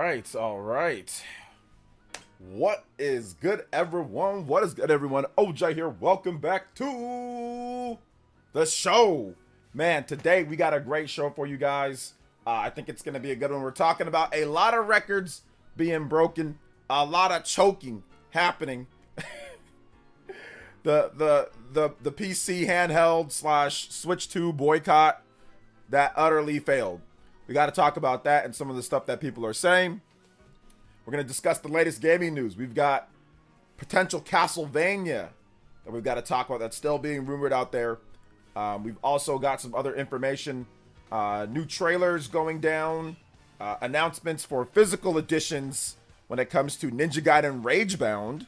All right. What is good, everyone? What is good, everyone? OJ here. Welcome back to the show. Man, today we got a great show for you guys. I think it's going to be a good one. We're talking about a lot of records being broken, a lot of choking happening. the PC handheld / Switch 2 boycott that utterly failed. We got to talk about that and some of the stuff that people are saying. We're going to discuss the latest gaming news. We've got potential Castlevania that we've got to talk about that's still being rumored out there. We've also got some other information, new trailers going down, announcements for physical editions when it comes to Ninja Gaiden Ragebound.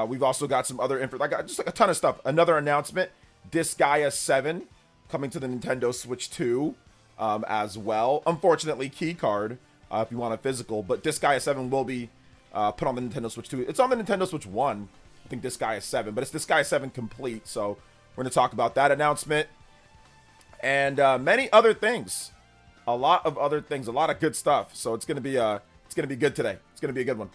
We've also got some other info, just like a ton of stuff. Another announcement, Disgaea 7 coming to the Nintendo Switch 2 as well. Unfortunately, keycard if you want a physical, but Disgaea 7 will be put on the Nintendo Switch 2. It's on the Nintendo Switch 1, I think Disgaea 7, but it's Disgaea 7 complete, so we're going to talk about that announcement and many other things. A lot of other things, a lot of good stuff. So it's going to be good today. It's going to be a good one.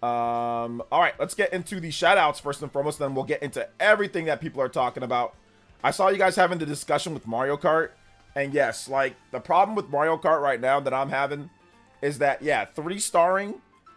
All right, let's get into the shoutouts first and foremost, then we'll get into everything that people are talking about. I saw you guys having the discussion with Mario Kart, and yes, like the problem with Mario Kart right now that I'm having is that, yeah, 3-starring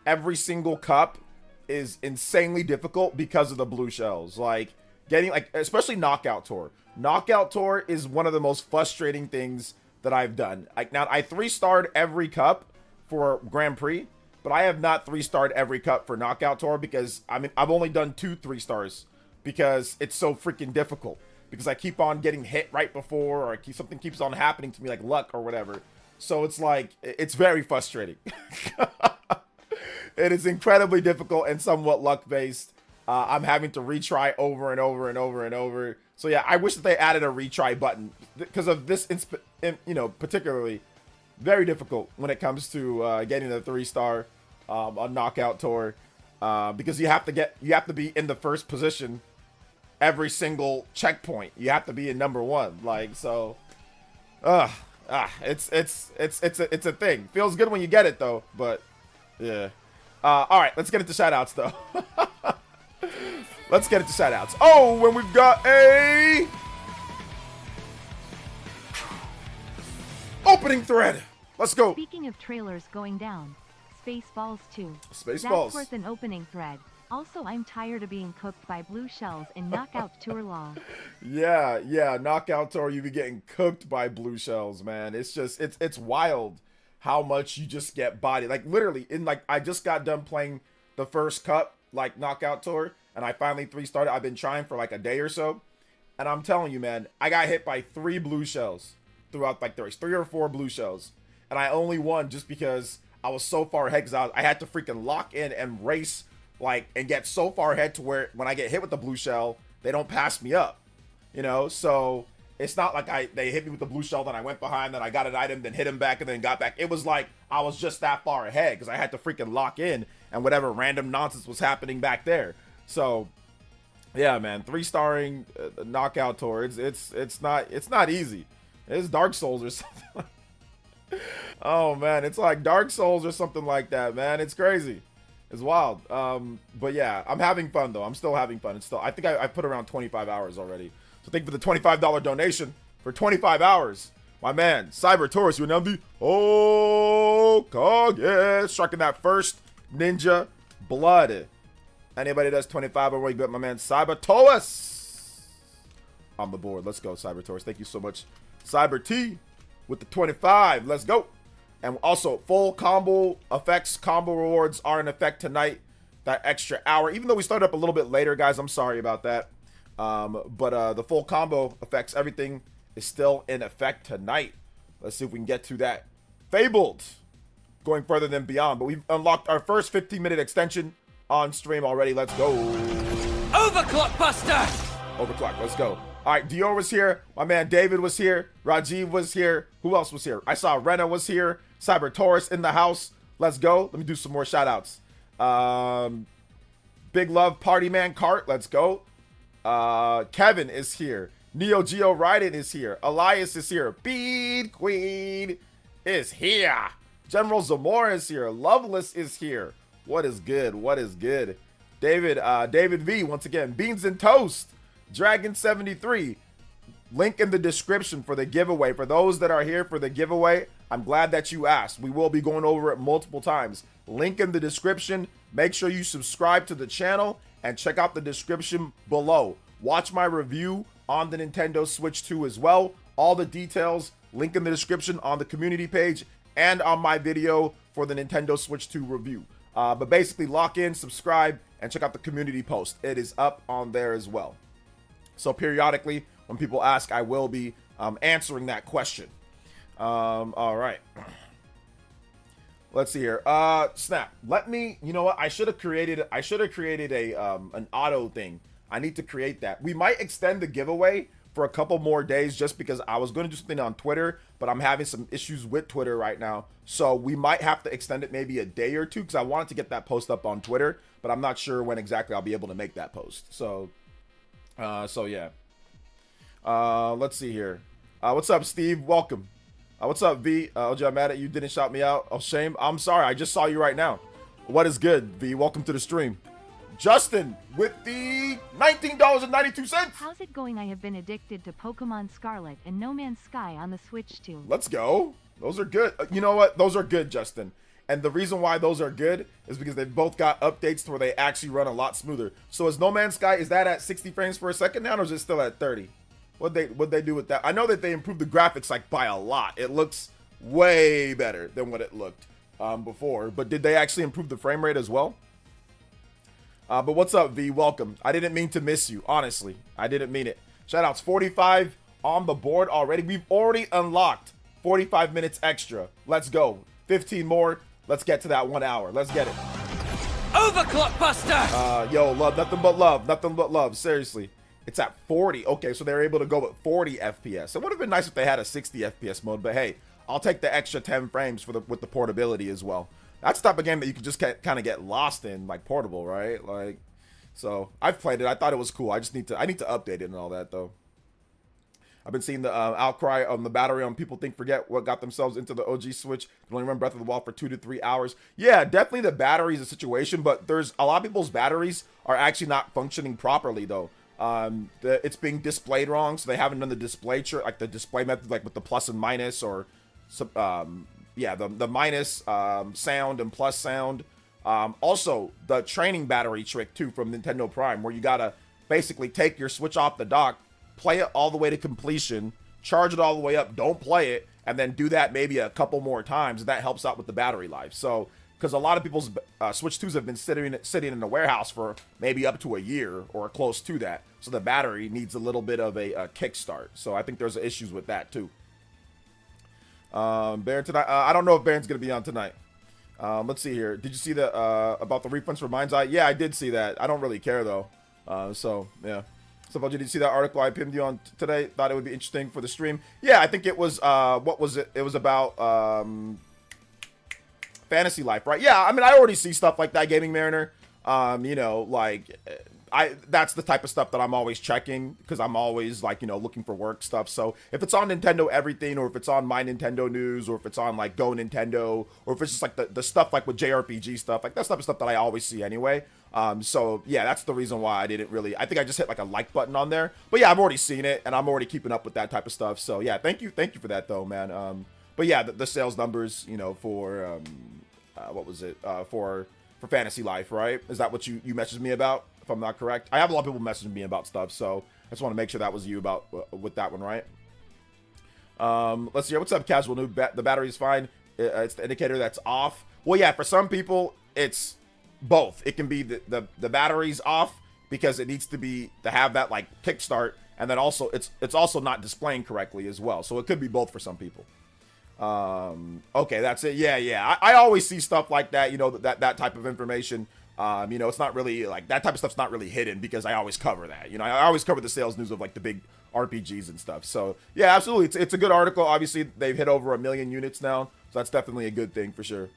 every single cup is insanely difficult because of the blue shells. Like, getting, like, especially Knockout Tour. Knockout Tour is one of the most frustrating things that I've done. Like, now, I 3-starred every cup for Grand Prix, but I have not 3-starred every cup for Knockout Tour because, I mean, I've only done 2 3-stars because it's so freaking difficult. Because I keep on getting hit right before, or something keeps on happening to me, like luck or whatever. So it's like, it's very frustrating. It is incredibly difficult and somewhat luck-based. I'm having to retry over and over and over and over. So yeah, I wish that they added a retry button because of this, particularly very difficult when it comes to getting the 3-star on Knockout Tour, because you have to be in the first position every single checkpoint. You have to be in number 1. Like, so, it's a thing. Feels good when you get it though, but yeah. All right, let's get into shoutouts though. Let's get into shoutouts. Oh, when we've got a opening thread. Let's go. Speaking of trailers going down, Spaceballs 2. Spaceballs. That's worth an opening thread. Also, I'm tired of being cooked by blue shells in Knockout Tour law. Yeah, Knockout Tour, you be getting cooked by blue shells, man. It's just, it's wild how much you just get bodied. Like, literally, I just got done playing the first cup, like, Knockout Tour, and I finally 3-starred. I've been trying for, like, a day or so, and I'm telling you, man, I got hit by 3 blue shells throughout, like, there's 3 or 4 blue shells, and I only won just because I was so far ahead, because I had to freaking lock in and race, like, and get so far ahead to where when I get hit with the blue shell, they don't pass me up, so it's not like they hit me with the blue shell, then I went behind, then I got an item, then hit him back, and then got back. It was like I was just that far ahead because I had to freaking lock in and whatever random nonsense was happening back there. So yeah, man, 3-starring Knockout Tour, it's not easy. It's Dark Souls or something. Oh man, it's like Dark Souls or something like that, man. It's crazy. It's wild. But yeah, I'm having fun though. I'm still having fun. I think I put around 25 hours already. So thank you for the $25 donation for 25 hours. My man, Cyber Taurus, you are now the Okage, striking that first ninja blood. Anybody that's 25 or more, you bet my man Cyber Taurus on the board. Let's go, Cyber Taurus. Thank you so much, Cyber T, with the 25. Let's go. And also, full combo effects, combo rewards are in effect tonight. That extra hour, even though we started up a little bit later, guys, I'm sorry about that. But the full combo effects, everything is still in effect tonight. Let's see if we can get to that. Fabled, going further than beyond. But we've unlocked our first 15-minute extension on stream already. Let's go. Overclock Buster! Overclock, let's go. All right, Dior was here. My man David was here. Rajiv was here. Who else was here? I saw Rena was here. Cyber Taurus in the house. Let's go. Let me do some more shout outs. Big Love Party Man Kart. Let's go. Kevin is here. Neo Geo Raiden is here. Elias is here. Bead Queen is here. General Zamora is here. Loveless is here. What is good? What is good? David V, once again. Beans and Toast. Dragon 73. Link in the description for the giveaway. For those that are here for the giveaway, I'm glad that you asked. We will be going over it multiple times. Link in the description. Make sure you subscribe to the channel and check out the description below. Watch my review on the Nintendo Switch 2 as well. All the details, link in the description on the community page and on my video for the Nintendo Switch 2 review. But basically, lock in, subscribe, and check out the community post. It is up on there as well. So periodically, when people ask, I will be answering that question. All right. Let's see here. Snap. Let me, you know what? I should have created a an auto thing. I need to create that. We might extend the giveaway for a couple more days just because I was going to do something on Twitter, but I'm having some issues with Twitter right now. So we might have to extend it maybe a day or two because I wanted to get that post up on Twitter, but I'm not sure when exactly I'll be able to make that post. So yeah. Let's see here. What's up, Steve? Welcome. What's up, V? OJ, I'm mad at you. Didn't shout me out. Oh, shame. I'm sorry. I just saw you right now. What is good, V? Welcome to the stream. Justin with the $19.92. How's it going? I have been addicted to Pokemon Scarlet and No Man's Sky on the Switch 2. Let's go. Those are good. You know what? Those are good, Justin. And the reason why those are good is because they've both got updates to where they actually run a lot smoother. So is No Man's Sky, is that at 60 frames per second now, or is it still at 30? What'd they do with that? I know that they improved the graphics like by a lot. It looks way better than what it looked before. But did they actually improve the frame rate as well? But what's up, V? Welcome. I didn't mean to miss you, honestly. I didn't mean it. Shoutouts, 45 on the board already. We've already unlocked 45 minutes extra. Let's go. 15 more. Let's get to that 1 hour. Let's get it. Overclock Buster! Yo, love, nothing but love. Nothing but love. Seriously. It's at 40. Okay, so they're able to go with 40 FPS. It would have been nice if they had a 60 FPS mode, but hey, I'll take the extra 10 frames for with the portability as well. That's the type of game that you can just kind of get lost in, like portable, right? Like, so I've played it. I thought it was cool. I need to update it and all that though. I've been seeing the outcry on the battery on people forget what got themselves into the OG Switch. Can only run Breath of the Wild for 2 to 3 hours. Yeah, definitely the battery is a situation, but there's a lot of people's batteries are actually not functioning properly though. It's being displayed wrong, so they haven't done the display like the display method, like with the plus and minus, or yeah, the minus sound and plus sound. Also, the training battery trick too from Nintendo Prime, where you gotta basically take your Switch off the dock, play it all the way to completion, charge it all the way up, don't play it, and then do that maybe a couple more times. That helps out with the battery life. So, because a lot of people's Switch 2s have been sitting in the warehouse for maybe up to a year or close to that. So the battery needs a little bit of a kickstart. So I think there's issues with that too. Baron tonight. I don't know if Baron's gonna be on tonight. Let's see here. Did you see the about the refunds for Mind's Eye? Yeah, I did see that. I don't really care though. So yeah. So did you see that article I pinned you on today? Thought it would be interesting for the stream. Yeah, I think it was. What was it? It was about Fantasy Life, right? Yeah, I mean, I already see stuff like that, Gaming Mariner. You know, like that's the type of stuff that I'm always checking because I'm always like, you know, looking for work stuff. So if it's on Nintendo Everything, or if it's on My Nintendo News, or if it's on like Go Nintendo, or if it's just like the stuff like with JRPG stuff, like that's type of stuff that I always see anyway. So yeah, that's the reason why I didn't really, I think I just hit like a like button on there, but yeah, I've already seen it and I'm already keeping up with that type of stuff. So yeah, thank you for that though, man. But yeah, the sales numbers, you know, for what was it, for Fantasy Life, right? Is that what you messaged me about, if I'm not correct? I have a lot of people messaging me about stuff, so I just want to make sure that was you about with that one, right? Let's see here. What's up, Casual Noob? The battery's fine. It's the indicator that's off. Well, yeah, for some people, it's both. It can be the battery's off because it needs to have that like kickstart, and then also it's also not displaying correctly as well. So it could be both for some people. Okay, that's it. Yeah. I always see stuff like that, you know, that type of information. You know, it's not really like that type of stuff's not really hidden because I always cover that. You know, I always cover the sales news of like the big RPGs and stuff. So yeah, absolutely. It's a good article. Obviously, they've hit over 1 million units now, so that's definitely a good thing for sure.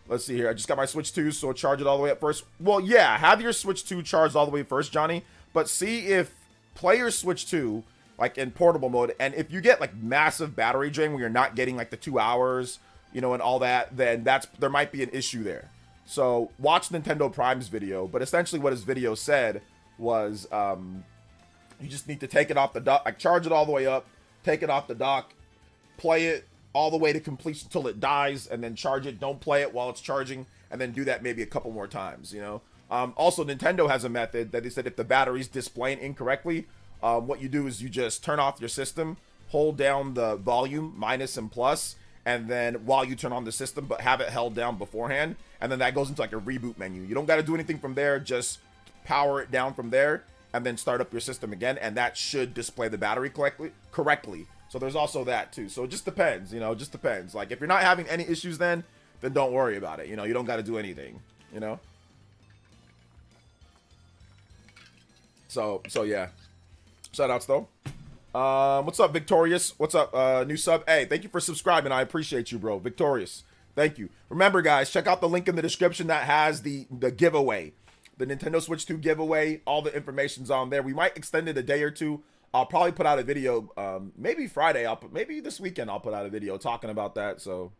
Let's see here. I just got my Switch 2, so charge it all the way up first. Well, yeah, have your Switch 2 charged all the way first, Johnny. But see if play your Switch 2. like in portable mode. And if you get like massive battery drain where you're not getting like the 2 hours, you know, and all that, then there might be an issue there. So watch Nintendo Prime's video, but essentially what his video said was you just need to take it off the dock, like charge it all the way up, take it off the dock, play it all the way to completion until it dies, and then charge it. Don't play it while it's charging, and then do that maybe a couple more times, you know. Also, Nintendo has a method that they said if the battery's displaying incorrectly, what you do is you just turn off your system, hold down the volume, minus and plus, and then while you turn on the system, but have it held down beforehand, and then that goes into like a reboot menu. You don't got to do anything from there, just power it down from there, and then start up your system again, and that should display the battery correctly. So there's also that too. So it just depends, you know, it just depends. Like if you're not having any issues then don't worry about it. You know, you don't got to do anything, you know? So yeah. Shout outs though. What's up, Victorious? What's up, new sub? Hey, thank you for subscribing. I appreciate you, bro. Victorious. Thank you. Remember, guys, check out the link in the description that has the giveaway. The Nintendo Switch 2 giveaway. All the information's on there. We might extend it a day or two. I'll probably put out a video, maybe Friday. Maybe this weekend I'll put out a video talking about that. So,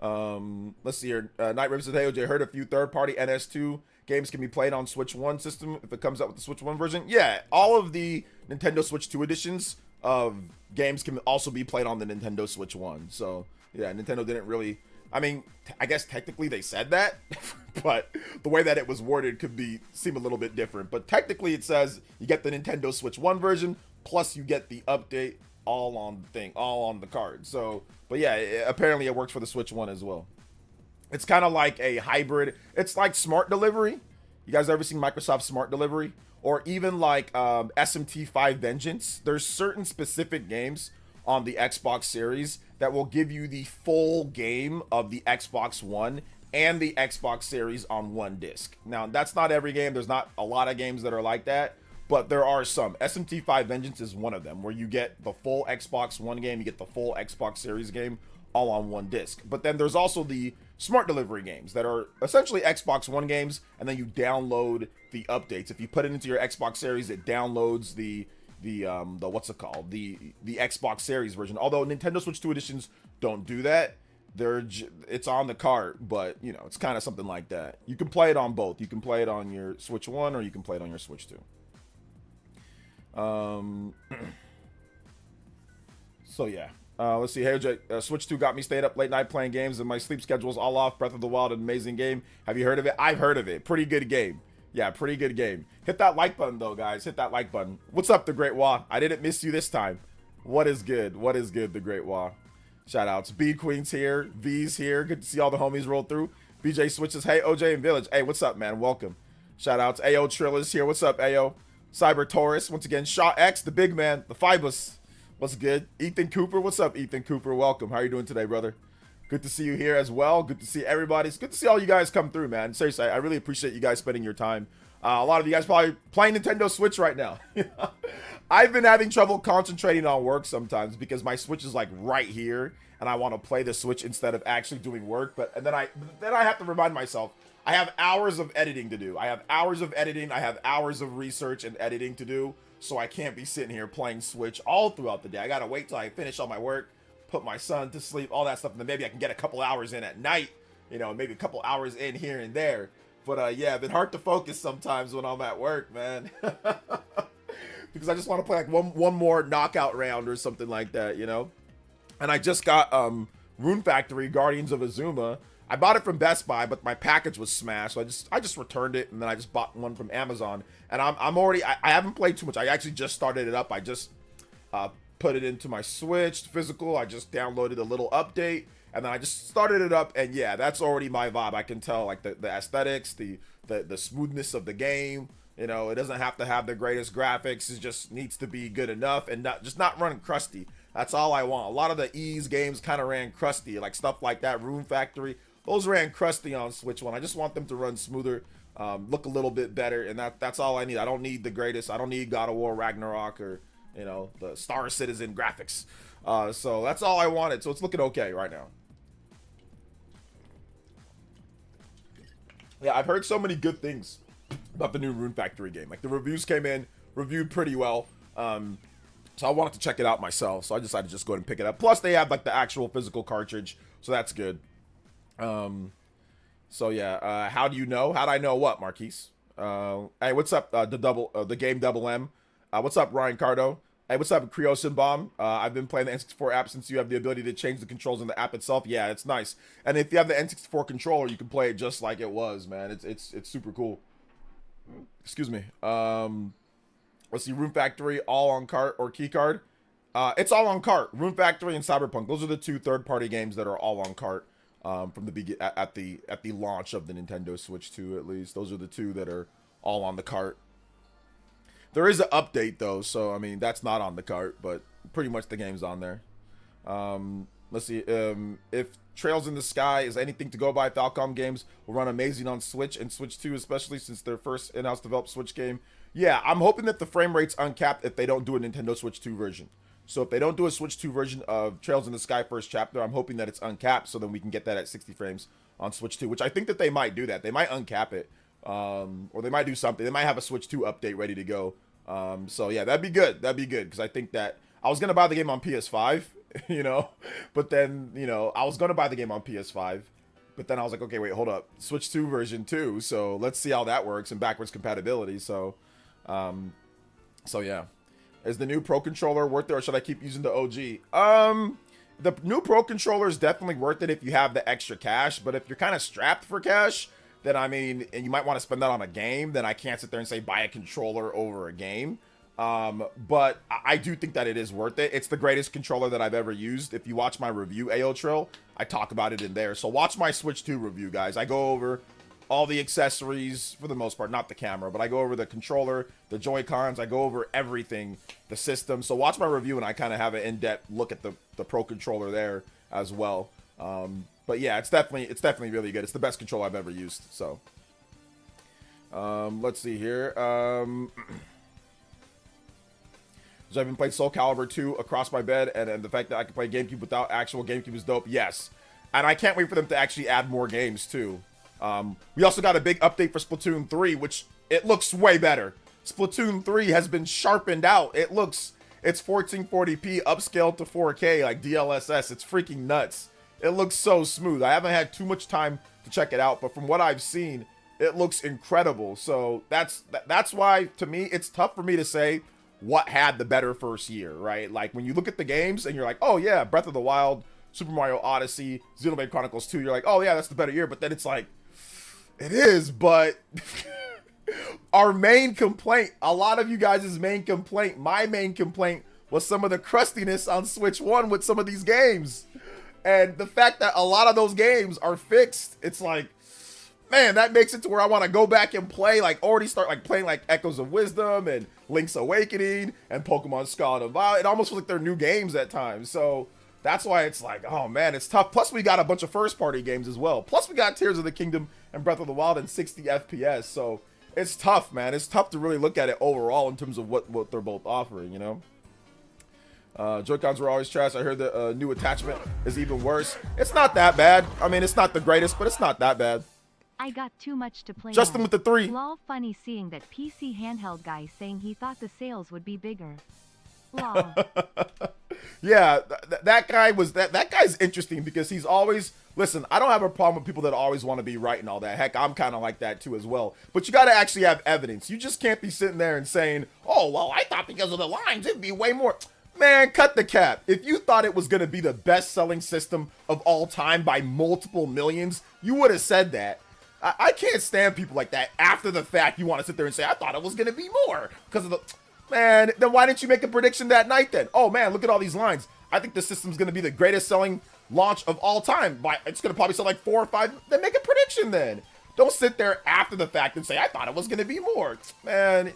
let's see here. Night River says, hey, OJ, heard a few third-party NS2 games can be played on Switch 1 system if it comes out with the Switch 1 version. Yeah, all of the Nintendo Switch 2 editions of games can also be played on the Nintendo Switch 1. So, yeah, Nintendo didn't really... I mean, I guess technically they said that, but the way that it was worded could seem a little bit different. But technically it says you get the Nintendo Switch 1 version, plus you get the update all on the card. So, but yeah, apparently it works for the Switch 1 as well. It's kind of like a hybrid. It's like Smart Delivery. You guys ever seen Microsoft Smart Delivery? Or even like SMT5 Vengeance. There's certain specific games on the Xbox Series that will give you the full game of the Xbox One and the Xbox Series on one disc. Now, that's not every game. There's not a lot of games that are like that, but there are some. SMT5 Vengeance is one of them, where you get the full Xbox One game, you get the full Xbox Series game, all on one disc. But then there's also the Smart Delivery games that are essentially Xbox One games, and then you download the updates. If you put it into your Xbox Series, it downloads the what's it called, the Xbox Series version. Although Nintendo Switch 2 editions don't do that, it's on the cart, but you know, it's kind of something like that. You can play it on both. You can play it on your Switch 1 or you can play it on your Switch 2. So yeah, let's see. Hey, Switch 2 got me staying up late night playing games, and my sleep schedule's all off. Breath of the Wild, an amazing game. Have you heard of it? I've heard of it. Pretty good game. Yeah, pretty good game. Hit that like button though, guys. Hit that like button. What's up, The Great Wah? I didn't miss you this time. What is good? What is good, The Great Wah? Shout outs. B Queen's here. V's here. Good to see all the homies roll through. BJ switches. Hey, OJ and Village. Hey, what's up, man? Welcome. Shout outs. AO Triller's here. What's up, AO? Cyber Taurus. Once again, Shaw X, the big man, the Fibus. What's good? Ethan Cooper. What's up, Ethan Cooper? Welcome. How are you doing today, brother? Good to see you here as well. Good to see everybody. It's good to see all you guys come through, man. Seriously, I really appreciate you guys spending your time. A lot of you guys probably playing Nintendo Switch right now. I've been having trouble concentrating on work sometimes because my Switch is like right here, and I want to play the Switch instead of actually doing work. And then I have to remind myself I have hours of editing to do. I have hours of editing. I have hours of research and editing to do. So I can't be sitting here playing Switch all throughout the day. I gotta wait till I finish all my work, put my son to sleep, all that stuff, and then maybe I can get a couple hours in at night. You know, maybe a couple hours in here and there. But yeah, it's been hard to focus sometimes when I'm at work, man. Because I just want to play like one more knockout round or something like that, you know? And I just got Rune Factory Guardians of Azuma. I bought it from Best Buy, but my package was smashed, so I just returned it, and then I just bought one from Amazon. And I'm already, I haven't played too much. I actually just started it up. I just put it into my Switch physical. I just downloaded a little update, and then I just started it up, and yeah, that's already my vibe. I can tell like the aesthetics, the smoothness of the game. You know, it doesn't have to have the greatest graphics. It just needs to be good enough and not run crusty. That's all I want. A lot of the Ease games kind of ran crusty, like stuff like that, Rune Factory. Those ran crusty on Switch 1. I just want them to run smoother, look a little bit better, and that's all I need. I don't need the greatest. I don't need God of War Ragnarok or, you know, the Star Citizen graphics. So that's all I wanted. So it's looking okay right now. Yeah, I've heard so many good things about the new Rune Factory game. Like the reviews came in, reviewed pretty well. So I wanted to check it out myself. So I decided to just go ahead and pick it up. Plus, they have like the actual physical cartridge. So that's good. So yeah, how do you know? How'd I know what, Marquise? Hey, what's up, the game Double M? What's up, Ryan Cardo? Hey, what's up, Creosin I've been playing the N64 app since you have the ability to change the controls in the app itself. Yeah, it's nice. And if you have the N64 controller, you can play it just like it was, man. It's super cool. Excuse me. Let's see, Room Factory, all on Kart or Keycard. It's all on Kart. Room Factory and Cyberpunk. Those are the 2 third-party games that are all on Kart from the at the launch of the Nintendo Switch 2, at least. Those are the 2 that are all on the Kart. There is an update though, so I mean that's not on the Kart, but pretty much the game's on there. Let's see, if Trails in the Sky is anything to go by, Falcom Games will run amazing on Switch and Switch 2, especially since their first in-house developed Switch game. Yeah, I'm hoping that the frame rate's uncapped if they don't do a Nintendo Switch 2 version. So if they don't do a Switch 2 version of Trails in the Sky first chapter, I'm hoping that it's uncapped so then we can get that at 60 frames on Switch 2, which I think that they might do that. They might uncap it, or they might do something. They might have a Switch 2 update ready to go. So yeah, that'd be good. That'd be good because I think that I was going to buy the game on PS5, you know, but then, you know, I was going to buy the game on PS5. But then I was like, okay, wait, hold up. Switch 2 version 2. So let's see how that works and backwards compatibility. So yeah. Is the new Pro Controller worth it or should I keep using the OG? The new Pro Controller is definitely worth it if you have the extra cash. But if you're kind of strapped for cash, then I mean, and you might want to spend that on a game, then I can't sit there and say buy a controller over a game. But I do think that it is worth it. It's the greatest controller that I've ever used. If you watch my review, AO Trill, I talk about it in there. So watch my Switch 2 review, guys. I go over all the accessories for the most part, not the camera, but I go over the controller, the Joy-Cons, I go over everything, the system. So watch my review and I kind of have an in-depth look at the Pro Controller there as well. But yeah, it's definitely really good. It's the best controller I've ever used. So let's see here. So I've been playing Soul Calibur 2 across my bed, and the fact that I can play GameCube without actual GameCube is dope. Yes, and I can't wait for them to actually add more games too. We also got a big update for Splatoon 3, which it looks way better. Splatoon 3 has been sharpened out. It's 1440p upscaled to 4K like DLSS. It's freaking nuts. It looks so smooth. I haven't had too much time to check it out, but from what I've seen, it looks incredible. So that's why, to me, it's tough for me to say what had the better first year, right? Like when you look at the games and you're like, oh yeah, Breath of the Wild, Super Mario Odyssey, Xenoblade Chronicles 2, you're like, oh yeah, that's the better year. But then it's like, it is, but our main complaint, a lot of you guys' main complaint, my main complaint was some of the crustiness on Switch 1 with some of these games. And the fact that a lot of those games are fixed, it's like, man, that makes it to where I want to go back and play, like already start like playing like Echoes of Wisdom and Link's Awakening and Pokemon Scarlet and Violet. It almost feels like they're new games at times. So that's why it's like, oh man, it's tough. Plus we got a bunch of first party games as well. Plus we got Tears of the Kingdom and Breath of the Wild in 60 FPS. So it's tough, man. It's tough to really look at it overall in terms of what they're both offering, you know? Joy-Cons were always trash. I heard the new attachment is even worse. It's not that bad. I mean, it's not the greatest, but it's not that bad. I got too much to play. Justin on. with the 3. Lol, funny seeing that PC handheld guy saying he thought the sales would be bigger. Lol. Yeah, that guy's interesting because he's always, listen, I don't have a problem with people that always want to be right and all that. Heck, I'm kind of like that too as well. But you got to actually have evidence. You just can't be sitting there and saying, oh, well, I thought because of the lines, it'd be way more. Man, cut the cap. If you thought it was going to be the best-selling system of all time by multiple millions, you would have said that. I can't stand people like that. After the fact, you want to sit there and say, I thought it was going to be more. Because of the... Man, then why didn't you make a prediction that night then? Oh, man, look at all these lines. I think the system's going to be the greatest-selling launch of all time. It's going to probably sell like 4 or 5. Then make a prediction then. Don't sit there after the fact and say, I thought it was going to be more. Man,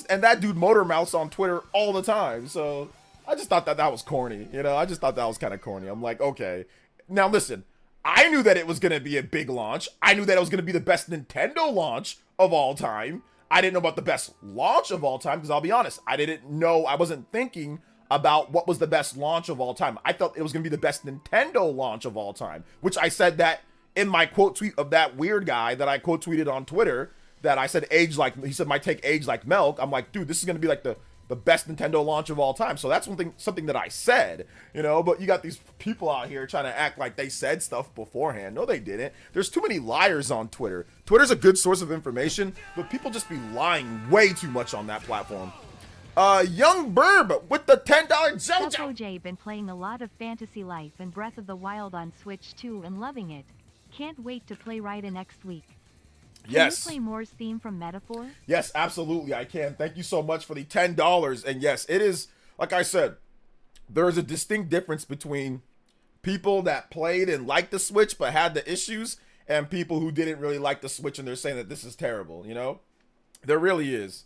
and that dude Motor Mouse on Twitter all the time, so... I just thought that was corny, you know? I just thought that was kind of corny. I'm like, okay. Now, listen. I knew that it was going to be a big launch. I knew that it was going to be the best Nintendo launch of all time. I didn't know about the best launch of all time, because I'll be honest. I didn't know. I wasn't thinking about what was the best launch of all time. I felt it was going to be the best Nintendo launch of all time, which I said that in my quote tweet of that weird guy that I quote tweeted on Twitter, that I said he said, my take age like milk. I'm like, dude, this is going to be like the the best Nintendo launch of all time. So that's something that I said, you know, but you got these people out here trying to act like they said stuff beforehand. No, they didn't. There's too many liars on Twitter. Twitter's a good source of information, but people just be lying way too much on that platform. Young Burb with the $10 JoJo. OJ been playing a lot of Fantasy Life and Breath of the Wild on Switch 2 and loving it. Can't wait to play Rida next week. Yes. Can you play Moore's theme from Metaphor? Yes, absolutely, I can. Thank you so much for the $10. And yes, it is, like I said, there is a distinct difference between people that played and liked the Switch but had the issues and people who didn't really like the Switch and they're saying that this is terrible, you know? There really is.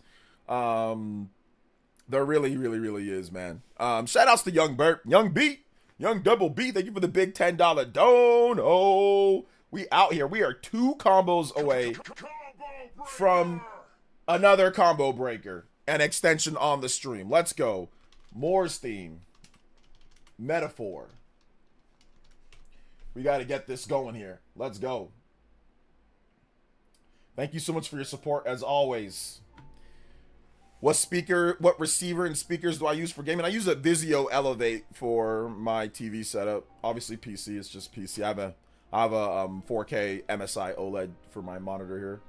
There really is, man. Shout outs to Young Bert, Young B, Young Double B. Thank you for the big $10 don. Oh, we out here. We are 2 combos away from another combo breaker. An extension on the stream. Let's go. Moore's theme. Metaphor. We got to get this going here. Let's go. Thank you so much for your support as always. What receiver and speakers do I use for gaming? I use a Vizio Elevate for my TV setup. Obviously PC, it's just PC. I have a 4K MSI OLED for my monitor here.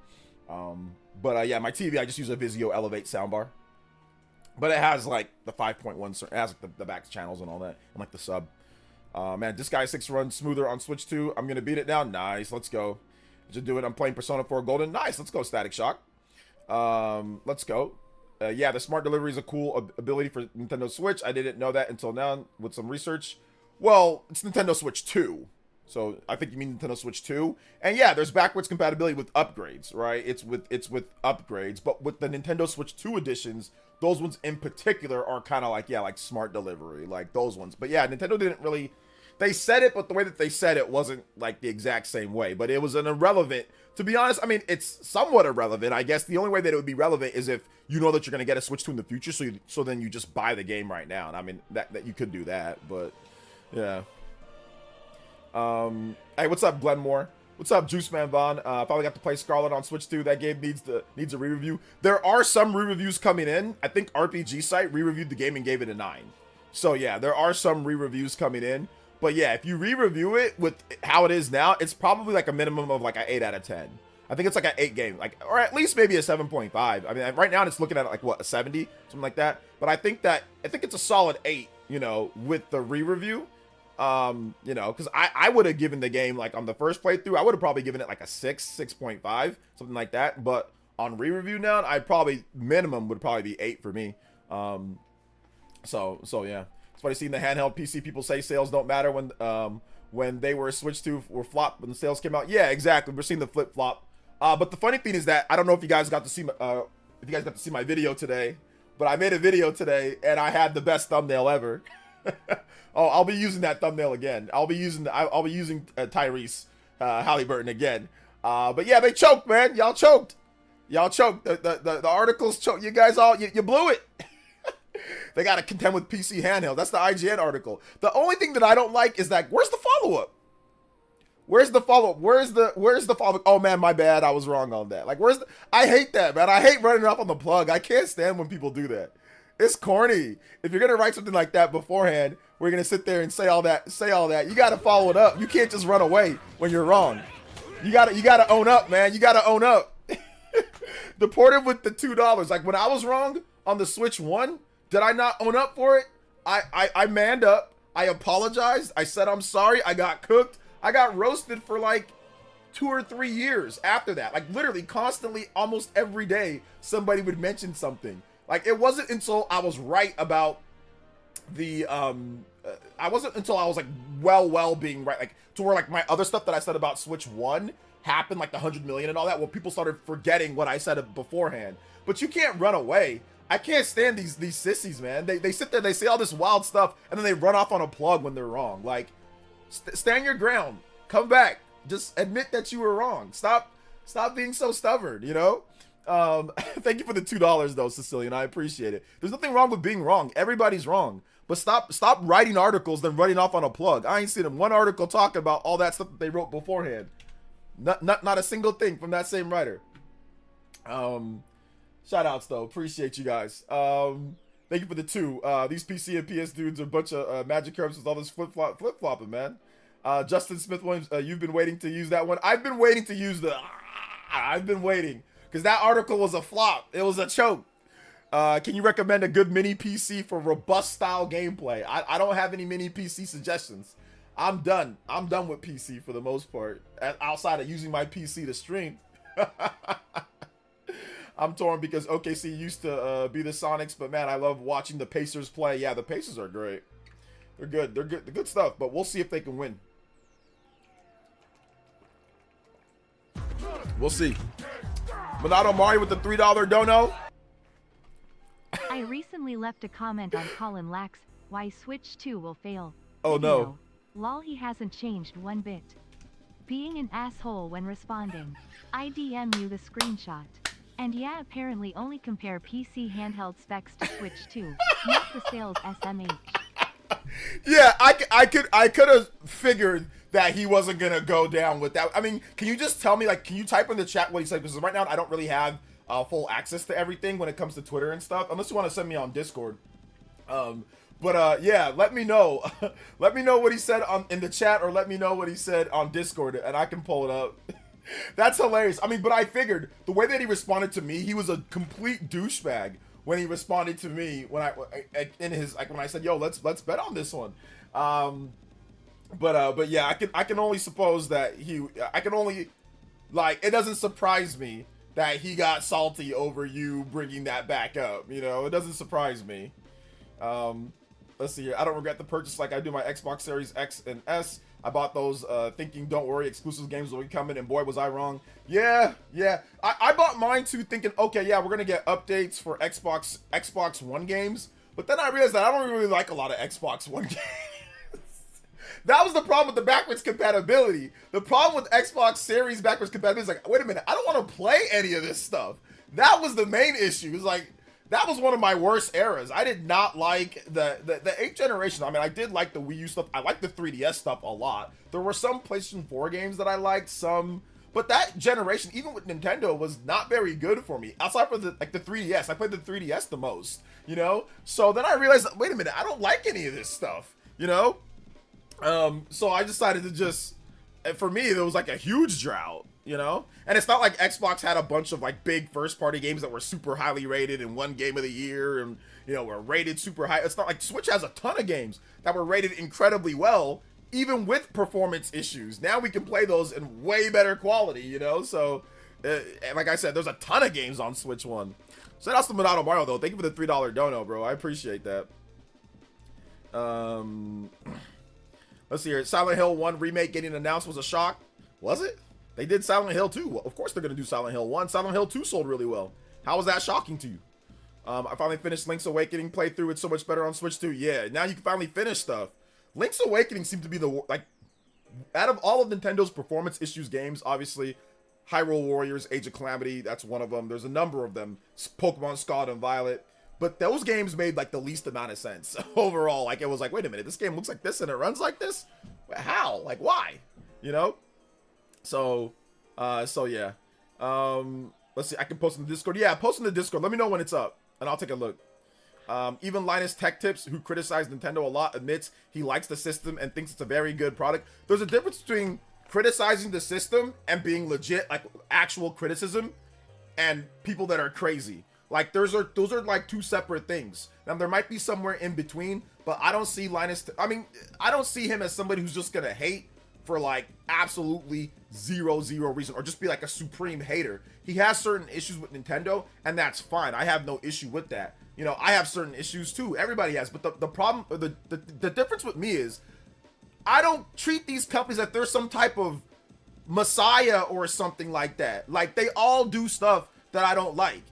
But yeah, my TV, I just use a Vizio Elevate soundbar. But it has like the 5.1, it has like the back channels and all that, and like the sub. Man, Disguise 6 runs smoother on Switch 2. I'm gonna beat it now. Nice, let's go. Just do it. I'm playing Persona 4 Golden. Nice, let's go. Static Shock. Let's go. Yeah, the smart delivery is a cool ability for Nintendo Switch. I didn't know that until now with some research. Well, it's Nintendo Switch 2. So I think you mean Nintendo Switch 2. And yeah, there's backwards compatibility with upgrades, right? It's with upgrades. But with the Nintendo Switch 2 editions, those ones in particular are kind of like, yeah, like smart delivery, like those ones. But yeah, Nintendo didn't really... They said it, but the way that they said it wasn't like the exact same way. But it was an irrelevant... To be honest, I mean, it's somewhat irrelevant. I guess the only way that it would be relevant is if you know that you're going to get a Switch 2 in the future, so then you just buy the game right now. And I mean, that you could do that, but yeah. Hey, what's up, Glenmore? What's up, Juice Man Vaughn? Finally got to play Scarlet on Switch 2. That game needs a re-review. There are some re-reviews coming in. I think RPG Site re-reviewed the game and gave it a 9. So yeah, there are some re-reviews coming in. But yeah, if you re-review it with how it is now, it's probably like a minimum of like an 8 out of 10. I think it's like an 8 game, like, or at least maybe a 7.5. I mean, right now it's looking at like what, a 70, something like that. But I think it's a solid 8, you know, with the re-review. You know, because I would have given the game like on the first playthrough, I would have probably given it like a 6.5, something like that. But on re-review now, minimum would probably be 8 for me. So yeah. It's funny seeing the handheld PC people say sales don't matter when they were switched to were flop when the sales came out. Yeah, exactly. We're seeing the flip flop. But the funny thing is that I don't know if you guys got to see my video today, but I made a video today and I had the best thumbnail ever. Oh, I'll be using that thumbnail again. I'll be using Tyrese Halliburton again. But yeah, they choked, man. Y'all choked. The articles choked. You guys you blew it. They got to contend with PC handheld. That's the IGN article. The only thing that I don't like is that where's the follow-up? Where's the follow-up? Oh man, my bad. I was wrong on that. Like, I hate that, man. I hate running off on the plug. I can't stand when people do that. It's corny. If you're gonna write something like that beforehand, we're gonna sit there and say all that. You got to follow it up. You can't just run away when you're wrong. You gotta own up, man. You gotta own up. Deported with the $2. Like when I was wrong on the Switch 1. Did I not own up for it? I manned up. I apologized. I said I'm sorry. I got cooked. I got roasted for like 2 or 3 years after that. Like literally constantly, almost every day, somebody would mention something. Like it wasn't until I was right about the I wasn't until I was like well being right, like to where like my other stuff that I said about Switch 1 happened, like the 100 million and all that, where people started forgetting what I said beforehand. But you can't run away. I can't stand these sissies, man. They sit there, they say all this wild stuff, and then they run off on a plug when they're wrong. Like, stand your ground. Come back. Just admit that you were wrong. Stop being so stubborn, you know? Thank you for the $2, though, Sicilian. I appreciate it. There's nothing wrong with being wrong. Everybody's wrong. But stop writing articles, then running off on a plug. I ain't seen one article talking about all that stuff that they wrote beforehand. Not a single thing from that same writer. Shout outs though, appreciate you guys. Thank you for the 2. These PC and PS dudes are a bunch of magic cards with all this flip-flopping, man. Justin Smith Williams, you've been waiting to use that one. I've been waiting to use the... I've been waiting. Because that article was a flop. It was a choke. Can you recommend a good mini PC for robust style gameplay? I don't have any mini PC suggestions. I'm done. I'm done with PC for the most part. Outside of using my PC to stream. I'm torn because OKC used to be the Sonics, but man, I love watching the Pacers play. Yeah, the Pacers are great. They're good. They're good stuff, but we'll see if they can win. We'll see. Minato Mari with the $3 dono. I recently left a comment on Colin Lax, why Switch 2 will fail. Oh no. Lol, he hasn't changed one bit. Being an asshole when responding. I DM you the screenshot. And yeah, apparently only compare PC handheld specs to Switch 2, not the sales SMH. Yeah, I could have figured that he wasn't gonna go down with that. I mean, can you just tell me, like, can you type in the chat what he said? Because right now I don't really have full access to everything when it comes to Twitter and stuff, unless you want to send me on Discord. Yeah, let me know. Let me know what he said in the chat, or let me know what he said on Discord, and I can pull it up. That's hilarious. I mean, but I figured the way that he responded to me, he was a complete douchebag when he responded to me when when I said, "Yo, let's bet on this one." But yeah, I can only suppose that it doesn't surprise me that he got salty over you bringing that back up. You know, it doesn't surprise me. Let's see here. I don't regret the purchase like I do my Xbox Series X and S. I bought those thinking, don't worry, exclusive games will be coming, and boy, was I wrong. Yeah. I bought mine too thinking, okay, yeah, we're going to get updates for Xbox One games. But then I realized that I don't really like a lot of Xbox One games. That was the problem with the backwards compatibility. The problem with Xbox Series backwards compatibility is like, wait a minute, I don't want to play any of this stuff. That was the main issue. It was like, that was one of my worst eras. I did not like the 8th generation. I mean, I did like the Wii U stuff. I liked the 3DS stuff a lot. There were some PlayStation 4 games that I liked, but that generation, even with Nintendo, was not very good for me. Outside for the 3DS, I played the 3DS the most, you know? So then I realized, wait a minute, I don't like any of this stuff, you know? So I decided to just, for me, there was like a huge drought. You know, and it's not like Xbox had a bunch of like big first-party games that were super highly rated and won Game of the Year and, you know, were rated super high. It's not like Switch has a ton of games that were rated incredibly well, even with performance issues. Now we can play those in way better quality, you know. So, like I said, there's a ton of games on Switch One. Shout out to Minato Mario though. Thank you for the $3 dono, bro. I appreciate that. Let's see here. Silent Hill 1 remake getting announced was a shock. Was it? They did Silent Hill 2. Well, of course they're going to do Silent Hill 1. Silent Hill 2 sold really well. How was that shocking to you? I finally finished Link's Awakening playthrough. It's so much better on Switch 2. Yeah, now you can finally finish stuff. Link's Awakening seemed to be out of all of Nintendo's performance issues games, obviously, Hyrule Warriors, Age of Calamity, that's one of them. There's a number of them. Pokemon Scarlet and Violet. But those games made like the least amount of sense overall. Like, it was like, wait a minute, this game looks like this and it runs like this? How? Like, why? You know? So yeah. Let's see. I can post in the Discord. Yeah, post in the Discord. Let me know when it's up, and I'll take a look. Even Linus Tech Tips, who criticized Nintendo a lot, admits he likes the system and thinks it's a very good product. There's a difference between criticizing the system and being legit, like actual criticism, and people that are crazy. Like, those are like two separate things. Now, there might be somewhere in between, but I don't see Linus. I don't see him as somebody who's just gonna hate for like absolutely zero reason, or just be like a supreme hater. He has certain issues with Nintendo, and that's fine. I have no issue with that. You know, I have certain issues too. Everybody has. But the problem, or the difference with me is, I don't treat these companies that they're some type of messiah or something like that. Like, they all do stuff that I don't like.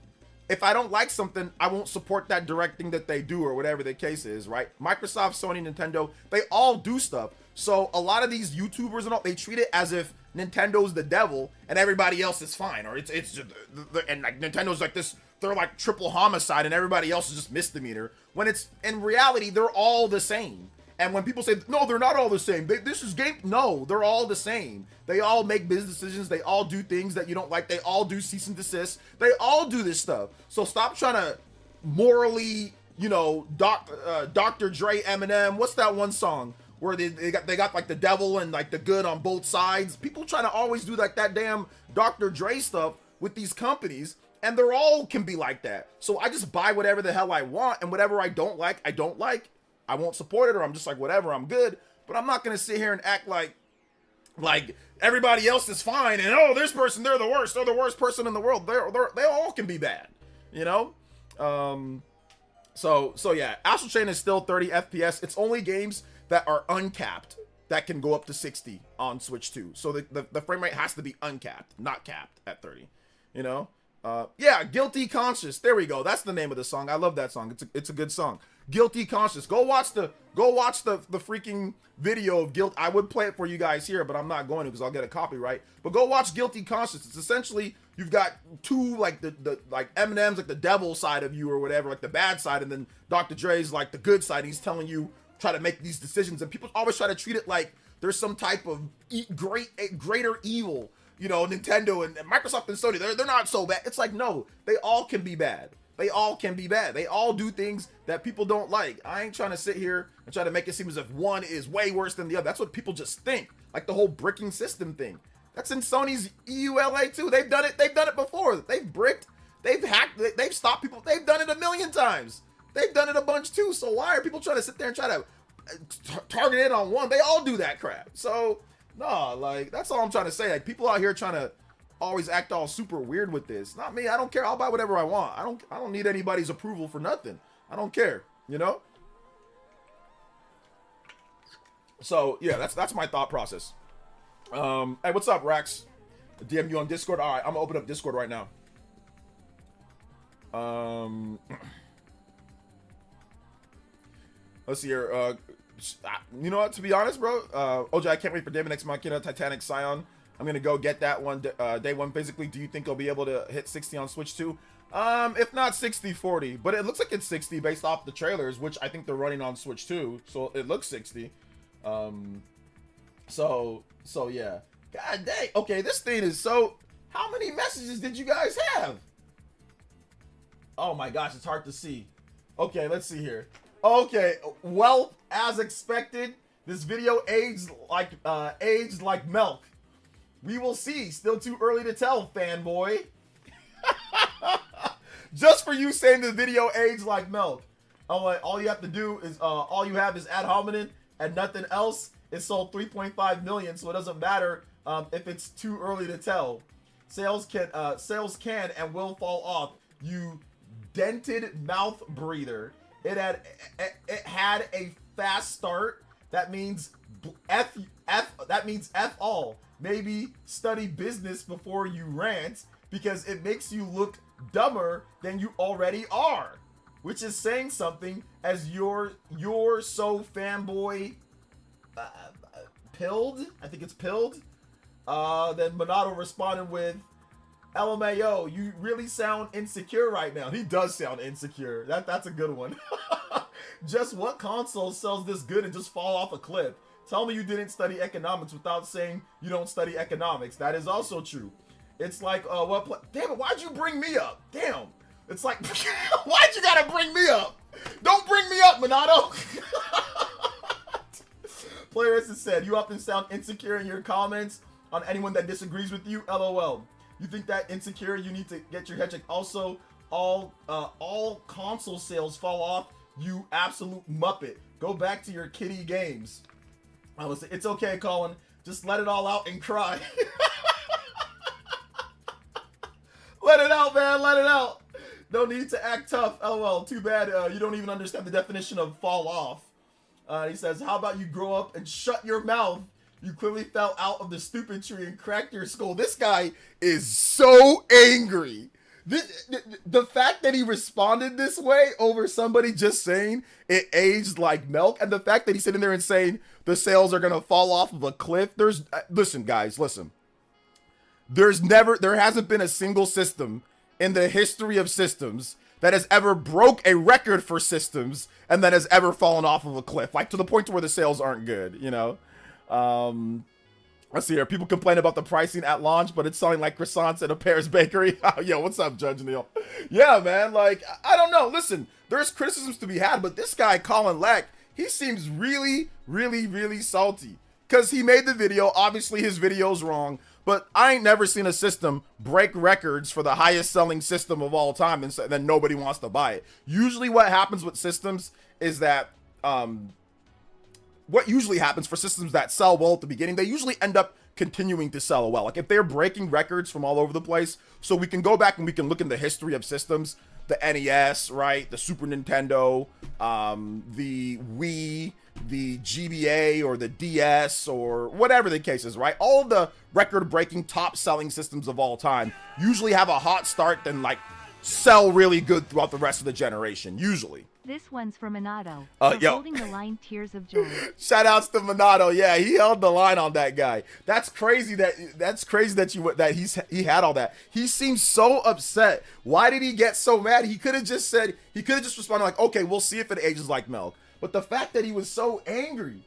If I don't like something, I won't support that direct thing that they do, or whatever the case is, right? Microsoft, Sony, Nintendo, they all do stuff. So a lot of these YouTubers and all, they treat it as if Nintendo's the devil and everybody else is fine, or it's and like Nintendo's like this, they're like triple homicide and everybody else is just misdemeanor. When it's in reality, they're all the same. And when people say, no, they're not all the same, this is game, no, they're all the same. They all make business decisions. They all do things that you don't like. They all do cease and desist. They all do this stuff. So stop trying to morally you know, Dr. Dre, Eminem. What's that one song where they got like the devil and like the good on both sides? People trying to always do like that damn Dr. Dre stuff with these companies, and they're all can be like that. So I just buy whatever the hell I want, and whatever I don't like, I don't like. I won't support it, or I'm just like, whatever, I'm good. But I'm not gonna sit here and act like everybody else is fine, and oh, this person, they're the worst person in the world. They all can be bad, you know. So yeah, Astral Chain is still 30 FPS. It's only games that are uncapped that can go up to 60 on Switch 2. So the frame rate has to be uncapped, not capped at 30. You know. Yeah, Guilty Conscious. There we go. That's the name of the song. I love that song. It's a good song. Guilty Conscious. Go watch the freaking video of Guilt. I would play it for you guys here, but I'm not going to because I'll get a copyright. But go watch Guilty Conscious. It's essentially you've got two like the like Eminem's like the devil side of you or whatever, like the bad side, and then Dr. Dre's like the good side. He's telling you try to make these decisions, and people always try to treat it like there's some type of greater evil. You know, Nintendo and Microsoft and Sony, they're not so bad. It's like, no, they all can be bad. They all can be bad. They all do things that people don't like. I ain't trying to sit here and try to make it seem as if one is way worse than the other. That's what people just think. Like the whole bricking system thing. That's in Sony's EULA too. They've done it before. They've bricked, they've hacked, they've stopped people. They've done it a million times. They've done it a bunch too. So why are people trying to sit there and try to target it on one? They all do that crap. So no, like, that's all I'm trying to say. Like, people out here trying to always act all super weird with this. Not me. I don't care. I'll buy whatever I want. I don't need anybody's approval for nothing. I don't care, you know? So, yeah, that's my thought process. Hey, what's up, Rax? DM you on Discord? All right, I'm gonna open up Discord right now. Let's see here. You know what? To be honest, bro, OJ, I can't wait for Daemon X Machina, Titanic Scion. I'm gonna go get that one day one physically. Do you think I'll be able to hit 60 on Switch 2? If not 60, 40, but it looks like it's 60 based off the trailers, which I think they're running on Switch 2, so it looks 60. So yeah. God dang. Okay, this thing is so. How many messages did you guys have? Oh my gosh, it's hard to see. Okay, let's see here. Okay, well, as expected, this video aged like milk. We will see. Still too early to tell, fanboy. Just for you saying the video aged like milk. I'm like, all you have to do is all you have is ad hominem and nothing else. It sold 3.5 million, so it doesn't matter if it's too early to tell. Sales can and will fall off. You dented mouth breather. It had a fast start. That means F all. Maybe study business before you rant because it makes you look dumber than you already are, which is saying something as you're so fanboy pilled. I think it's pilled. Then Monado responded with, LMAO, you really sound insecure right now. He does sound insecure. That's a good one. Just what console sells this good and just fall off a cliff? Tell me you didn't study economics without saying you don't study economics. That is also true. It's like, damn it, why'd you bring me up? Damn. It's like, why'd you gotta bring me up? Don't bring me up, Monado. Player has said, you often sound insecure in your comments on anyone that disagrees with you. LOL. You think that insecure, you need to get your head checked. Also, all console sales fall off, you absolute muppet. Go back to your kiddie games. I would say, it's okay, Colin. Just let it all out and cry. Let it out, man. Let it out. No need to act tough. LOL. Too bad you don't even understand the definition of fall off. He says, how about you grow up and shut your mouth? You clearly fell out of the stupid tree and cracked your skull. This guy is so angry. The fact that he responded this way over somebody just saying it aged like milk, and the fact that he's sitting there and saying the sales are going to fall off of a cliff. Listen, guys, listen. There hasn't been a single system in the history of systems that has ever broke a record for systems and that has ever fallen off of a cliff, like to the point to where the sales aren't good, you know? Let's see here. People complain about the pricing at launch, but it's selling like croissants at a Paris bakery. Yo, what's up, Judge Neil? Yeah, man. Like, I don't know. Listen, there's criticisms to be had, but this guy, Colin Lack, he seems really, really, really salty. Because he made the video, obviously his video's wrong, but I ain't never seen a system break records for the highest selling system of all time and then nobody wants to buy it. Usually what happens with systems is that, what usually happens for systems that sell well at the beginning, they usually end up continuing to sell well. Like if they're breaking records from all over the place, so we can go back and we can look in the history of systems, the NES, right, the Super Nintendo, the Wii, the GBA or the DS or whatever the case is, right? All of the record-breaking top-selling systems of all time usually have a hot start, then like sell really good throughout the rest of the generation, usually. This one's for Minato. Yo. Holding the line Tears of Joy. Shoutouts to Minato. Yeah, he held the line on that guy. That's crazy that he had all that. He seems so upset. Why did he get so mad? He could have just responded like, okay, we'll see if it ages like milk. But the fact that he was so angry,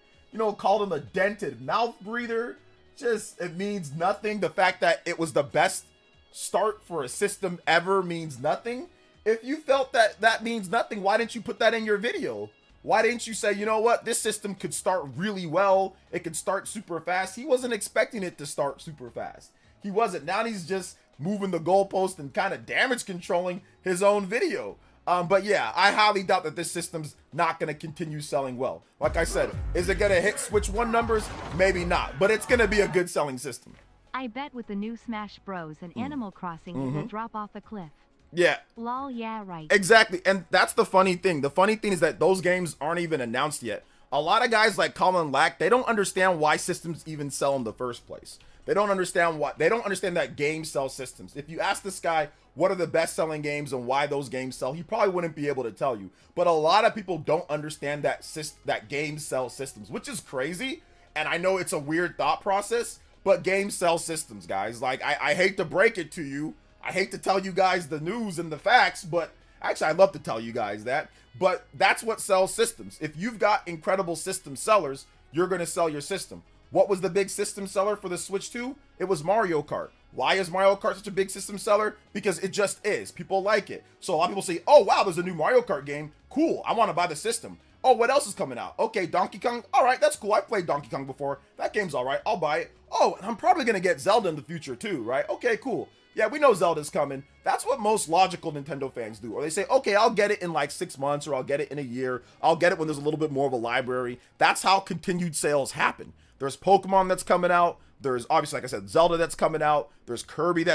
called him a dented mouth breather, it means nothing. The fact that it was the best start for a system ever means nothing. If you felt that means nothing, why didn't you put that in your video? Why didn't you say, you know what, this system could start really well, it could start super fast? He wasn't expecting it to start super fast. He wasn't. Now he's just moving the goalpost and kind of damage controlling his own video. But yeah, I highly doubt that this system's not going to continue selling well. Like I said, is it going to hit Switch 1 numbers? Maybe not, but it's going to be a good selling system. I bet with the new Smash Bros. And Animal Crossing, it will drop off a cliff. Yeah. Lol, yeah, right. Exactly. And that's the funny thing. The funny thing is that those games aren't even announced yet. A lot of guys like Colin Lack, they don't understand why systems even sell in the first place. They don't understand that games sell systems. If you ask this guy what are the best selling games and why those games sell, he probably wouldn't be able to tell you. But a lot of people don't understand that games sell systems, which is crazy. And I know it's a weird thought process, but games sell systems, guys. Like, I hate to break it to you. I hate to tell you guys the news and the facts, but actually I'd love to tell you guys that, but that's what sells systems. If you've got incredible system sellers, you're going to sell your system. What was the big system seller for the Switch 2? It was Mario Kart. Why is Mario Kart such a big system seller? Because it just is. People like it. So a lot of people say, oh wow, there's a new Mario Kart game. Cool, I want to buy the system. Oh, what else is coming out? Okay, Donkey Kong. All right, that's cool. I played Donkey Kong before. That game's all right. I'll buy it. Oh, and I'm probably going to get Zelda in the future too, right? Okay, cool. Yeah, we know Zelda's coming. That's what most logical Nintendo fans do. Or they say, okay, I'll get it in like 6 months, or I'll get it in a year. I'll get it when there's a little bit more of a library. That's how continued sales happen. There's Pokemon that's coming out. There's obviously, like I said, Zelda that's coming out. There's Kirby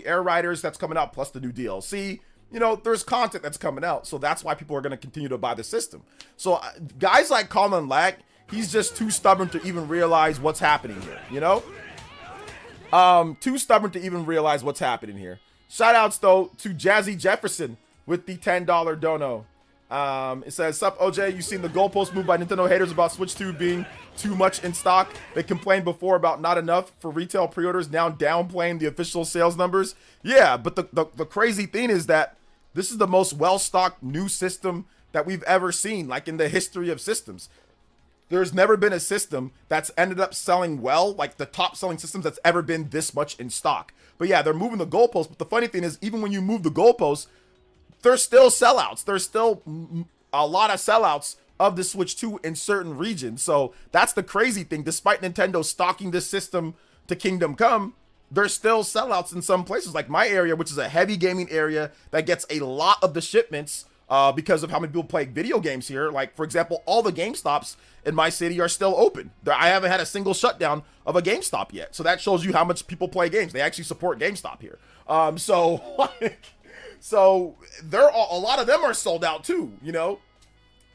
Air Riders that's coming out, plus the new DLC. There's content that's coming out. So that's why people are going to continue to buy the system. So guys like Colin Lack, he's just too stubborn to even realize what's happening here, too stubborn to even realize what's happening here. Shout outs though to Jazzy Jefferson with the $10 dono. It says, sup OJ, you seen the goalpost move by Nintendo haters about Switch 2 being too much in stock? They complained before about not enough for retail pre-orders, now downplaying the official sales numbers. Yeah, but the crazy thing is that this is the most well-stocked new system that we've ever seen, like in the history of systems. There's never been a system that's ended up selling well, like the top selling systems that's ever been this much in stock. But yeah, they're moving the goalposts. But the funny thing is, even when you move the goalposts, there's still sellouts. There's still a lot of sellouts of the Switch 2 in certain regions. So that's the crazy thing. Despite Nintendo stocking this system to Kingdom Come, there's still sellouts in some places, like my area, which is a heavy gaming area that gets a lot of the shipments because of how many people play video games here. Like, for example, all the GameStops in my city are still open. I haven't had a single shutdown of a GameStop yet. So that shows you how much people play games. They actually support GameStop here. So they're a lot of them are sold out too,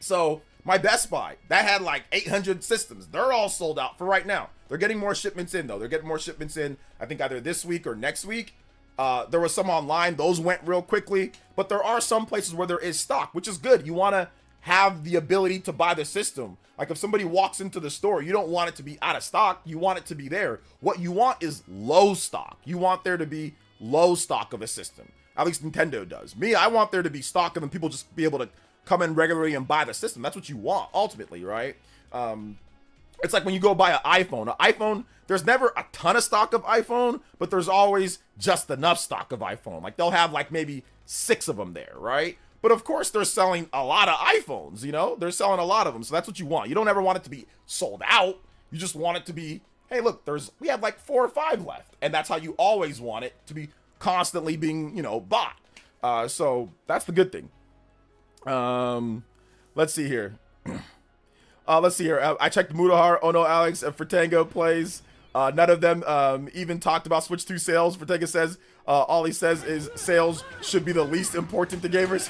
So my Best Buy, that had like 800 systems. They're all sold out for right now. They're getting more shipments in though. They're getting more shipments in, I think either this week or next week. There was some online. Those went real quickly. But there are some places where there is stock, which is good. You want to have the ability to buy the system. Like if somebody walks into the store, you don't want it to be out of stock. You want it to be there. What you want is low stock. You want there to be low stock of a system. At least Nintendo does. Me, I want there to be stock and then people just be able to come in regularly and buy the system. That's what you want, ultimately, right? It's like when you go buy an iPhone, there's never a ton of stock of iPhone, but there's always just enough stock of iPhone. Like they'll have like maybe 6 of them there, right? But of course, they're selling a lot of iPhones, you know? They're selling a lot of them, so that's what you want. You don't ever want it to be sold out. You just want it to be, hey, look, we have like 4 or 5 left. And that's how you always want it to be constantly being, you know, bought. So that's the good thing. Let's see here. I checked Mudahar, Ono Alex, and Fertango plays. None of them even talked about Switch 2 sales. Fertango says all he says is sales should be the least important to gamers.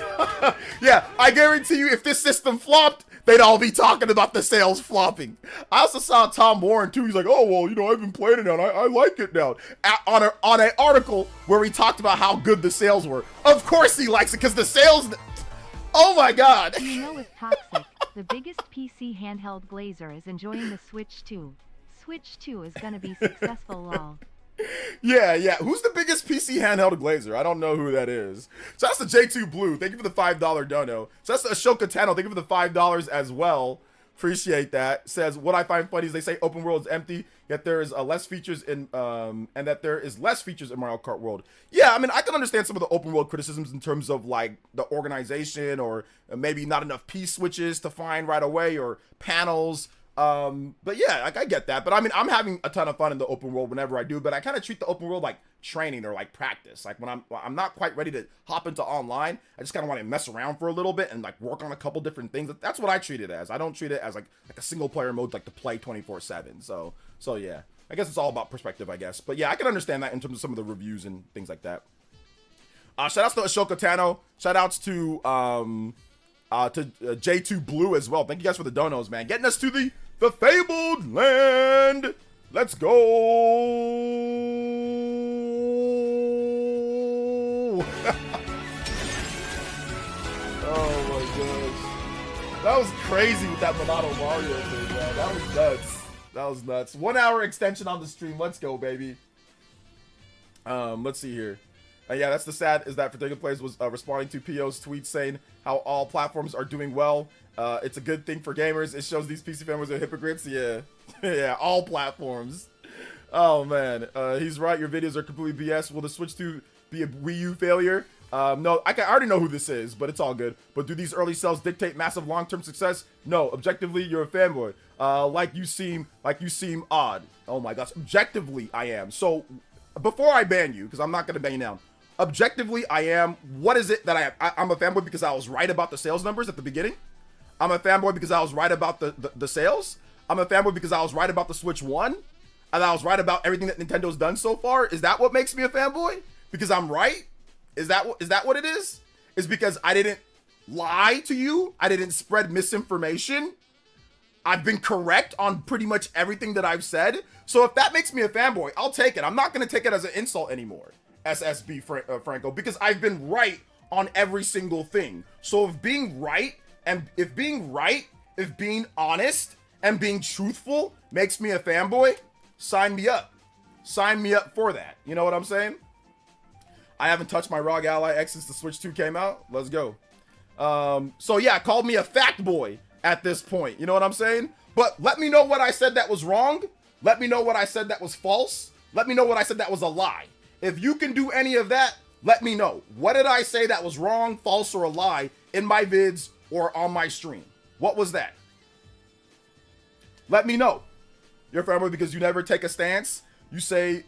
Yeah, I guarantee you if this system flopped, they'd all be talking about the sales flopping. I also saw Tom Warren too. He's like, oh, well, you know, I've been playing it now. I like it now. On an article where he talked about how good the sales were. Of course he likes it because the sales... Oh my God. You know it's toxic. The biggest PC handheld glazer is enjoying the Switch 2. Switch 2 is gonna be successful, lol. Yeah. Who's the biggest PC handheld glazer? I don't know who that is. So that's the J2 Blue. Thank you for the $5 dono. So that's the Ashoka Tano. Thank you for the $5 as well. Appreciate that. Says, what I find funny is they say open world is empty, yet there is less features in and that there is less features in Mario Kart World. Yeah, I mean, I can understand some of the open world criticisms in terms of like the organization or maybe not enough P switches to find right away or panels. But yeah, like I get that. But I mean, I'm having a ton of fun in the open world whenever I do, but I kind of treat the open world like training or like practice. Like when I'm not quite ready to hop into online, I just kind of want to mess around for a little bit and like work on a couple different things. That's what I treat it as. I don't treat it as like a single player mode, like to play 24/7. So yeah, I guess it's all about perspective, I guess. But yeah, I can understand that in terms of some of the reviews and things like that. Shout outs to Ashoka Tano. Shout outs to J2 Blue as well. Thank you guys for the donos, man. Getting us to the fabled land. Let's go. Oh my gosh. That was crazy with that Monado Mario thing, man. That was nuts. That was nuts. 1 hour extension on the stream. Let's go, baby. Let's see here. Yeah, that's the sad is that Fertiga Plays was responding to PO's tweet saying how all platforms are doing well. It's a good thing for gamers. It shows these PC fanboys are hypocrites. Yeah. Yeah, all platforms. Oh, man. He's right. Your videos are completely BS. Will the Switch 2 be a Wii U failure? No, I already know who this is, but it's all good. But do these early sales dictate massive long-term success? No. Objectively, you're a fanboy. Like you seem odd. Oh, my gosh. Objectively, I am. So, before I ban you, because I'm not going to ban you now. Objectively, I am. What is it that I am? I'm a fanboy because I was right about the sales numbers at the beginning. I'm a fanboy because I was right about the sales. I'm a fanboy because I was right about the Switch 1. And I was right about everything that Nintendo's done so far. Is that what makes me a fanboy? Because I'm right? Is that what it is? Is because I didn't lie to you? I didn't spread misinformation? I've been correct on pretty much everything that I've said. So if that makes me a fanboy, I'll take it. I'm not going to take it as an insult anymore. SSB Franco, because I've been right on every single thing. So if being honest and being truthful makes me a fanboy, sign me up. Sign me up for that. You know what I'm saying? I haven't touched my ROG Ally X since the Switch 2 came out. Let's go. So yeah, called me a fact boy at this point. You know what I'm saying? But let me know what I said that was wrong. Let me know what I said that was false. Let me know what I said that was a lie. If you can do any of that, let me know. What did I say that was wrong, false, or a lie in my vids or on my stream? What was that? Let me know. You're a fanboy because you never take a stance. You say,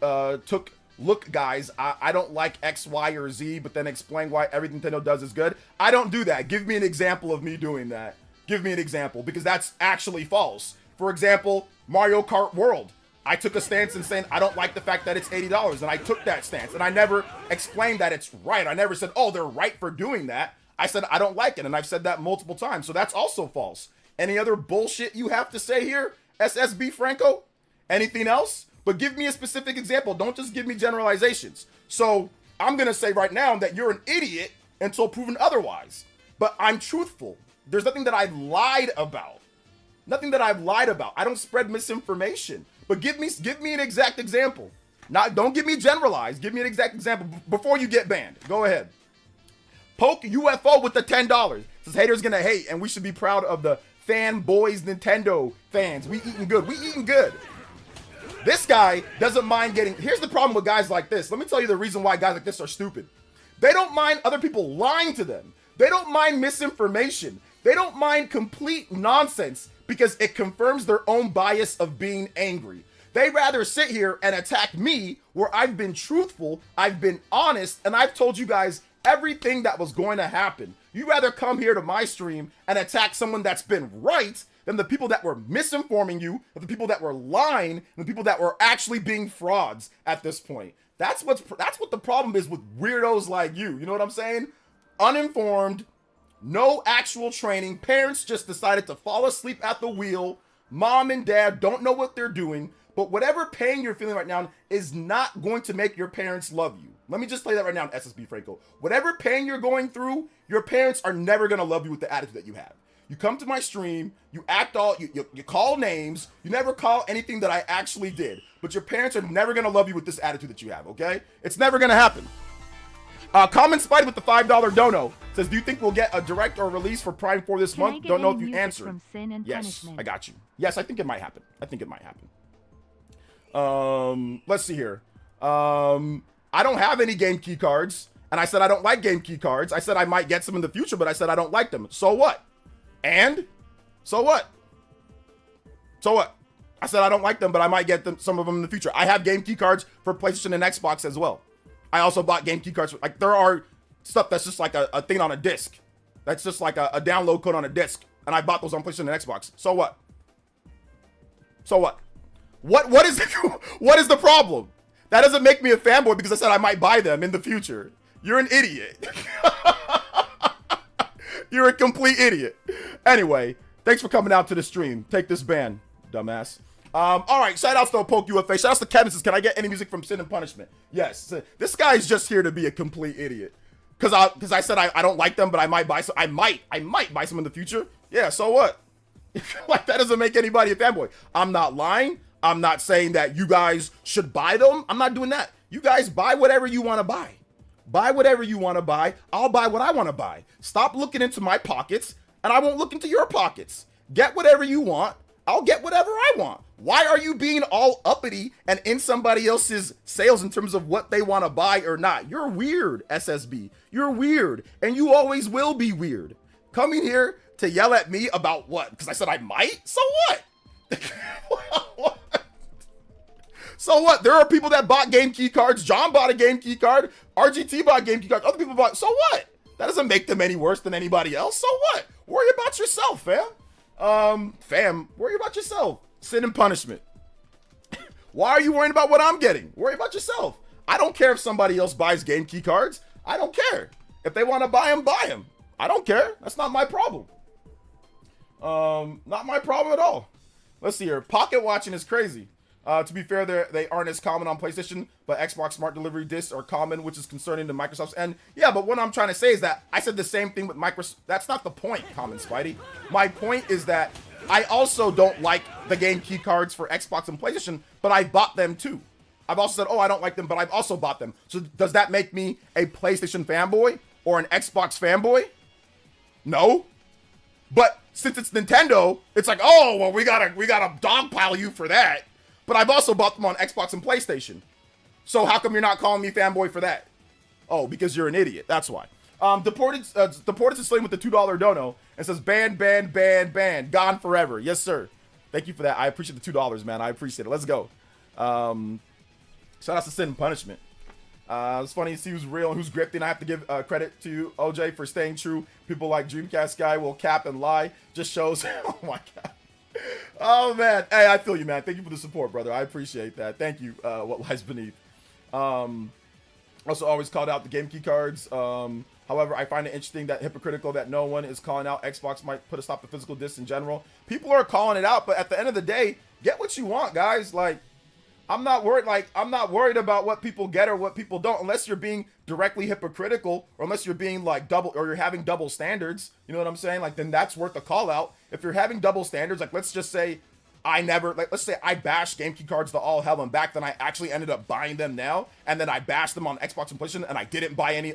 look, guys, I don't like X, Y, or Z, but then explain why everything Nintendo does is good. I don't do that. Give me an example of me doing that. Give me an example, because that's actually false. For example, Mario Kart World. I took a stance in saying I don't like the fact that it's $80, and I took that stance, and I never explained that it's right. I never said, oh, they're right for doing that. I said I don't like it, and I've said that multiple times, so that's also false. Any other bullshit you have to say here, SSB Franco? Anything else? But give me a specific example. Don't just give me generalizations. So I'm going to say right now that you're an idiot until proven otherwise. But I'm truthful. There's nothing that I've lied about. Nothing that I've lied about. I don't spread misinformation. But give me an exact example. Don't give me generalized. Give me an exact example before you get banned. Go ahead. Poke UFO with the $10. Says haters gonna hate, and we should be proud of the fanboys Nintendo fans. We eating good. We eating good. This guy doesn't mind getting... Here's the problem with guys like this. Let me tell you the reason why guys like this are stupid. They don't mind other people lying to them. They don't mind misinformation. They don't mind complete nonsense because it confirms their own bias of being angry. They'd rather sit here and attack me where I've been truthful, I've been honest, and I've told you guys everything that was going to happen. You'd rather come here to my stream and attack someone that's been right than the people that were misinforming you, than the people that were lying, and the people that were actually being frauds at this point. That's what the problem is with weirdos like you. You know what I'm saying? Uninformed, no actual training. Parents just decided to fall asleep at the wheel. Mom and dad don't know what they're doing. But whatever pain you're feeling right now is not going to make your parents love you. Let me just play that right now, SSB Franco. Whatever pain you're going through, your parents are never going to love you with the attitude that you have. You come to my stream, you act all, you call names, you never call anything that I actually did. But your parents are never going to love you with this attitude that you have, okay? It's never going to happen. Common Spidey with the $5 dono says, do you think we'll get a direct or release for Prime 4 this month? Don't know if you answered. From Sin and yes, Punishment? I got you. Yes, I think it might happen. Let's see here. I don't have any game key cards, and I said I don't like game key cards. I said I might get some in the future, but I said I don't like them. So what? And so what? So what? I said I don't like them, but I might get them, some of them in the future. I have game key cards for PlayStation and Xbox as well. I also bought game key cards. Like, there are stuff that's just like a thing on a disc. That's just like a download code on a disc. And I bought those on PlayStation and Xbox. So what? So what? What is the problem? That doesn't make me a fanboy because I said I might buy them in the future. You're an idiot. You're a complete idiot. Anyway, thanks for coming out to the stream. Take this ban, dumbass. All right, shout outs to Poke UFA. Shout outs to Kevin says, can I get any music from Sin and Punishment? Yes. This guy's just here to be a complete idiot. Because I said I don't like them, but I might buy some. I might buy some in the future. Yeah, so what? Like, that doesn't make anybody a fanboy. I'm not lying. I'm not saying that you guys should buy them. I'm not doing that. You guys buy whatever you want to buy. Buy whatever you want to buy. I'll buy what I want to buy. Stop looking into my pockets, and I won't look into your pockets. Get whatever you want. I'll get whatever I want. Why are you being all uppity and in somebody else's sales in terms of what they want to buy or not? You're weird, SSB. You're weird, and you always will be weird. Coming here to yell at me about what? Because I said I might? So what? So what? There are people that bought game key cards. John bought a game key card. RGT bought game key cards. Other people bought. So what? That doesn't make them any worse than anybody else. So what? Worry about yourself, fam. Fam, worry about yourself. Sin and Punishment. Why are you worrying about what I'm getting? Worry about yourself. I don't care if somebody else buys game key cards. I don't care. If they want to buy them, buy them. I don't care. That's not my problem. Not my problem at all. Let's see here. Pocket watching is crazy. To be fair, they aren't as common on PlayStation, but Xbox Smart Delivery discs are common, which is concerning to Microsoft's end. Yeah, but what I'm trying to say is that I said the same thing with Microsoft. That's not the point, Common Spidey. My point is that I also don't like the game key cards for Xbox and PlayStation, but I bought them too. I've also said, oh, I don't like them, but I've also bought them. So does that make me a PlayStation fanboy or an Xbox fanboy? No. But since it's Nintendo, it's like, oh, well, we gotta dogpile you for that. But I've also bought them on Xbox and PlayStation. So how come you're not calling me fanboy for that? Oh, because you're an idiot. That's why. Deported to Sling with the $2 dono and says, ban, gone forever. Yes, sir. Thank you for that. I appreciate the $2, man. I appreciate it. Let's go. Shout out to Sin and Punishment. It's funny to see who's real and who's grifting. I have to give credit to OJ for staying true. People like Dreamcast Guy will cap and lie. Just shows. Oh my God. Oh man. Hey, I feel you, man. Thank you for the support, brother. I appreciate that. Thank you. What lies beneath. Also always called out the game key cards. However, I find it interesting that hypocritical that no one is calling out Xbox might put a stop to physical discs in general. People are calling it out, but at the end of the day, get what you want, guys. Like, I'm not worried about what people get or what people don't, unless you're being directly hypocritical or unless you're being like double, or you're having double standards. You know what I'm saying? Like, then that's worth a call out. If you're having double standards, like, let's just say let's say I bashed game key cards to all hell and back, then I actually ended up buying them now, and then I bashed them on Xbox and PlayStation, and I didn't buy any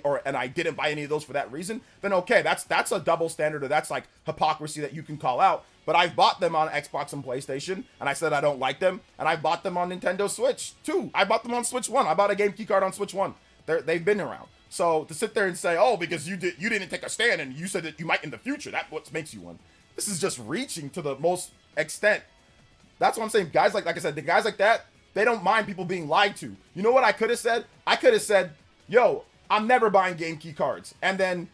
of those for that reason, then okay, that's a double standard, or that's like hypocrisy that you can call out. But I've bought them on Xbox and PlayStation, and I said I don't like them, and I bought them on Nintendo Switch too. I bought them on Switch 1. I bought a game key card on Switch 1. They've been around. So to sit there and say, oh, because you didn't take a stand and you said that you might in the future, that's what makes you one. This is just reaching to the most extent. That's what I'm saying. Guys like I said, the guys like that, they don't mind people being lied to. You know what I could have said? I could have said, yo, I'm never buying game key cards, and then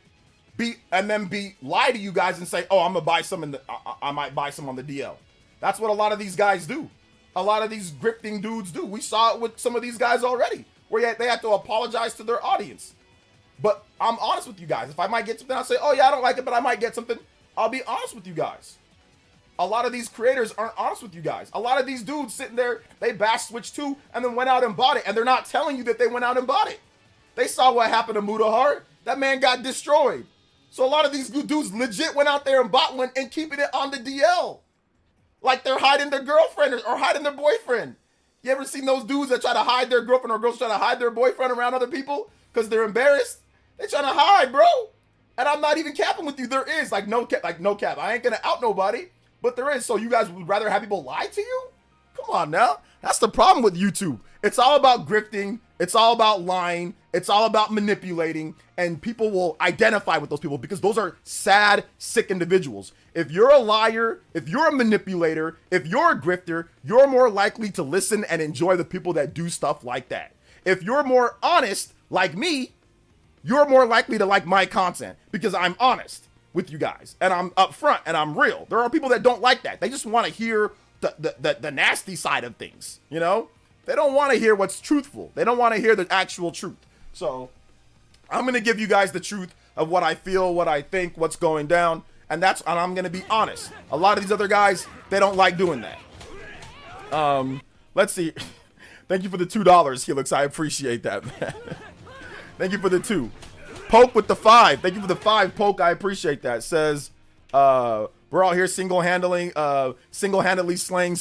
lie to you guys and say, oh, I'm gonna buy some I might buy some on the DL. That's what a lot of these guys do. A lot of these grifting dudes do. We saw it with some of these guys already, where they have to apologize to their audience. But I'm honest with you guys. If I might get something, I'll say, oh yeah, I don't like it, but I might get something. I'll be honest with you guys. A lot of these creators aren't honest with you guys. A lot of these dudes sitting there, they bashed Switch 2 and then went out and bought it, and they're not telling you that they went out and bought it. They saw what happened to Mudahar. That man got destroyed. So a lot of these dudes legit went out there and bought one and keeping it on the DL. Like they're hiding their girlfriend or hiding their boyfriend. You ever seen those dudes that try to hide their girlfriend or girls try to hide their boyfriend around other people because they're embarrassed? They trying to hide, bro. And I'm not even capping with you. There is no cap. I ain't gonna out nobody, but there is. So you guys would rather have people lie to you? Come on now. That's the problem with YouTube. It's all about grifting. It's all about lying. It's all about manipulating, and people will identify with those people because those are sad, sick individuals. If you're a liar, if you're a manipulator, if you're a grifter, you're more likely to listen and enjoy the people that do stuff like that. If you're more honest, like me, you're more likely to like my content because I'm honest with you guys and I'm upfront and I'm real. There are people that don't like that. They just want to hear the nasty side of things, you know? They don't want to hear what's truthful. They don't want to hear the actual truth. So I'm going to give you guys the truth of what I feel, what I think, what's going down. And I'm going to be honest. A lot of these other guys, they don't like doing that. Let's see. Thank you for the $2, Helix. I appreciate that, man. Thank you for the 2. Poke with the 5. Thank you for the 5, Poke. I appreciate that. Says, we're all here single-handedly slaying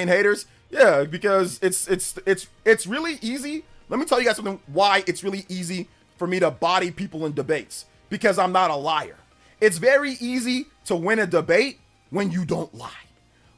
haters. Yeah, because it's really easy. Let me tell you guys something why it's really easy for me to body people in debates. Because I'm not a liar. It's very easy to win a debate when you don't lie.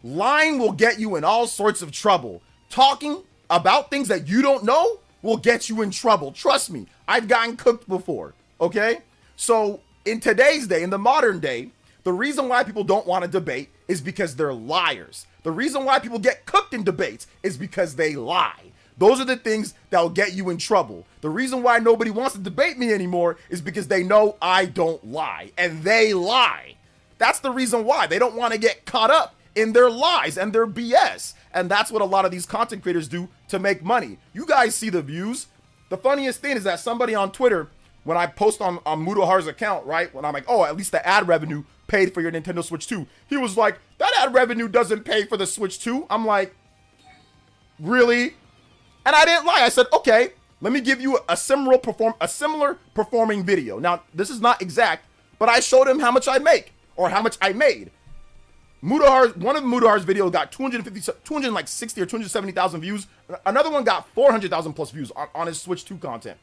Lying will get you in all sorts of trouble. Talking about things that you don't know will get you in trouble. Trust me, I've gotten cooked before, okay? So in today's day, in the modern day, the reason why people don't want to debate is because they're liars. The reason why people get cooked in debates is because they lie. Those are the things that will get you in trouble. The reason why nobody wants to debate me anymore is because they know I don't lie, and they lie. That's the reason why. They don't want to get caught up in their lies and their BS. And that's what a lot of these content creators do to make money. You guys see the views. The funniest thing is that somebody on Twitter, when I post on Mudahar's account, right, when I'm like, oh, at least the ad revenue paid for your Nintendo Switch 2. He was like, that ad revenue doesn't pay for the Switch 2. I'm like, really? And I didn't lie. I said, okay, let me give you a similar performing video. Now, this is not exact, but I showed him how much I make or how much I made. One of Mudahar's videos got 260 or 270,000 views. Another one got 400,000 plus views on his Switch 2 content.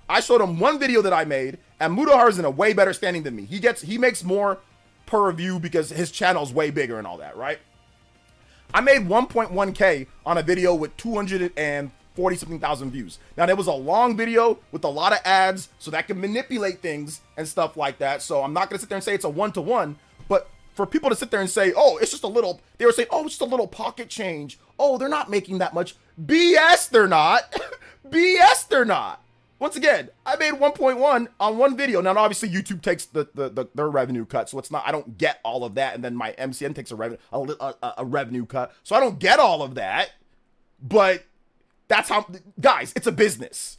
I showed him one video that I made, and Mudahar is in a way better standing than me. He makes more per view because his channel's way bigger and all that, right? I made 1.1K on a video with 240 something thousand views. Now, there was a long video with a lot of ads, so that can manipulate things and stuff like that. So I'm not gonna sit there and say it's a one-to-one, but for people to sit there and say, oh, it's just a little, they were saying, oh, it's just a little pocket change. Oh, they're not making that much. BS, they're not. BS, they're not. Once again, I made 1.1 on one video. Now, obviously, YouTube takes their revenue cut, so it's not, I don't get all of that, and then my MCN takes a revenue cut, so I don't get all of that. But that's how, guys, it's a business.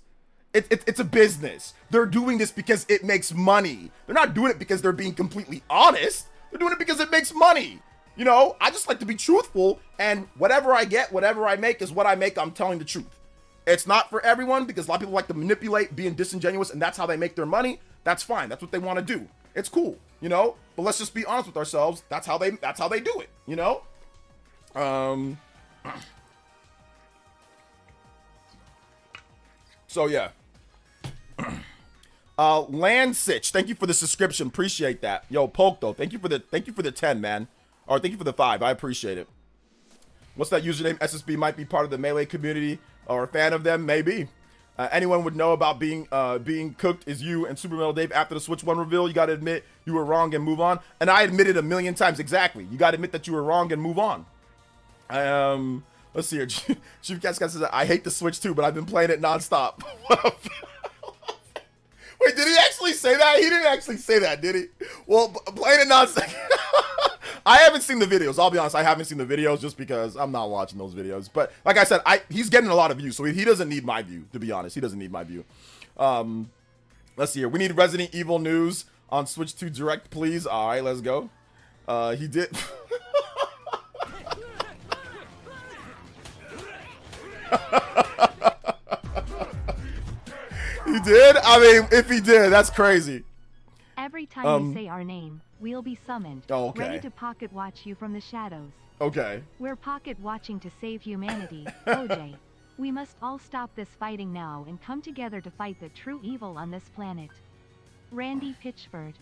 It's a business. They're doing this because it makes money. They're not doing it because they're being completely honest. They're doing it because it makes money. You know, I just like to be truthful, and whatever I get, whatever I make is what I make. I'm telling the truth. It's not for everyone because a lot of people like to manipulate, being disingenuous, and that's how they make their money. That's fine. That's what they want to do. It's cool, you know? But let's just be honest with ourselves. That's how they do it, you know? So yeah. Landsitch, thank you for the subscription. Appreciate that. Yo, Poke though, thank you for the 10, man. Or thank you for the 5. I appreciate it. What's that username? SSB might be part of the Melee community or a fan of them, maybe. Anyone would know about being cooked is you and Super Metal Dave after the Switch 1 reveal. You got to admit you were wrong and move on. And I admitted a million times exactly. You got to admit that you were wrong and move on. Let's see here. Chief Cat says, I hate the Switch too, but I've been playing it nonstop. Wait, did he actually say that? He didn't actually say that, did he? Well, playing it nonstop. I haven't seen the videos. I'll be honest. I haven't seen the videos just because I'm not watching those videos. But like I said, he's getting a lot of views, so he doesn't need my view, to be honest. He doesn't need my view. Let's see here. We need Resident Evil news on Switch 2 Direct, please. All right, let's go. He did. He did? I mean, if he did, that's crazy. Every time you say our name, we'll be summoned, okay, ready to pocket watch you from the shadows. Okay. We're pocket watching to save humanity, OJ. We must all stop this fighting now and come together to fight the true evil on this planet. Randy Pitchford.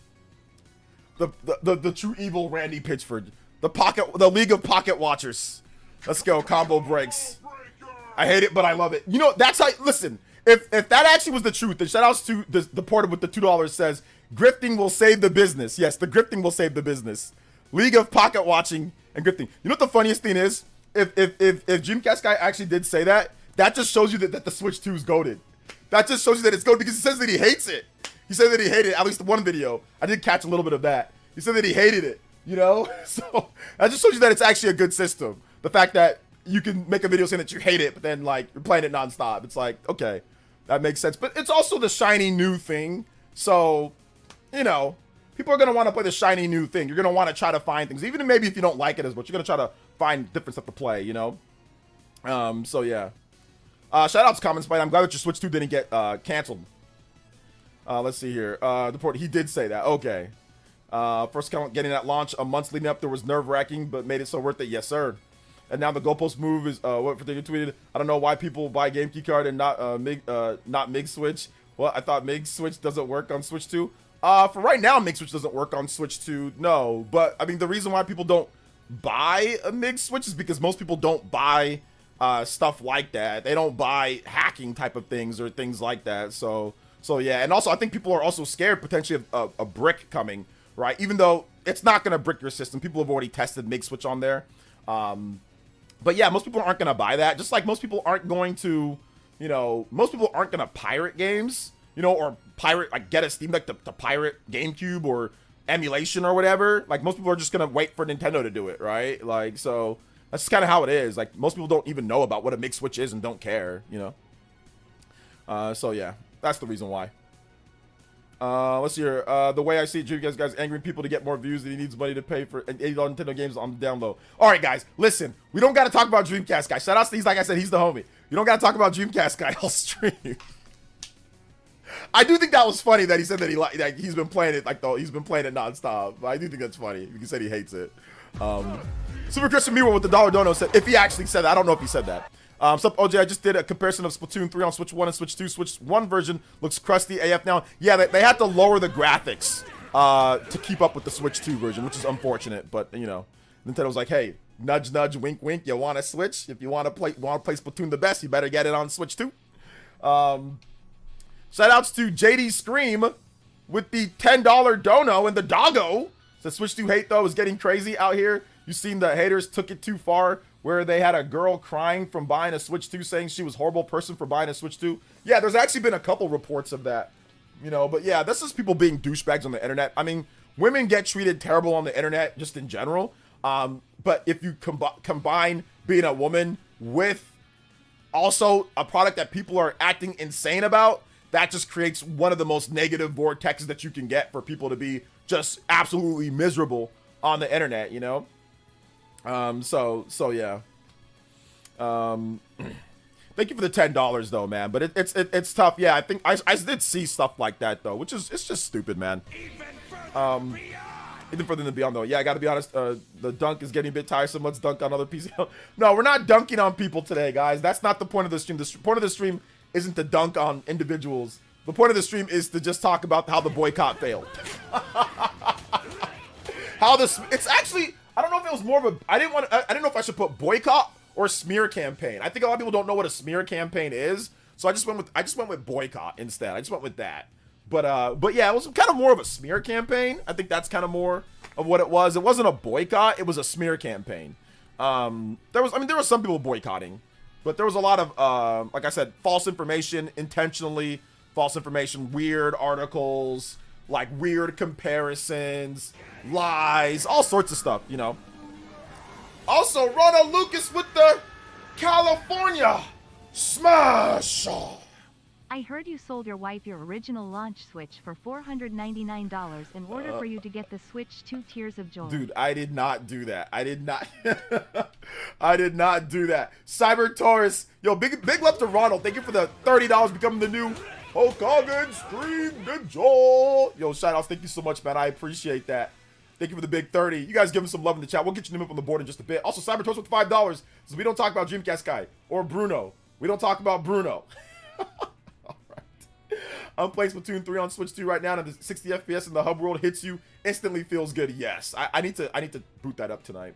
The true evil Randy Pitchford. The League of Pocket Watchers. Let's go, combo breaks. I hate it, but I love it. You know, that's how, listen, if that actually was the truth, the shoutouts to the porter with the $2 says, grifting will save the business. Yes, the grifting will save the business. League of Pocket Watching and grifting. You know what the funniest thing is? If Dreamcast guy actually did say that, that just shows you that the Switch 2 is goated. That just shows you that it's goated because he says that he hates it. He said that he hated it, at least the one video. I did catch a little bit of that. He said that he hated it, you know? So that just shows you that it's actually a good system. The fact that you can make a video saying that you hate it, but then like you're playing it nonstop. It's like, okay, that makes sense. But it's also the shiny new thing. So, you know, people are going to want to play the shiny new thing. You're going to want to try to find things, even maybe if you don't like it as much, you're going to try to find different stuff to play, you know? So yeah. Shout out to Common Spite. I'm glad that your Switch 2 didn't get canceled. Let's see here. The port, he did say that. Okay. First count getting that launch a month leading up there was nerve-wracking, but made it so worth it. Yes, sir. And now the goalpost move is what for you tweeted. I don't know why people buy GameCube card and not MIG Switch. Well, I thought MIG Switch doesn't work on Switch 2. For right now, MIG Switch doesn't work on Switch 2. No, but I mean the reason why people don't buy a MIG Switch is because most people don't buy stuff like that. They don't buy hacking type of things or things like that. So yeah, and also I think people are also scared potentially of a brick coming, right? Even though it's not gonna brick your system. People have already tested MIG Switch on there. But yeah, most people aren't going to buy that. Just like most people aren't going to, you know, most people aren't going to pirate games, you know, or pirate, like get a Steam Deck to pirate GameCube or emulation or whatever. Like most people are just going to wait for Nintendo to do it, right? Like, so that's kind of how it is. Like most people don't even know about what a MIG Switch is and don't care, you know? So yeah, that's the reason why. Let's see here. The way I see it, Dreamcast guys angry people to get more views and he needs money to pay for $80 Nintendo games on down low. All right, guys, listen. We don't got to talk about Dreamcast guy. Shout out to he's like I said, he's the homie. You don't got to talk about Dreamcast guy all stream. I do think that was funny that he said that he's been playing it he's been playing it nonstop. I do think that's funny. He said he hates it. Super Christian Miro with the $1 dono said if he actually said that. I don't know if he said that. Sup, OJ, I just did a comparison of Splatoon 3 on Switch 1 and Switch 2. Switch 1 version looks crusty AF now. Yeah, they had to lower the graphics to keep up with the Switch 2 version, which is unfortunate. But, you know, Nintendo was like, hey, nudge, nudge, wink, wink. You want to Switch? If you want to play Splatoon the best, you better get it on Switch 2. Shout outs to JD Scream with the $10 dono and the doggo. The Switch 2 hate, though, is getting crazy out here. You seen the haters took it too far, where they had a girl crying from buying a Switch 2 saying she was a horrible person for buying a Switch 2. Yeah, there's actually been a couple reports of that, you know, but yeah, this is people being douchebags on the internet. I mean, women get treated terrible on the internet just in general, but if you combine being a woman with also a product that people are acting insane about, that just creates one of the most negative vortexes that you can get for people to be just absolutely miserable on the internet, you know? So yeah. Thank you for the $10 though, man. But it's tough. Yeah, I think I did see stuff like that though, which is it's just stupid, man. Even further than beyond though. Yeah, I gotta be honest. The dunk is getting a bit tiresome. Let's dunk on other PC. No, we're not dunking on people today, guys. That's not the point of the stream. The point of the stream isn't to dunk on individuals. The point of the stream is to just talk about how the boycott failed. It's actually. I don't know if it was more of a. I didn't know if I should put boycott or smear campaign. I think a lot of people don't know what a smear campaign is. So I just went with Boycott instead. I just went with that. But yeah, it was kind of more of a smear campaign. I think that's kind of more of what it was. It wasn't a boycott, it was a smear campaign. There was some people boycotting, but there was a lot of like I said, false information, intentionally false information, weird articles, like weird comparisons, lies, all sorts of stuff, you know. Also, Ronald Lucas with the California Smash. I heard you sold your wife your original launch Switch for $499 in order for you to get the Switch 2 Tears of Joy. Dude, I did not do that. I did not. I did not do that. Cyber Taurus, yo, big love to Ronald. Thank you for the $30 becoming the new Hulk Hogan Stream Ninja. Yo, shoutouts. Thank you so much, man. I appreciate that. Thank you for the big 30. You guys give him some love in the chat. We'll get your name up on the board in just a bit. Also, Cyber Taurus with $5. So we don't talk about Dreamcast Guy or Bruno. We don't talk about Bruno. I'm playing Splatoon 3 on Switch 2 right now, and the 60 FPS in the hub world hits you instantly. Feels good. Yes, I need to boot that up tonight.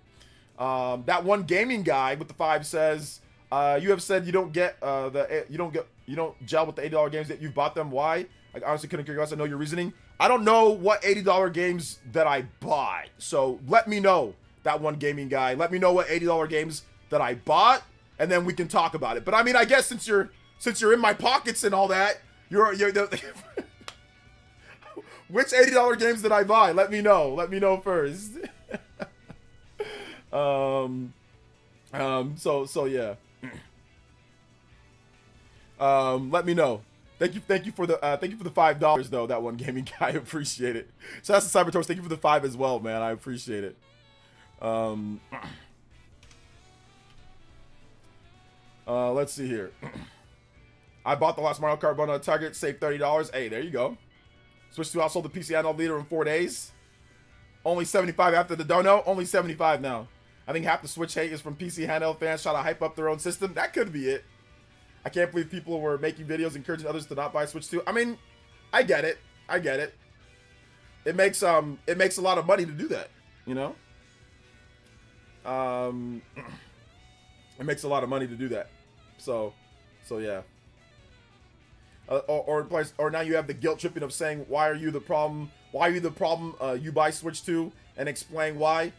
That one gaming guy with the 5 says, you have said you don't get you don't gel with the $80 games that you've bought them. Why? I honestly couldn't care less. I know your reasoning. I don't know what $80 games that I buy, so let me know. That one gaming guy, let me know what $80 games that I bought, and then we can talk about it. But I mean, I guess since you're in my pockets and all that. You're which $80 games did I buy? Let me know. Let me know first. So yeah. Let me know. Thank you for the $5 though. That one gaming guy, I appreciate it. So that's the Cyber Taurus. Thank you for the 5 as well, man. I appreciate it. Let's see here. I bought the last Mario Kart bundle at Target, saved $30. Hey, there you go. Switch to outsold the PC handheld leader in 4 days. Only 75 after the dono. Only 75 now. I think half the Switch hate is from PC handheld fans trying to hype up their own system. That could be it. I can't believe people were making videos encouraging others to not buy Switch 2. I mean, I get it. I get it. It makes a lot of money to do that, you know? It makes a lot of money to do that. So yeah. Or now you have the guilt tripping of saying, why are you the problem? Why are you the problem? You buy Switch 2 and explain why.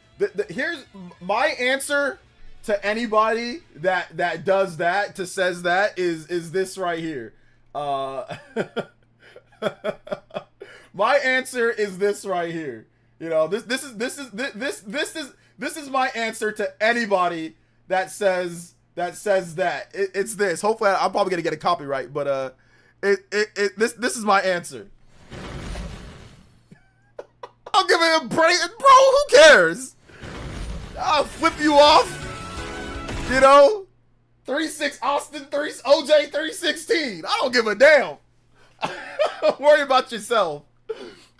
Here's my answer to anybody that does that, says that is this right here. My answer is this right here. You know, this is my answer to anybody that says that. It's this. Hopefully, I'm probably gonna get a copyright, but this is my answer. I'll give it a break, bro. Who cares? I'll flip you off. You know, 36 Austin, OJ 316. I don't give a damn. Worry about yourself.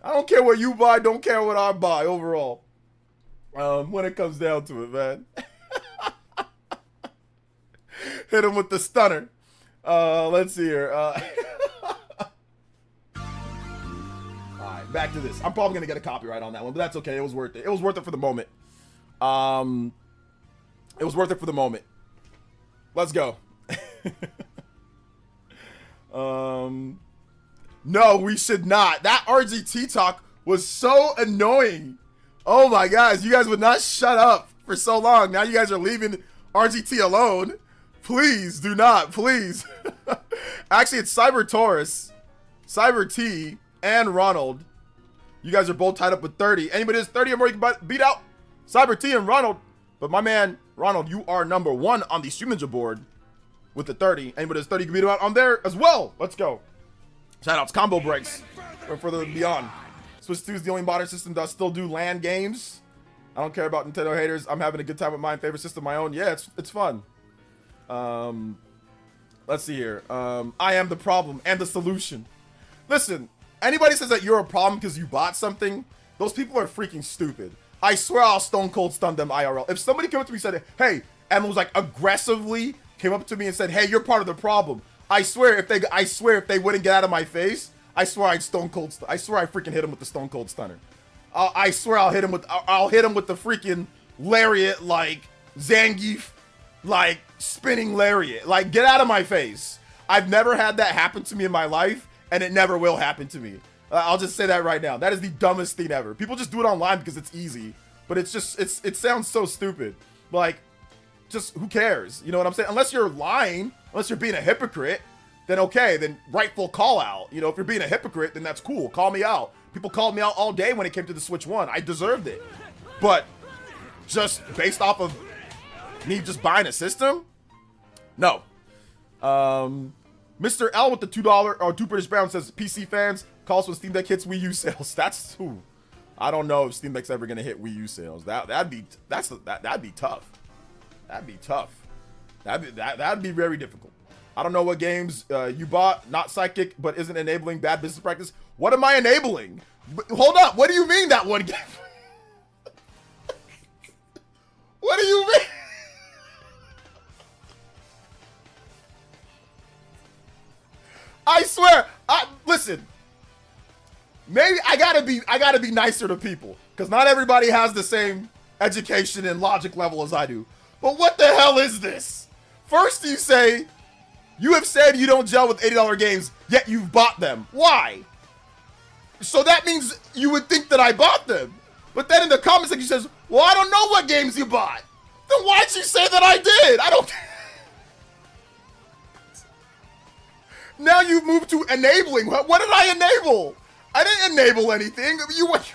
I don't care what you buy. Don't care what I buy overall. When it comes down to it, man. Hit him with the stunner. Let's see here. Alright, back to this. I'm probably gonna get a copyright on that one, but that's okay. It was worth it. It was worth it for the moment. It was worth it for the moment. Let's go. No, we should not. That RGT talk was so annoying. Oh my gosh, you guys would not shut up for so long. Now you guys are leaving RGT alone. Please do not, please. Actually, it's Cyber Taurus, Cyber T, and Ronald. You guys are both tied up with 30. Anybody that's 30 or more, you can beat out Cyber T and Ronald. But my man, Ronald, you are number 1 on the Stream Ninja board with the 30. Anybody that's 30, you can beat him out on there as well. Let's go. Shoutouts, combo breaks, or further beyond. Switch 2 is the only modern system that still do LAN games. I don't care about Nintendo haters. I'm having a good time with my favorite system, my own. Yeah, it's fun. Let's see here. I am the problem and the solution. Listen, anybody says that you're a problem because you bought something, those people are freaking stupid. I swear I'll stone cold stun them IRL. If somebody came up to me and said, hey, and was like aggressively came up to me and said, hey, you're part of the problem, I swear if they wouldn't get out of my face, I swear I'd stone cold. I swear I freaking hit him with the stone cold stunner. I swear I'll hit him with the freaking lariat, like Zangief, like spinning lariat. Like, get out of my face. I've never had that happen to me in my life, and it never will happen to me. I'll just say that right now. That is the dumbest thing ever. People just do it online because it's easy, but it's just, it sounds so stupid. Like, just who cares? You know what I'm saying? Unless you're lying, unless you're being a hypocrite, then okay, then rightful call out. You know, if you're being a hypocrite, then that's cool. Call me out. People called me out all day when it came to the Switch 1. I deserved it. But just based off of me just buying a system? No. Mr. L with the $2 or 2 British pounds says PC fans calls when Steam Deck hits Wii U sales. That's who. I don't know if Steam Deck's ever gonna hit Wii U sales. That'd be tough. That'd be tough. That'd be very difficult. I don't know what games you bought, not psychic, but isn't enabling bad business practice. What am I enabling? Hold up. What do you mean that one game? What do you mean? I swear. Listen. Maybe I gotta be nicer to people, because not everybody has the same education and logic level as I do. But what the hell is this? First you say, you have said you don't gel with $80 games, yet you've bought them. Why? So that means you would think that I bought them. But then in the comments section says, well, I don't know what games you bought. Then why'd you say that I did? I don't. Now you've moved to enabling. What did I enable? I didn't enable anything. What?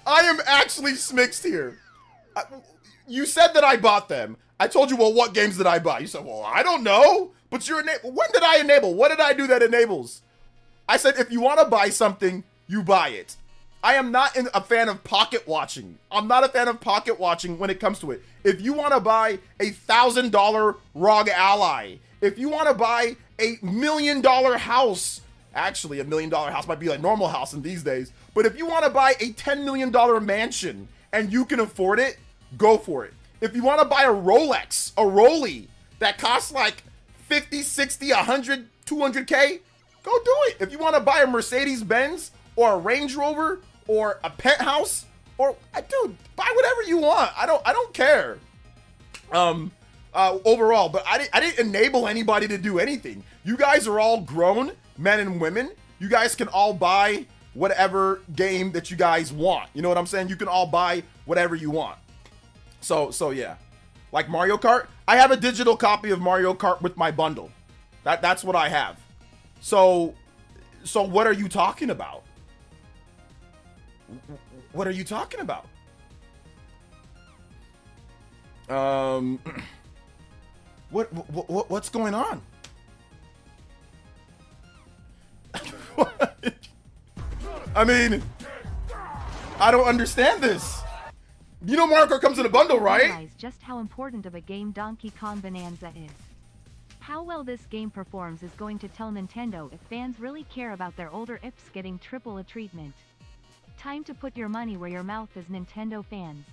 I am actually smixed here. You said that I bought them. I told you, well, what games did I buy? You said, well, I don't know. But you're when did I enable? What did I do that enables? I said, if you want to buy something, you buy it. I am not a fan of pocket watching. I'm not a fan of pocket watching when it comes to it. If you want to buy a $1,000 ROG Ally, if you want to buy a $1 million house, actually $1 million house might be a normal house in these days, but if you want to buy a $10 million mansion and you can afford it, go for it. If you want to buy a Rolex, a Rollie that costs like 50, 60, 100, 200K, go do it. If you want to buy a Mercedes-Benz or a Range Rover or a penthouse, or dude, buy whatever you want. I don't care. Overall, but I didn't enable anybody to do anything. You guys are all grown men and women. You guys can all buy whatever game that you guys want. You know what I'm saying? You can all buy whatever you want. So yeah. Like Mario Kart, I have a digital copy of Mario Kart with my bundle. That's what I have. So what are you talking about? What are you talking about? What's going on? I mean, I don't understand this. You know Mario Kart comes in a bundle, right? Realize just how important of a game Donkey Kong Bonanza is. How well this game performs is going to tell Nintendo if fans really care about their older IPs getting triple A treatment. Time to put your money where your mouth is, Nintendo fans.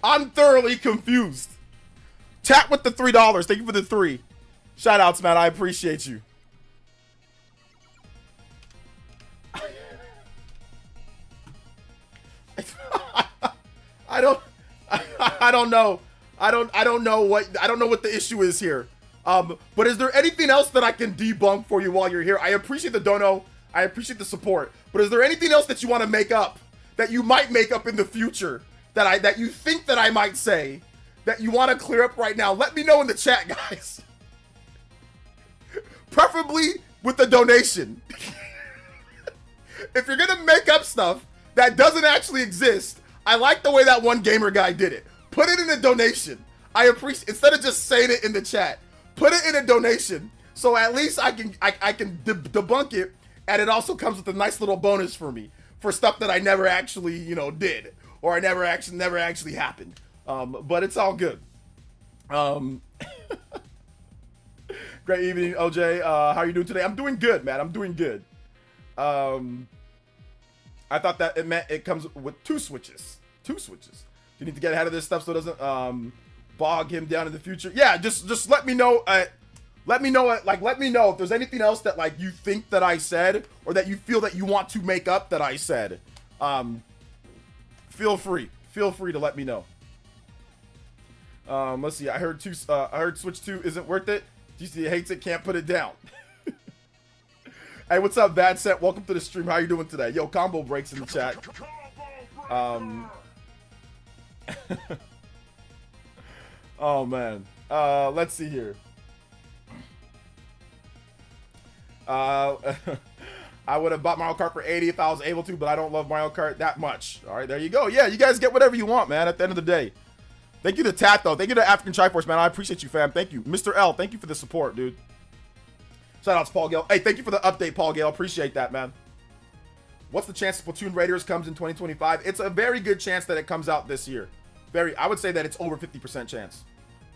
I'm thoroughly confused. Tap with the $3. Thank you for the 3. Shoutouts, man. I appreciate you. I don't know. I don't know what the issue is here. But is there anything else that I can debunk for you while you're here? I appreciate the dono. I appreciate the support. But is there anything else that you want to make up, that you might make up in the future, that you think that I might say, that you want to clear up right now? Let me know in the chat, guys. Preferably with a donation. If you're gonna make up stuff that doesn't actually exist, I like the way that one gamer guy did it. Put it in a donation. I appreciate, instead of just saying it in the chat, put it in a donation, so at least I can debunk it, and it also comes with a nice little bonus for me for stuff that I never actually, did, or I never actually happened. But it's all good. Great evening, OJ. How are you doing today? I'm doing good, man. I'm doing good. I thought that it meant it comes with 2 switches. 2 switches. You need to get ahead of this stuff so it doesn't bog him down in the future. Yeah, just let me know. Let me know if there's anything else that like you think that I said or that you feel that you want to make up that I said. Feel free to let me know. Let's see. I heard Switch 2 isn't worth it. GC hates it, can't put it down. Hey, what's up, Bad Set? Welcome to the stream. How you doing today? Yo, combo breaks in the chat. Oh man. Let's see here. I would have bought Mario Kart for 80 if I was able to, but I don't love Mario Kart that much. All right, there you go. Yeah, you guys get whatever you want, man, at the end of the day. Thank you to Tat, though. Thank you to African Triforce, man. I appreciate you, fam. Thank you. Mr. L, thank you for the support, dude. Shout out to Paul Gale. Hey, thank you for the update, Paul Gale. Appreciate that, man. What's the chance Splatoon Raiders comes in 2025? It's a very good chance that it comes out this year. I would say that it's over 50% chance.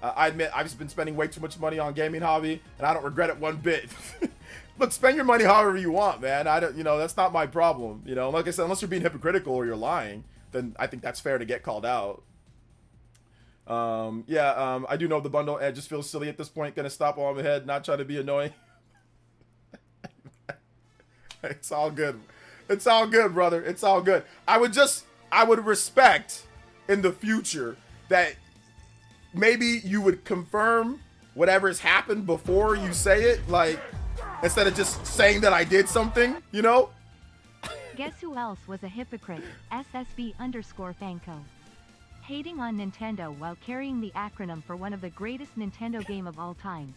I admit I've been spending way too much money on gaming hobby, and I don't regret it one bit. Look, spend your money however you want, man. I don't, that's not my problem. Like I said, unless you're being hypocritical or you're lying, then I think that's fair to get called out. I do know the bundle, and it just feels silly at this point. Gonna stop while I'm ahead, not try to be annoying. It's all good. It's all good, brother. It's all good. I would respect in the future that maybe you would confirm whatever's happened before you say it, like, instead of just saying that I did something, Guess who else was a hypocrite? SSB_Fanco. Hating on Nintendo while carrying the acronym for one of the greatest Nintendo game of all time.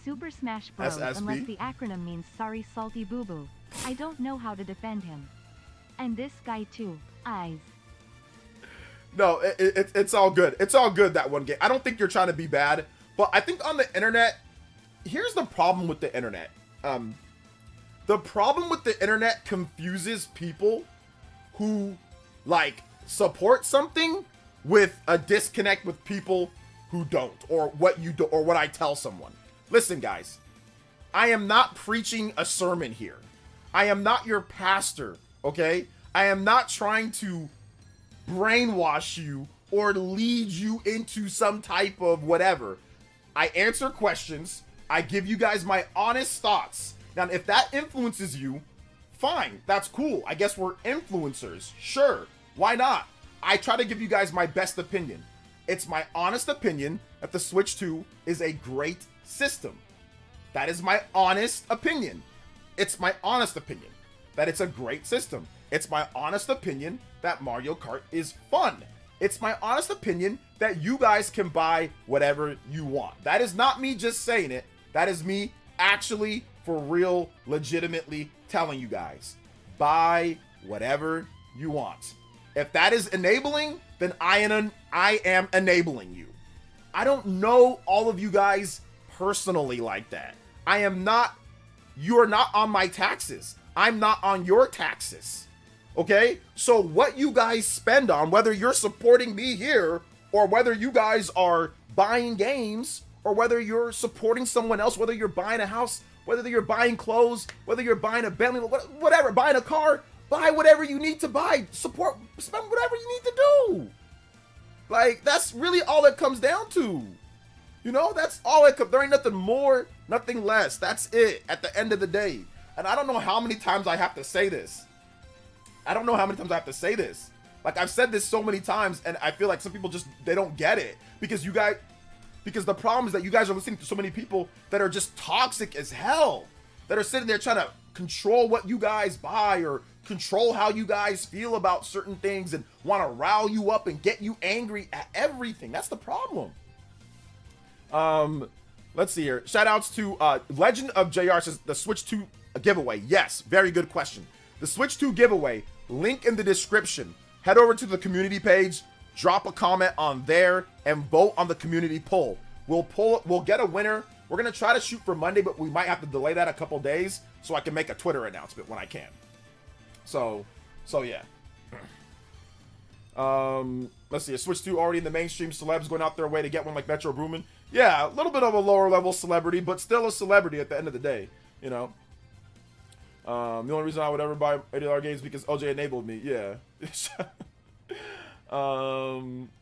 Super Smash Bros. SSB? Unless the acronym means sorry salty boo boo. I don't know how to defend him. And this guy too. Eyes. No, it's all good. It's all good, that one game. I don't think you're trying to be bad, but I think on the internet, here's the problem with the internet. The problem with the internet confuses people who, like, support something with a disconnect with people who don't, or what you do, or what I tell someone. Listen, guys, I am not preaching a sermon here. I am not your pastor, okay? I am not trying to brainwash you or lead you into some type of whatever. I answer questions. I give you guys my honest thoughts. Now, if that influences you, fine. That's cool. I guess we're influencers. Sure. Why not? I try to give you guys my best opinion. It's my honest opinion that the Switch 2 is a great system. That is my honest opinion. It's my honest opinion that it's a great system. It's my honest opinion that Mario Kart is fun. It's my honest opinion that you guys can buy whatever you want. That is not me just saying it. That is me actually, for real, legitimately telling you guys, buy whatever you want. If that is enabling, then I am enabling you. I don't know all of you guys personally like that. You're not on my taxes. I'm not on your taxes. Okay? So what you guys spend on, whether you're supporting me here, or whether you guys are buying games, or whether you're supporting someone else, whether you're buying a house, whether you're buying clothes, whether you're buying a Bentley, whatever, buying a car, buy whatever you need to buy. Spend whatever you need to do. Like, that's really all it comes down to. That's all it comes. There ain't nothing more, nothing less. That's it at the end of the day. And I don't know how many times I have to say this. Like, I've said this so many times, and I feel like some people they don't get it. Because the problem is that you guys are listening to so many people that are just toxic as hell. That are sitting there trying to control what you guys buy, or control how you guys feel about certain things, and want to rile you up and get you angry at everything. That's the problem. Let's see here. Shout outs to Legend of JR says the Switch 2 giveaway. Yes, very good question. The Switch 2 giveaway, link in the description. Head over to the community page, drop a comment on there, and vote on the community poll. We'll get a winner. We're gonna try to shoot for Monday, but we might have to delay that a couple days so I can make a Twitter announcement when I can. So yeah. Let's see. A Switch 2 already in the mainstream. Celebs going out their way to get one like Metro Boomin. Yeah, a little bit of a lower level celebrity, but still a celebrity at the end of the day. The only reason I would ever buy $80 games is because OJ enabled me. Yeah.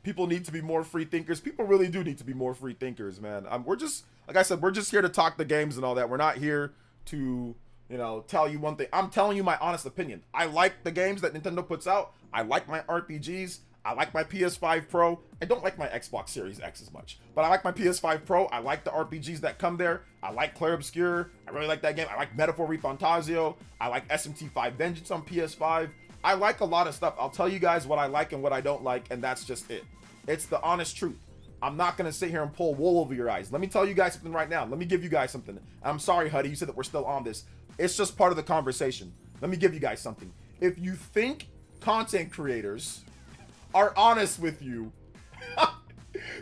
People need to be more free thinkers. People really do need to be more free thinkers, man. We're just, like I said, we're just here to talk the games and all that. We're not here to, you know, tell you one thing. I'm telling you my honest opinion. I like the games that Nintendo puts out. I like my RPGs. I like my PS5 Pro. I don't like my Xbox Series X as much, but I like my PS5 Pro. I like the RPGs that come there. I like Clair Obscur. I really like that game. I like Metaphor Refantasio. I like SMT5 Vengeance on PS5. I like a lot of stuff. I'll tell you guys what I like and what I don't like, and that's just it. It's the honest truth. I'm not going to sit here and pull wool over your eyes. Let me tell you guys something right now. Let me give you guys something. I'm sorry, Huddy, you said that we're still on this. It's just part of the conversation. Let me give you guys something. If you think content creators are honest with you,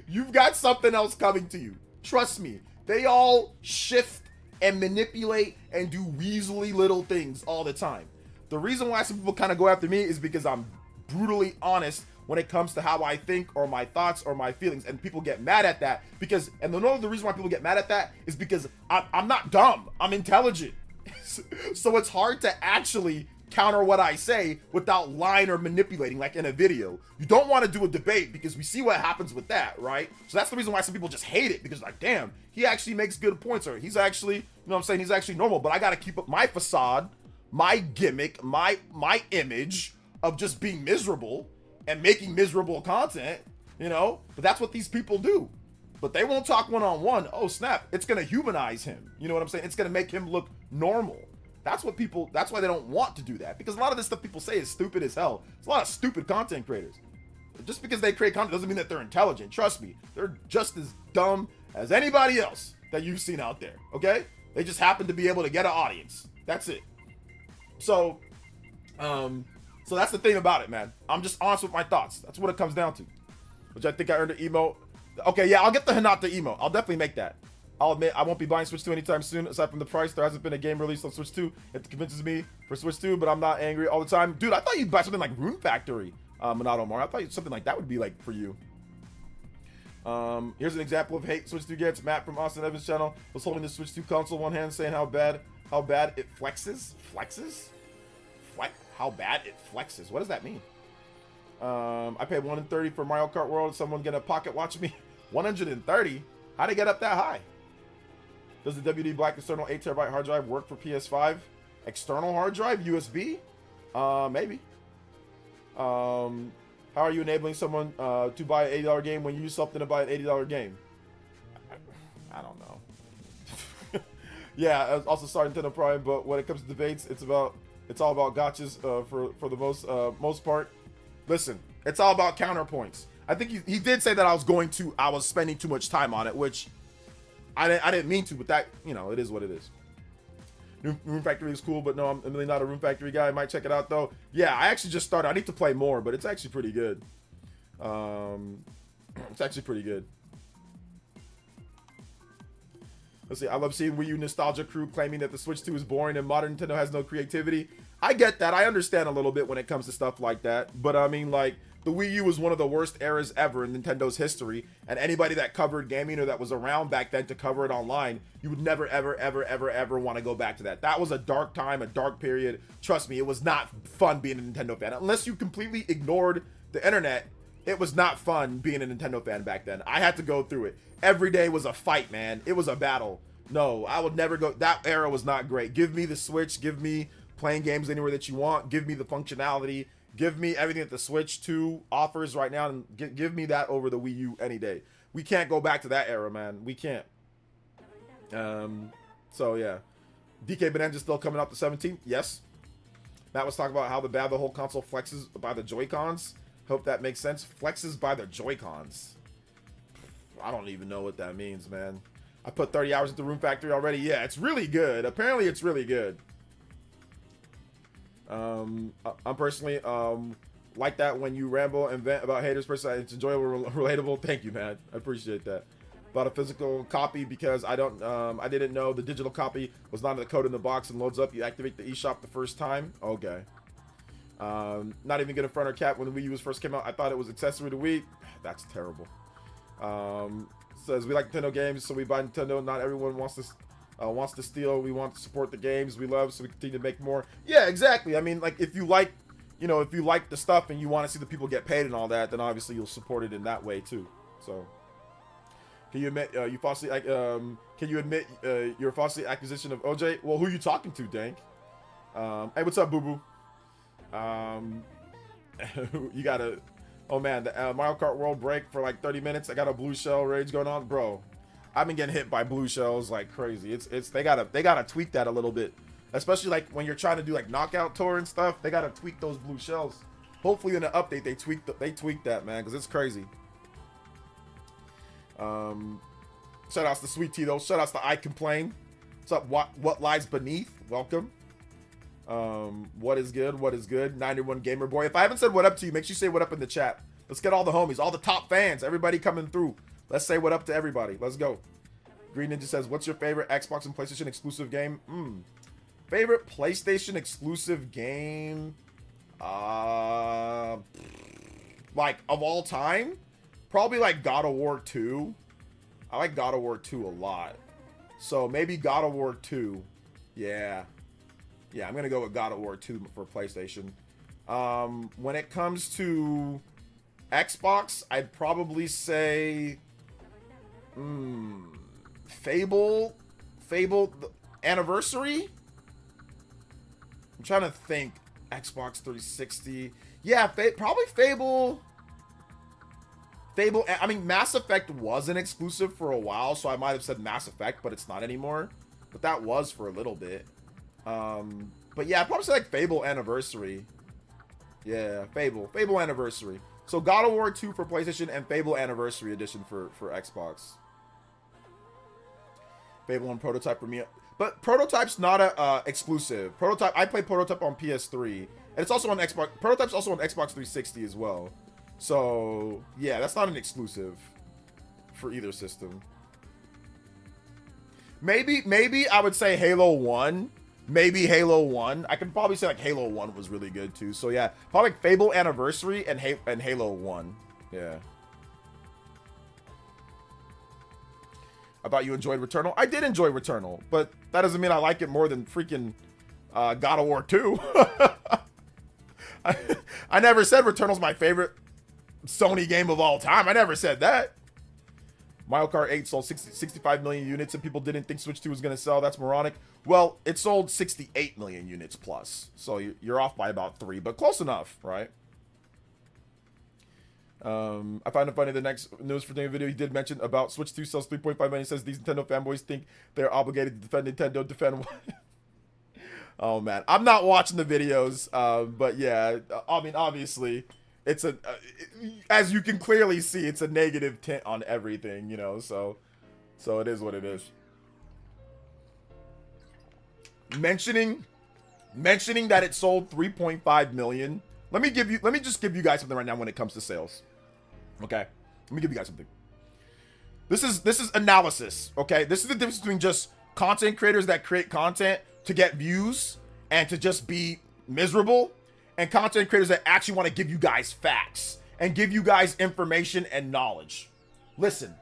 you've got something else coming to you. Trust me. They all shift and manipulate and do weaselly little things all the time. The reason why some people kind of go after me is because I'm brutally honest when it comes to how I think or my thoughts or my feelings, and people get mad at that because, and the reason why people get mad at that is because I'm not dumb, I'm intelligent. So it's hard to actually counter what I say without lying or manipulating, like in a video. You don't want to do a debate because we see what happens with that, right? So that's the reason why some people just hate it, because like, damn, he actually makes good points, or he's actually, you know what I'm saying, he's actually normal, but I got to keep up my facade, my gimmick, my image of just being miserable and making miserable content, you know? But that's what these people do. But they won't talk one-on-one. Oh, snap. It's going to humanize him. You know what I'm saying? It's going to make him look normal. That's what people, that's why they don't want to do that. Because a lot of this stuff people say is stupid as hell. It's a lot of stupid content creators. Just because they create content doesn't mean that they're intelligent. Trust me. They're just as dumb as anybody else that you've seen out there. Okay? They just happen to be able to get an audience. That's it. So that's the thing about it, man. I'm just honest with my thoughts. That's what it comes down to. Which I think I earned an emote. Okay, yeah, I'll get the Hinata emote. I'll definitely make that. I'll admit I won't be buying Switch 2 anytime soon. Aside from the price, there hasn't been a game released on Switch 2 that convinces me for Switch 2, but I'm not angry all the time. Dude, I thought you'd buy something like Rune Factory, Minato Mar. I thought something like that would be like for you. Here's an example of hate Switch 2 gets. Matt from Austin Evans channel was holding the Switch 2 console one hand, saying how bad it flexes. How bad it flexes. What does that mean? I paid $130 for Mario Kart World. Someone gonna pocket watch me. $130? How'd it get up that high? Does the WD Black external 8TB hard drive work for PS5? External hard drive? USB? Maybe. How are you enabling someone to buy an $80 game when you use something to buy an $80 game? I don't know. Yeah, also sorry Nintendo Prime, but when it comes to debates, it's all about gotchas for the most part. Listen, it's all about counterpoints. I think he did say that I was spending too much time on it, which I didn't mean to, but that, you know, it is what it is. Rune Factory is cool, but no, I'm really not a Rune Factory guy. I might check it out though. Yeah, I actually just started. I need to play more, but it's actually pretty good. It's actually pretty good. Let's see. I love seeing Wii U nostalgia crew claiming that the Switch 2 is boring and modern Nintendo has no creativity. I get that. I understand a little bit when it comes to stuff like that. But I mean, like, the Wii U was one of the worst eras ever in Nintendo's history. And anybody that covered gaming or that was around back then to cover it online, you would never, ever, ever, ever, ever want to go back to that. That was a dark time, a dark period. Trust me, it was not fun being a Nintendo fan. Unless you completely ignored the internet, it was not fun being a Nintendo fan back then. I had to go through it. Every day was a fight, man. It was a battle. No, I would never go. That era was not great. Give me the Switch. Give me playing games anywhere that you want. Give me the functionality. Give me everything that the Switch 2 offers right now, and give me that over the Wii U any day. We can't go back to that era, man. We can't. So yeah, DK Bonanza still coming up the 17th. Yes. Matt was talking about how the whole console flexes by the Joy-Cons. Hope that makes sense. Flexes by the Joy-Cons. I don't even know what that means, man. I put 30 hours into Rune Factory already. Yeah, it's really good. Apparently, it's really good. I'm personally like that when you ramble and vent about haters. Personally, it's enjoyable, relatable. Thank you, man. I appreciate that. About a physical copy because I didn't know the digital copy was not in the code in the box and loads up. You activate the eShop the first time. Okay. Not even gonna front or cap when the Wii U first came out. I thought it was accessory to Wii. That's terrible. Says we like Nintendo games, so we buy Nintendo. Not everyone wants to steal. We want to support the games we love, so we continue to make more. Yeah, exactly. I mean, like, if you like you know, if you like the stuff and you want to see the people get paid and all that, then obviously you'll support it in that way too. So, can you admit you falsely? Can you admit your falsely accusation of OJ? Well, who are you talking to, Dank? Hey, what's up, Boo Boo? You gotta. Oh man, the Mario Kart World break for like 30 minutes. I got a blue shell rage going on, bro. I've been getting hit by blue shells like crazy. It's they gotta tweak that a little bit, especially like when you're trying to do like knockout tour and stuff. They gotta tweak those blue shells. Hopefully in the update they tweak that, man, because it's crazy. Shout outs to Sweet Tea though. Shout outs to I Complain. What's up? What lies beneath? Welcome. What is good? What is good? 91 Gamer Boy. If I haven't said what up to you, make sure you say what up in the chat. Let's get all the homies, all the top fans, everybody coming through. Let's say what up to everybody. Let's go. Green Ninja says, what's your favorite Xbox and PlayStation exclusive game? Favorite PlayStation exclusive game? Like of all time? Probably like God of War 2. I like God of War 2 a lot. So maybe God of War 2. Yeah. Yeah, I'm going to go with God of War 2 for PlayStation. When it comes to Xbox, I'd probably say Fable Anniversary? I'm trying to think. Xbox 360. Yeah, probably Fable. I mean, Mass Effect was an exclusive for a while, so I might have said Mass Effect, but it's not anymore. But that was for a little bit. But yeah, I'd probably say like Fable Anniversary. Yeah, Fable Anniversary. So God of War 2 for PlayStation and Fable Anniversary Edition for Xbox. Fable and Prototype for me. But Prototype's not a exclusive. Prototype, I play Prototype on PS3. And it's also on Xbox. Prototype's also on Xbox 360 as well. So, yeah, that's not an exclusive for either system. Maybe I would say Halo 1. Maybe Halo 1. I can probably say like Halo 1 was really good too. So yeah, probably like Fable Anniversary and Halo 1. Yeah. I thought you enjoyed Returnal. I did enjoy Returnal, but that doesn't mean I like it more than freaking God of War 2. I never said Returnal's my favorite Sony game of all time. I never said that. Mario Kart 8 sold 65 million units and people didn't think Switch 2 was going to sell. That's moronic. Well, it sold 68 million units plus. So you're off by about 3, but close enough, right? I find it funny the next news for the video he did mention about Switch 2 sells 3.5 million. Says these Nintendo fanboys think they're obligated to defend Nintendo. Defend what? Oh, man. I'm not watching the videos, but yeah, I mean, obviously... It's as you can clearly see, it's a negative tint on everything, you know, so it is what it is. Mentioning that it sold 3.5 million. Let me just give you guys something right now when it comes to sales. Okay? Let me give you guys something. This is analysis, okay? This is the difference between just content creators that create content to get views and to just be miserable, and content creators that actually want to give you guys facts and give you guys information and knowledge. Listen,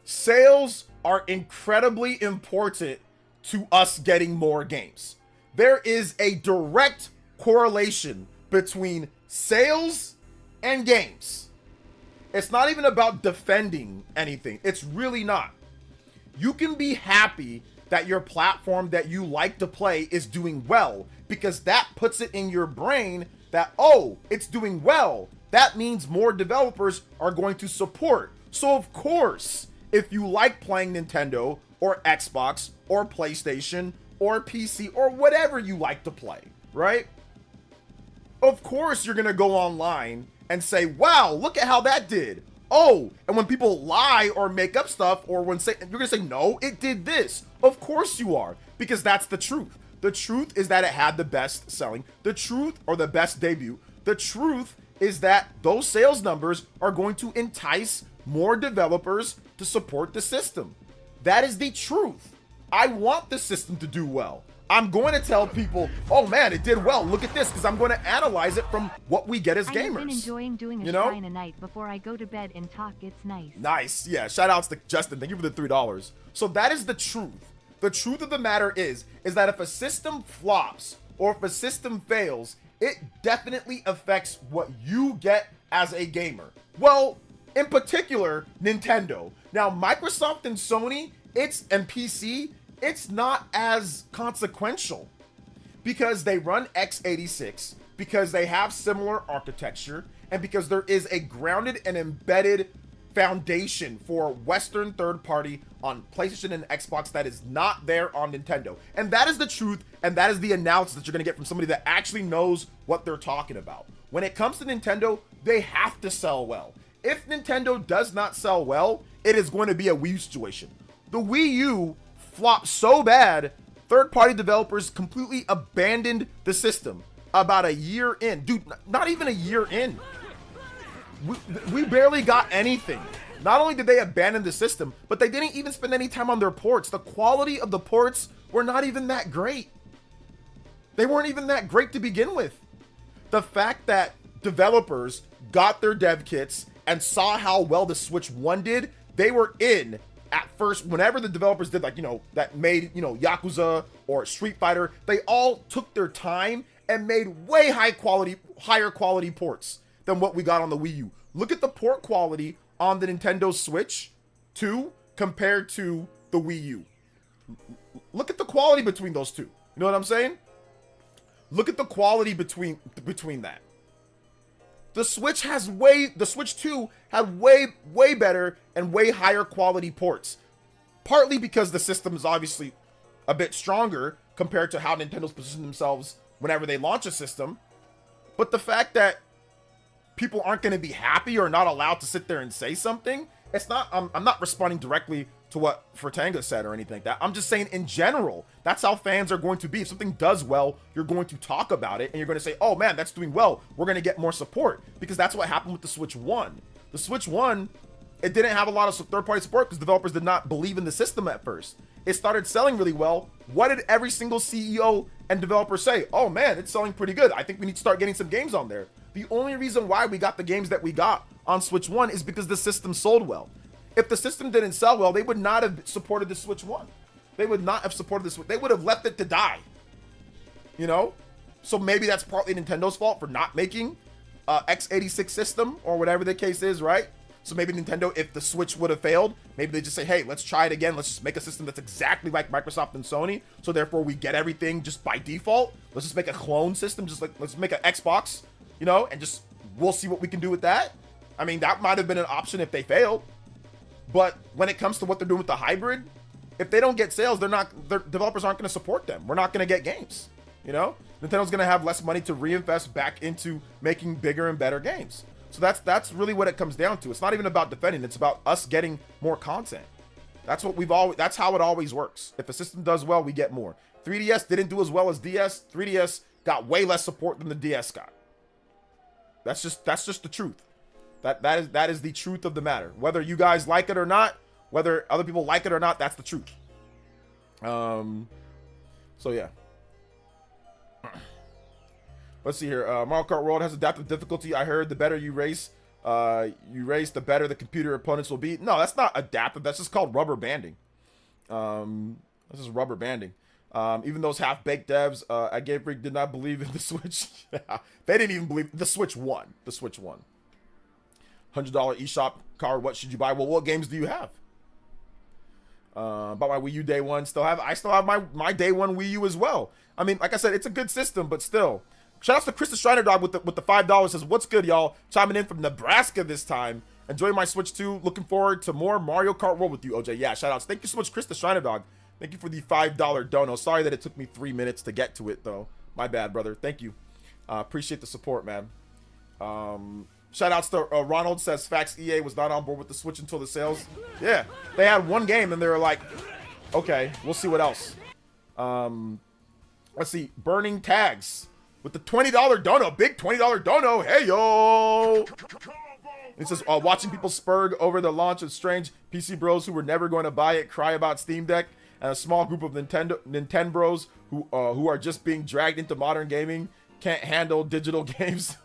sales are incredibly important to us getting more games. There is a direct correlation between sales and games. It's not even about defending anything. It's really not. You can be happy that your platform that you like to play is doing well, because that puts it in your brain that, oh, it's doing well. That means more developers are going to support. So of course, if you like playing Nintendo or Xbox or PlayStation or PC or whatever you like to play, right? Of course you're gonna go online and say, wow, look at how that did. Oh, and when people lie or make up stuff, or when you're gonna say, no, it did this. Of course you are, because that's the truth. The truth is that it had the best selling. The truth, or the best debut. The truth is that those sales numbers are going to entice more developers to support the system. That is the truth. I want the system to do well. I'm going to tell people, oh man, it did well. Look at this, because I'm going to analyze it from what we get as gamers. I've been enjoying doing a shrine a night before I go to bed and talk. It's nice. Nice. Yeah. Shout outs to Justin. Thank you for the $3. So that is the truth. The truth of the matter is that if a system flops or if a system fails, it definitely affects what you get as a gamer. Well, in particular, Nintendo. Now, Microsoft and Sony, and PC, it's not as consequential because they run x86, because they have similar architecture, and because there is a grounded and embedded foundation for Western third party on PlayStation and Xbox that is not there on Nintendo. And that is the truth, and that is the analysis that you're gonna get from somebody that actually knows what they're talking about. When it comes to Nintendo, they have to sell well. If Nintendo does not sell well, it is going to be a Wii U situation. The Wii U flopped so bad, third-party developers completely abandoned the system about a year in. Dude, not even a year in. We barely got anything. Not only did they abandon the system, but they didn't even spend any time on their ports. The quality of the ports were not even that great. They weren't even that great to begin with. The fact that developers got their dev kits and saw how well the Switch 1 did, they were in at first. Whenever the developers did, like, that made, Yakuza or Street Fighter, they all took their time and made way higher quality ports than what we got on the Wii U. Look at the port quality on the Nintendo Switch 2 compared to the Wii U. Look at the quality between those two. You know what I'm saying? Look at the quality between that. The Switch 2 had way better and way higher quality ports. Partly because the system is obviously a bit stronger compared to how Nintendo's positioned themselves whenever they launch a system. But the fact that people aren't going to be happy or not allowed to sit there and say something, it's not, I'm not responding directly to what Furtanga said or anything like that. I'm just saying in general, that's how fans are going to be. If something does well, you're going to talk about it and you're going to say, oh man, that's doing well. We're going to get more support, because that's what happened with the Switch 1. The Switch 1, it didn't have a lot of third-party support because developers did not believe in the system at first. It started selling really well. What did every single CEO and developer say? Oh man, it's selling pretty good. I think we need to start getting some games on there. The only reason why we got the games that we got on Switch 1 is because the system sold well. If the system didn't sell well, they would not have supported the Switch 1. They would not have supported this. They would have left it to die. So maybe that's partly Nintendo's fault for not making x86 system or whatever the case is, right? So maybe Nintendo, if the Switch would have failed, maybe they just say, hey, let's try it again. Let's just make a system that's exactly like Microsoft and Sony. So therefore we get everything just by default. Let's just make a clone system. Just like, let's make an Xbox, and just, we'll see what we can do with that. I mean, that might have been an option if they failed. But when it comes to what they're doing with the hybrid, if they don't get sales, their developers aren't going to support them. We're not going to get games. Nintendo's going to have less money to reinvest back into making bigger and better games. So that's really what it comes down to. It's not even about defending. It's about us getting more content. That's how it always works. If a system does well, we get more. 3DS didn't do as well as DS. 3DS got way less support than the DS got. That's just the truth. That is the truth of the matter. Whether you guys like it or not, whether other people like it or not, that's the truth. So yeah. Let's see here. Mario Kart World has adaptive difficulty. I heard the better you race, the better the computer opponents will be. No, that's not adaptive. That's just called rubber banding. This is rubber banding. Even those half-baked devs at Game Freak did not believe in the Switch. They didn't even believe the Switch won. The Switch won. $100 eShop card. What should you buy? Well, what games do you have? Bought my Wii U day one. I still have my day one Wii U as well. I mean, like I said, it's a good system, but still. Shout out to Chris the Shriner Dog with the $5. Says, what's good, y'all? Chiming in from Nebraska this time. Enjoying my Switch 2. Looking forward to more Mario Kart World with you, OJ. Yeah, shout outs. Thank you so much, Chris the Shriner Dog. Thank you for the $5 dono. Sorry that it took me 3 minutes to get to it, though. My bad, brother. Thank you. Appreciate the support, man. Shout outs to Ronald. Says, facts, EA was not on board with the Switch until the sales. Yeah, they had one game and they were like, okay, we'll see what else. Let's see. Burning Tags with the $20 dono. Big $20 dono. Hey, yo. It says, watching people spurg over the launch of Strange, PC bros who were never going to buy it cry about Steam Deck, and a small group of Nintendo bros who are just being dragged into modern gaming can't handle digital games.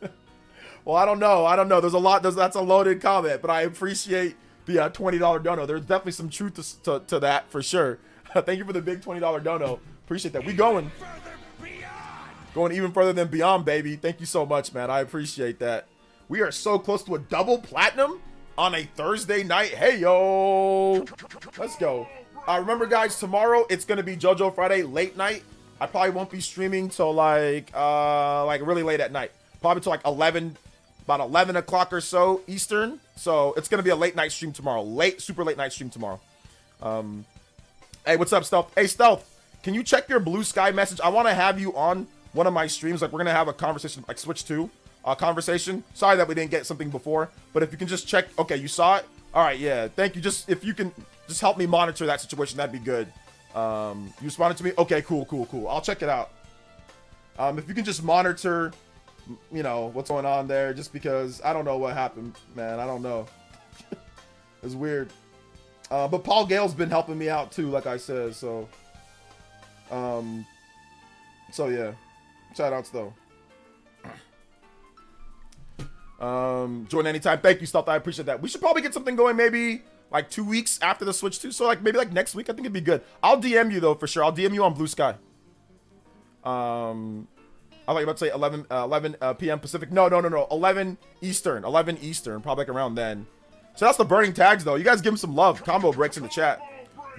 Well, I don't know. There's a lot. That's a loaded comment, but I appreciate the $20 dono. There's definitely some truth to that for sure. Thank you for the big $20 dono. Appreciate that. We going. Going even further than beyond, baby. Thank you so much, man. I appreciate that. We are so close to a double platinum on a Thursday night. Hey, yo. Let's go. Remember, guys, tomorrow it's going to be JoJo Friday late night. I probably won't be streaming till like really late at night. Probably till like 11, about 11 o'clock or so Eastern. So it's going to be a late night stream tomorrow. Super late night stream tomorrow. Hey, what's up, Stealth? Hey, Stealth, can you check your Blue Sky message? I want to have you on one of my streams. Like, we're going to have a conversation, like Switch 2 conversation. Sorry that we didn't get something before, but if you can just check. Okay, you saw it? All right, yeah. Thank you. Just, if you can just help me monitor that situation, that'd be good. You responded to me? Okay, cool. I'll check it out. If you can just monitor, you know, what's going on there, just because I don't know what happened, man. I don't know. It's weird. But Paul Gale's been helping me out too, like I said, so yeah. Shout outs though. Join anytime. Thank you, Stealth. I appreciate that. We should probably get something going maybe like 2 weeks after the Switch 2. So like maybe like next week, I think it'd be good. I'll DM you though for sure. I'll DM you on Blue Sky. I thought you were about to say 11 p.m. Pacific. No. 11 Eastern. 11 Eastern. Probably like around then. So that's the burning tags though. You guys give him some love. Combo breaks in the chat.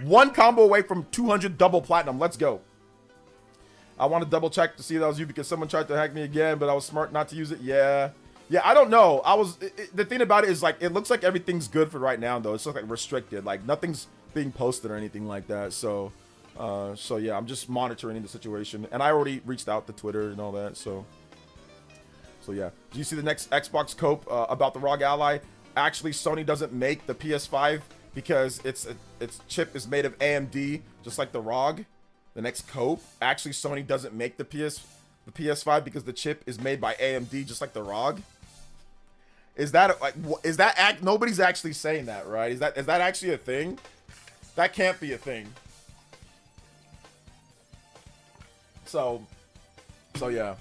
One combo away from 200 double platinum. Let's go. I want to double check to see if that was you because someone tried to hack me again, but I was smart not to use it. Yeah, I don't know. The thing about it is like, it looks like everything's good for right now though. It's just like restricted. Like nothing's being posted or anything like that. So yeah, I'm just monitoring the situation. And I already reached out to Twitter and all that. So yeah. Do you see the next Xbox cope about the ROG Ally? Actually, Sony doesn't make the PS5 because its chip is made of AMD, just like the ROG. The next cope. Actually, Sony doesn't make the PS5 because the chip is made by AMD, just like the ROG. Is that nobody's actually saying that, right? Is that actually a thing? That can't be a thing. So yeah.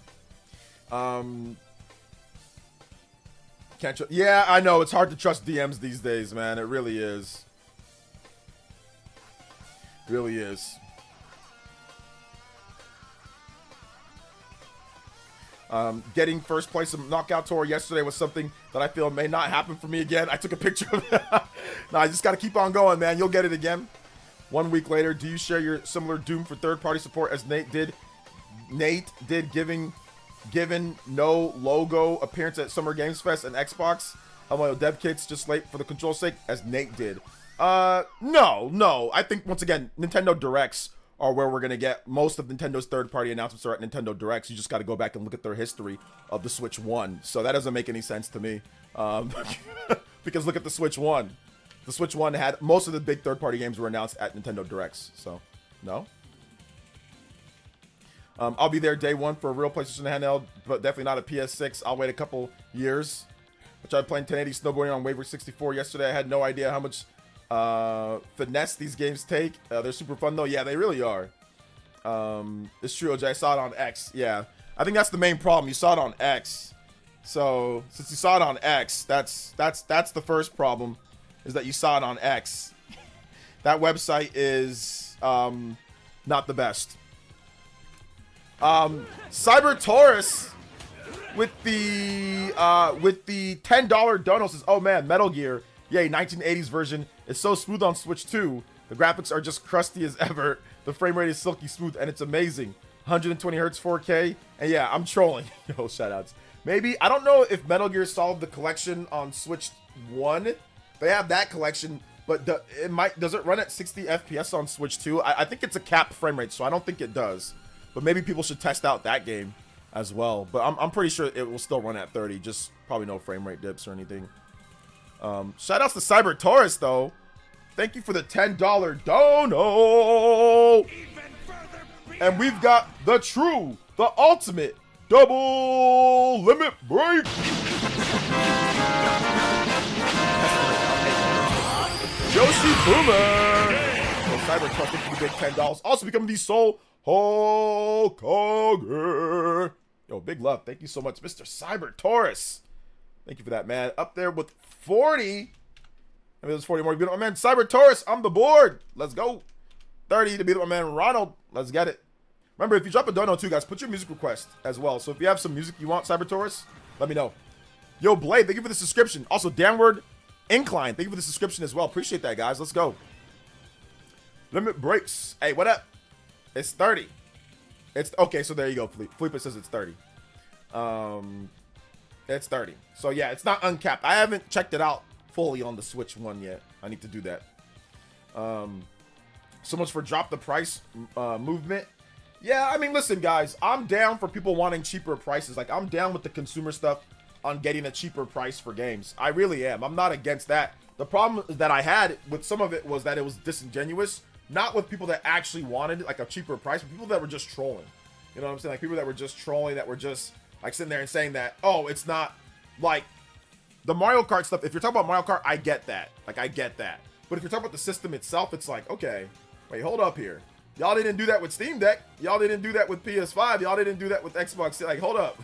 Yeah, I know. It's hard to trust DMs these days, man. It really is. Really is. Getting first place in Knockout Tour yesterday was something that I feel may not happen for me again. I took a picture of it. No, I just got to keep on going, man. You'll get it again. 1 week later, do you share your similar doom for third-party support as Nate did? Nate did given no logo appearance at Summer Games Fest and Xbox. Hello, dev kits just late for the control's sake, as Nate did. No. I think once again, Nintendo Directs are where we're gonna get most of Nintendo's third-party announcements are at Nintendo Directs. You just got to go back and look at their history of the Switch 1. So that doesn't make any sense to me. Because look at the Switch 1. The Switch 1 had most of the big third-party games were announced at Nintendo Directs. So no. I'll be there day one for a real PlayStation handheld, but definitely not a PS6. I'll wait a couple years. I tried playing 1080 snowboarding on Waver 64 yesterday. I had no idea how much finesse these games take. They're super fun though. Yeah, they really are. It's true, OJ. I saw it on X. Yeah, I think that's the main problem. You saw it on X. So since you saw it on X, that's the first problem, is that you saw it on X. That website is not the best. Cyber Taurus with the $10 dono says, oh man, Metal Gear, yay, 1980s version is so smooth on Switch 2. The graphics are just crusty as ever. The frame rate is silky smooth and it's amazing. 120 hertz 4K. And yeah, I'm trolling. Yo, shoutouts. Maybe, I don't know if Metal Gear Solid the collection on Switch 1. They have that collection, but does it run at 60 FPS on Switch 2? I think it's a capped frame rate, so I don't think it does. But maybe people should test out that game as well. But I'm pretty sure it will still run at 30. Just probably no frame rate dips or anything. Shout outs to Cyber Taurus, though. Thank you for the $10 dono. And we've got the ultimate double limit break. Yoshi Boomer. So Cyber Taurus, thank you for the big $10. Also becoming the Soul Hulk Hogan. Yo, big love. Thank you so much, Mr. Cyber Taurus. Thank you for that, man. Up there with 40. I mean, there's 40 more. You beat up my man Cyber Taurus on the board. Let's go. 30 to beat up my man Ronald. Let's get it. Remember, if you drop a dono too, guys, put your music request as well. So if you have some music you want, Cybertaurus, let me know. Yo, Blade, thank you for the subscription. Also, Downward Incline, thank you for the subscription as well. Appreciate that, guys. Let's go. Limit breaks. Hey, what up? It's 30. It's okay. So there you go. Felipe says it's 30. It's 30. So yeah, it's not uncapped. I haven't checked it out fully on the Switch one yet. I need to do that. So much for drop the price movement. Yeah, I mean, listen, guys, I'm down for people wanting cheaper prices. Like, I'm down with the consumer stuff on getting a cheaper price for games. I really am. I'm not against that. The problem that I had with some of it was that it was disingenuous. Not with people that actually wanted like a cheaper price, but people that were just trolling. You know what I'm saying? Like people that were just trolling, that were just like sitting there and saying that, oh, it's not like the Mario Kart stuff. If you're talking about Mario Kart, I get that. Like I get that. But if you're talking about the system itself, it's like, okay, wait, hold up here. Y'all didn't do that with Steam Deck. Y'all didn't do that with PS5. Y'all didn't do that with Xbox. Like, hold up.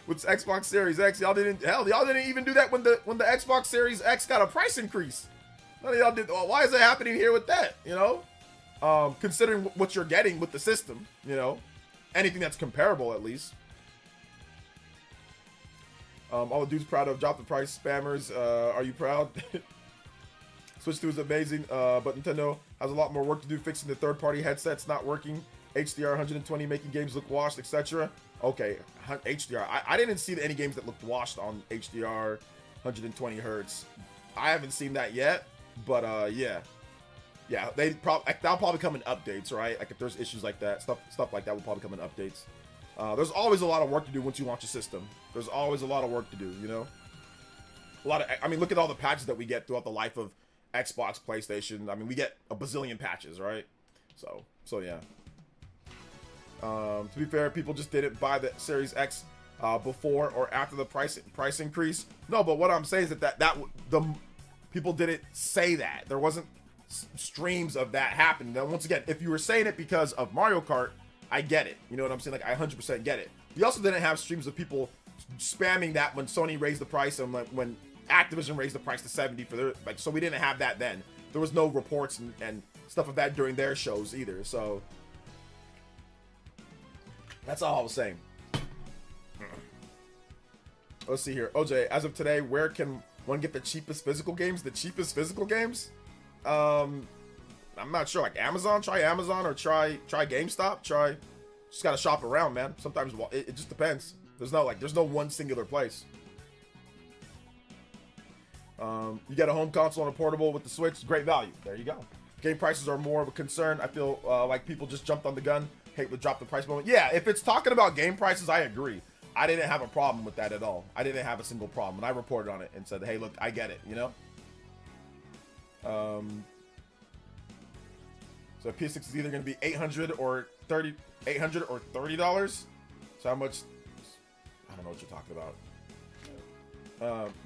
With Xbox Series X, y'all didn't even do that when the Xbox Series X got a price increase. None of y'all did. Well, why is it happening here with that? You know, considering what you're getting with the system, you know, anything that's comparable at least. All the dudes proud of drop the price spammers. Are you proud? Switch 2 is amazing, but Nintendo has a lot more work to do fixing the third-party headsets not working. HDR 120 making games look washed, etc. Okay, HDR. I didn't see any games that looked washed on HDR 120 hertz. I haven't seen that yet. But yeah, that'll probably come in updates, right? Like if there's issues like that, stuff like that will probably come in updates. There's always a lot of work to do once you launch a system. There's always a lot of work to do, you know. I mean, look at all the patches that we get throughout the life of Xbox, PlayStation. I mean, we get a bazillion patches, right? So yeah. To be fair, people just didn't buy the Series X before or after the price increase. No, but what I'm saying is that the people didn't say that. There wasn't streams of that happening. Now, once again, if you were saying it because of Mario Kart, I get it. You know what I'm saying? Like, I 100% get it. We also didn't have streams of people spamming that when Sony raised the price and when Activision raised the price to 70 for their, like, so we didn't have that then. There was no reports and stuff of that during their shows either. So that's all I was saying. Let's see here. OJ, as of today, where can one get the cheapest physical games? The cheapest physical games? I'm not sure. Like Amazon? Try Amazon or try GameStop. Just gotta shop around, man. Sometimes it just depends. There's no one singular place. You get a home console and a portable with the Switch. Great value. There you go. Game prices are more of a concern. I feel like people just jumped on the gun. Hate the drop the price moment. Yeah, if it's talking about game prices, I agree. I didn't have a problem with that at all. I didn't have a single problem. And I reported on it and said, hey, look, I get it, you know? So PS6 is either going to be $800 or $30. So how much? I don't know what you're talking about.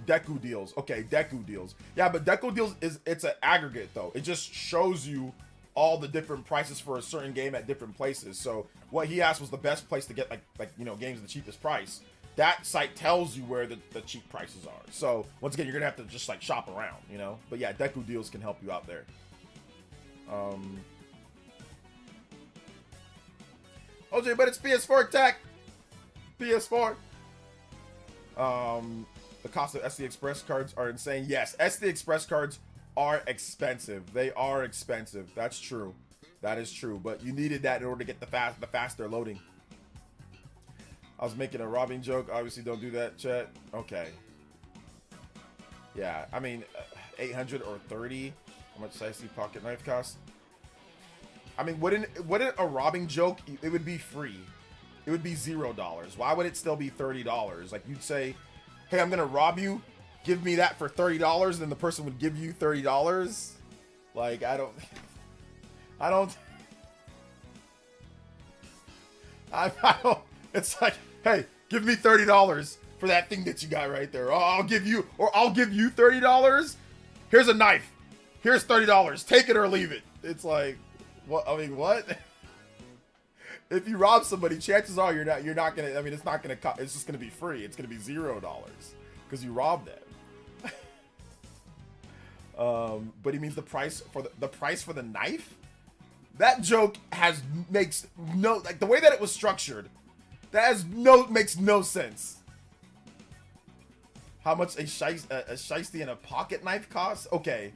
Deku deals. Okay, Deku deals. Yeah, but Deku deals it's an aggregate though. It just shows you all the different prices for a certain game at different places. So what he asked was the best place to get like you know, games at the cheapest price. That site tells you where the cheap prices are. So once again, you're gonna have to just like shop around, you know. But yeah, Deku deals can help you out there. OJ, but it's PS4 tech. PS4. The cost of SD Express cards are insane. Yes, SD Express cards are expensive. They are expensive. That's true. That is true. But you needed that in order to get the faster loading. I was making a robbing joke. Obviously, don't do that, chat. Okay. Yeah, I mean, 800 or 30. How much does I see pocket knife cost? I mean, wouldn't a robbing joke? It would be free. It would be $0. Why would it still be $30? Like you'd say, "Hey, I'm gonna rob you. Give me that for $30," then the person would give you $30. Like I don't. It's like, hey, give me $30 for that thing that you got right there. Oh, I'll give you $30. Here's a knife. Here's $30. Take it or leave it. It's like, what? I mean, what? If you rob somebody, chances are you're not gonna. I mean, it's not gonna. It's just gonna be free. It's gonna be $0 because you robbed them. But he means the price for the knife. That joke makes no, like, the way that it was structured, makes no sense. How much a shiesty and a pocket knife costs? Okay.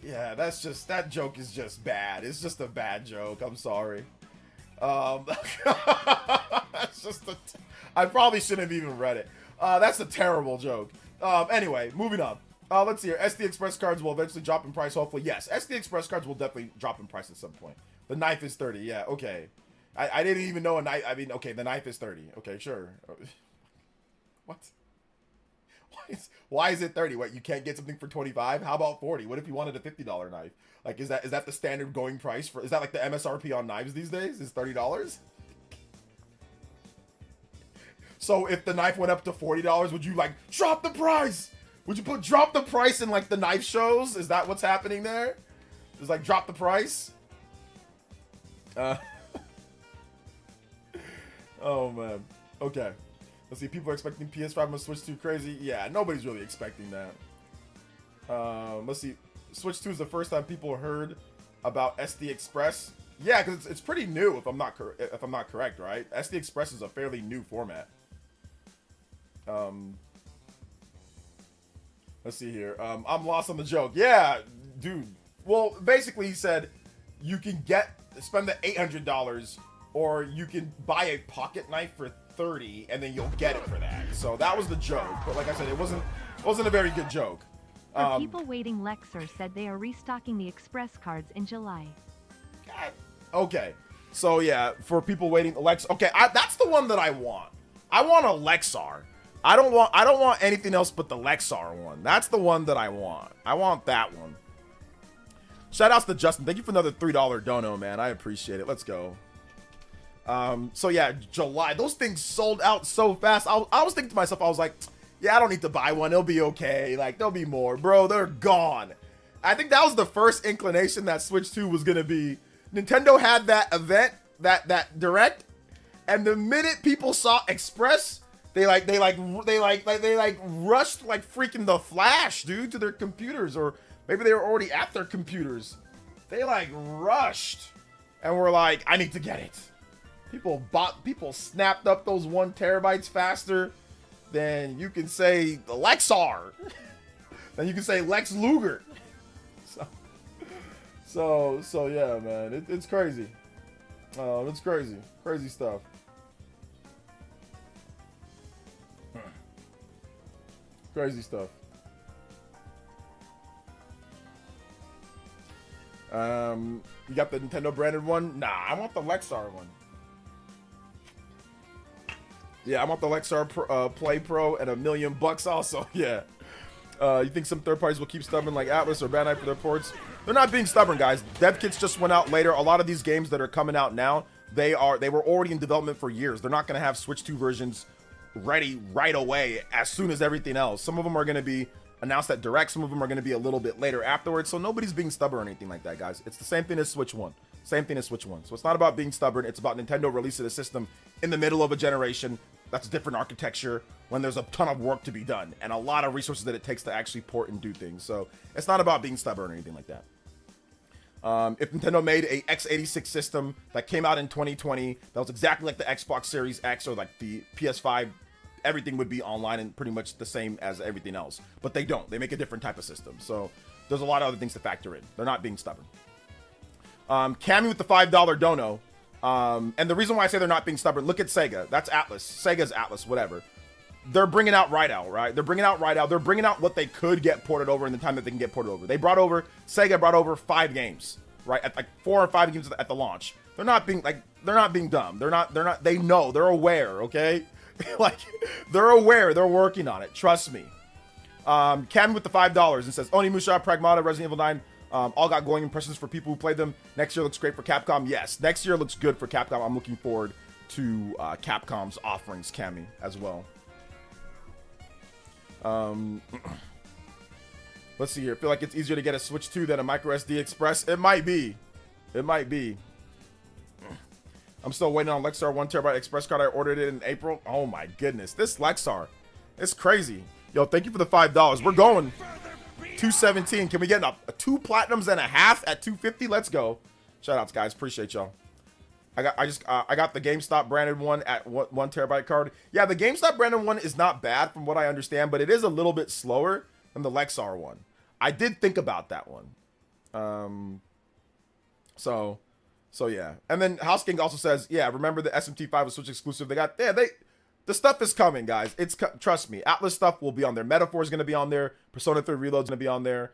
Yeah, that joke is just bad. It's just a bad joke. I'm sorry. That's just I probably shouldn't have even read it. That's a terrible joke. Anyway, moving on. Let's see here. SD Express cards will eventually drop in price, hopefully. Yes, SD Express cards will definitely drop in price at some point. The knife is 30. Yeah, okay. I didn't even know a knife. I mean, okay, the knife is 30. Okay, sure. What? Why is it 30? What, you can't get something for 25? How about 40? What if you wanted a $50 knife? Like, is that the standard going price for? Is that like the MSRP on knives these days? Is $30? So if the knife went up to $40, would you like drop the price? Would you drop the price in like the knife shows? Is that what's happening there? Is like drop the price? Oh man. Okay. Let's see. People are expecting PS5 must Switch 2 crazy. Yeah, nobody's really expecting that. Let's see. Switch 2 is the first time people heard about SD Express. Yeah, because it's pretty new. If I'm not correct, right? SD Express is a fairly new format. Let's see here. I'm lost on the joke. Yeah, dude. Well, basically he said you can spend the $800 or you can buy a pocket knife for $30 and then you'll get it for that. So that was the joke. But like I said, it wasn't a very good joke. For people waiting, Lexer said they are restocking the Express cards in July. Okay. So yeah, for people waiting, okay, that's the one that I want. I want a Lexar. I don't want anything else but the Lexar one. That's the one that I want. I want that one. Shoutouts to Justin. Thank you for another $3 dono, man. I appreciate it. Let's go. So yeah, July. Those things sold out so fast. I was thinking to myself, I was like, yeah, I don't need to buy one. It'll be okay. Like, there'll be more. Bro, they're gone. I think that was the first inclination that Switch 2 was going to be. Nintendo had that event, that direct, and the minute people saw Express, they rushed like freaking the Flash, dude, to their computers, or maybe they were already at their computers. They like rushed and were like, I need to get it. People snapped up those 1 terabytes faster than you can say the Lexar. Then you can say Lex Luger. So yeah, man, it's crazy. It's crazy stuff. Crazy stuff. You got the Nintendo branded one? Nah, I want the Lexar one. Yeah, I want the Lexar Play Pro and $1 million also. Yeah. You think some third parties will keep stubborn like Atlas or Bandai for their ports? They're not being stubborn, guys. Dev kits just went out later. A lot of these games that are coming out now, they were already in development for years. They're not going to have Switch 2 versions ready right away as soon as everything else. Some of them are going to be announced at Direct. Some of them are going to be a little bit later afterwards. So nobody's being stubborn or anything like that, guys. It's the same thing as Switch 1. Same thing as Switch 1. So it's not about being stubborn. It's about Nintendo releasing a system in the middle of a generation that's a different architecture when there's a ton of work to be done and a lot of resources that it takes to actually port and do things. So it's not about being stubborn or anything like that. If Nintendo made a x86 system that came out in 2020 that was exactly like the Xbox Series X or like the PS5, everything would be online and pretty much the same as everything else. But they don't. They make a different type of system. So there's a lot of other things to factor in. They're not being stubborn. Cammy with the $5 dono. And the reason why I say they're not being stubborn, look at Sega. That's Atlas. Sega's Atlas, whatever. They're bringing out Rideout, right? They're bringing out Rideout. They're bringing out what they could get ported over in the time that they can get ported over. Sega brought over 5 games, right? At like 4 or 5 games at the launch. They're not being dumb. They know, they're aware, okay? Like, they're aware, they're working on it. Trust me. Cam with the $5 and says, Onimusha, Pragmata, Resident Evil 9, all got glowing impressions for people who played them. Next year looks great for Capcom. Yes, next year looks good for Capcom. I'm looking forward to Capcom's offerings, Cammy, as well. Let's see here. I feel like it's easier to get a Switch 2 than a microSD Express. It might be. I'm still waiting on Lexar 1 terabyte Express card. I ordered it in April. Oh my goodness. This Lexar. It's crazy. Yo, thank you for the $5. We're going 217. Can we get a 2 platinums and a half at 250? Let's go. Shoutouts, guys. Appreciate y'all. I got the GameStop branded one at 1 terabyte card. Yeah, the GameStop branded one is not bad from what I understand, but it is a little bit slower than the Lexar one. I did think about that one. So yeah. And then House King also says, yeah, remember the SMT5 was Switch exclusive. The stuff is coming, guys. Trust me. Atlas stuff will be on there. Metaphor is going to be on there. Persona 3 Reload's going to be on there.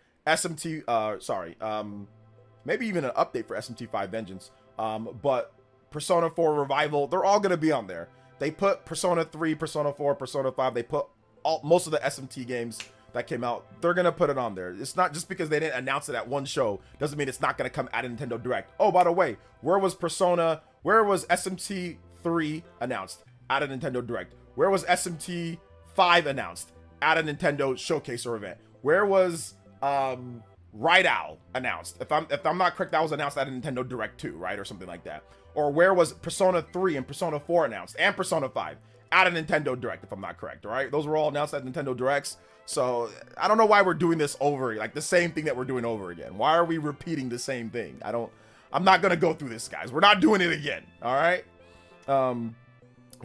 Maybe even an update for SMT5 Vengeance. But Persona 4 Revival, they're all going to be on there. They put Persona 3, Persona 4, Persona 5. They put most of the SMT games that came out. They're going to put it on there. It's not just because they didn't announce it at one show. Doesn't mean it's not going to come at a Nintendo Direct. Oh, by the way, where was SMT 3 announced? At a Nintendo Direct. Where was SMT 5 announced? At a Nintendo showcase or event. Where was Right Owl announced? If I'm not correct, that was announced at a Nintendo Direct 2, right? Or something like that. Or where was Persona 3 and Persona 4 announced? And Persona 5 at a Nintendo Direct, if I'm not correct, all right? Those were all announced at Nintendo Directs. So I don't know why we're doing this over, like the same thing that we're doing over again. Why are we repeating the same thing? I'm not gonna go through this, guys. We're not doing it again, all right?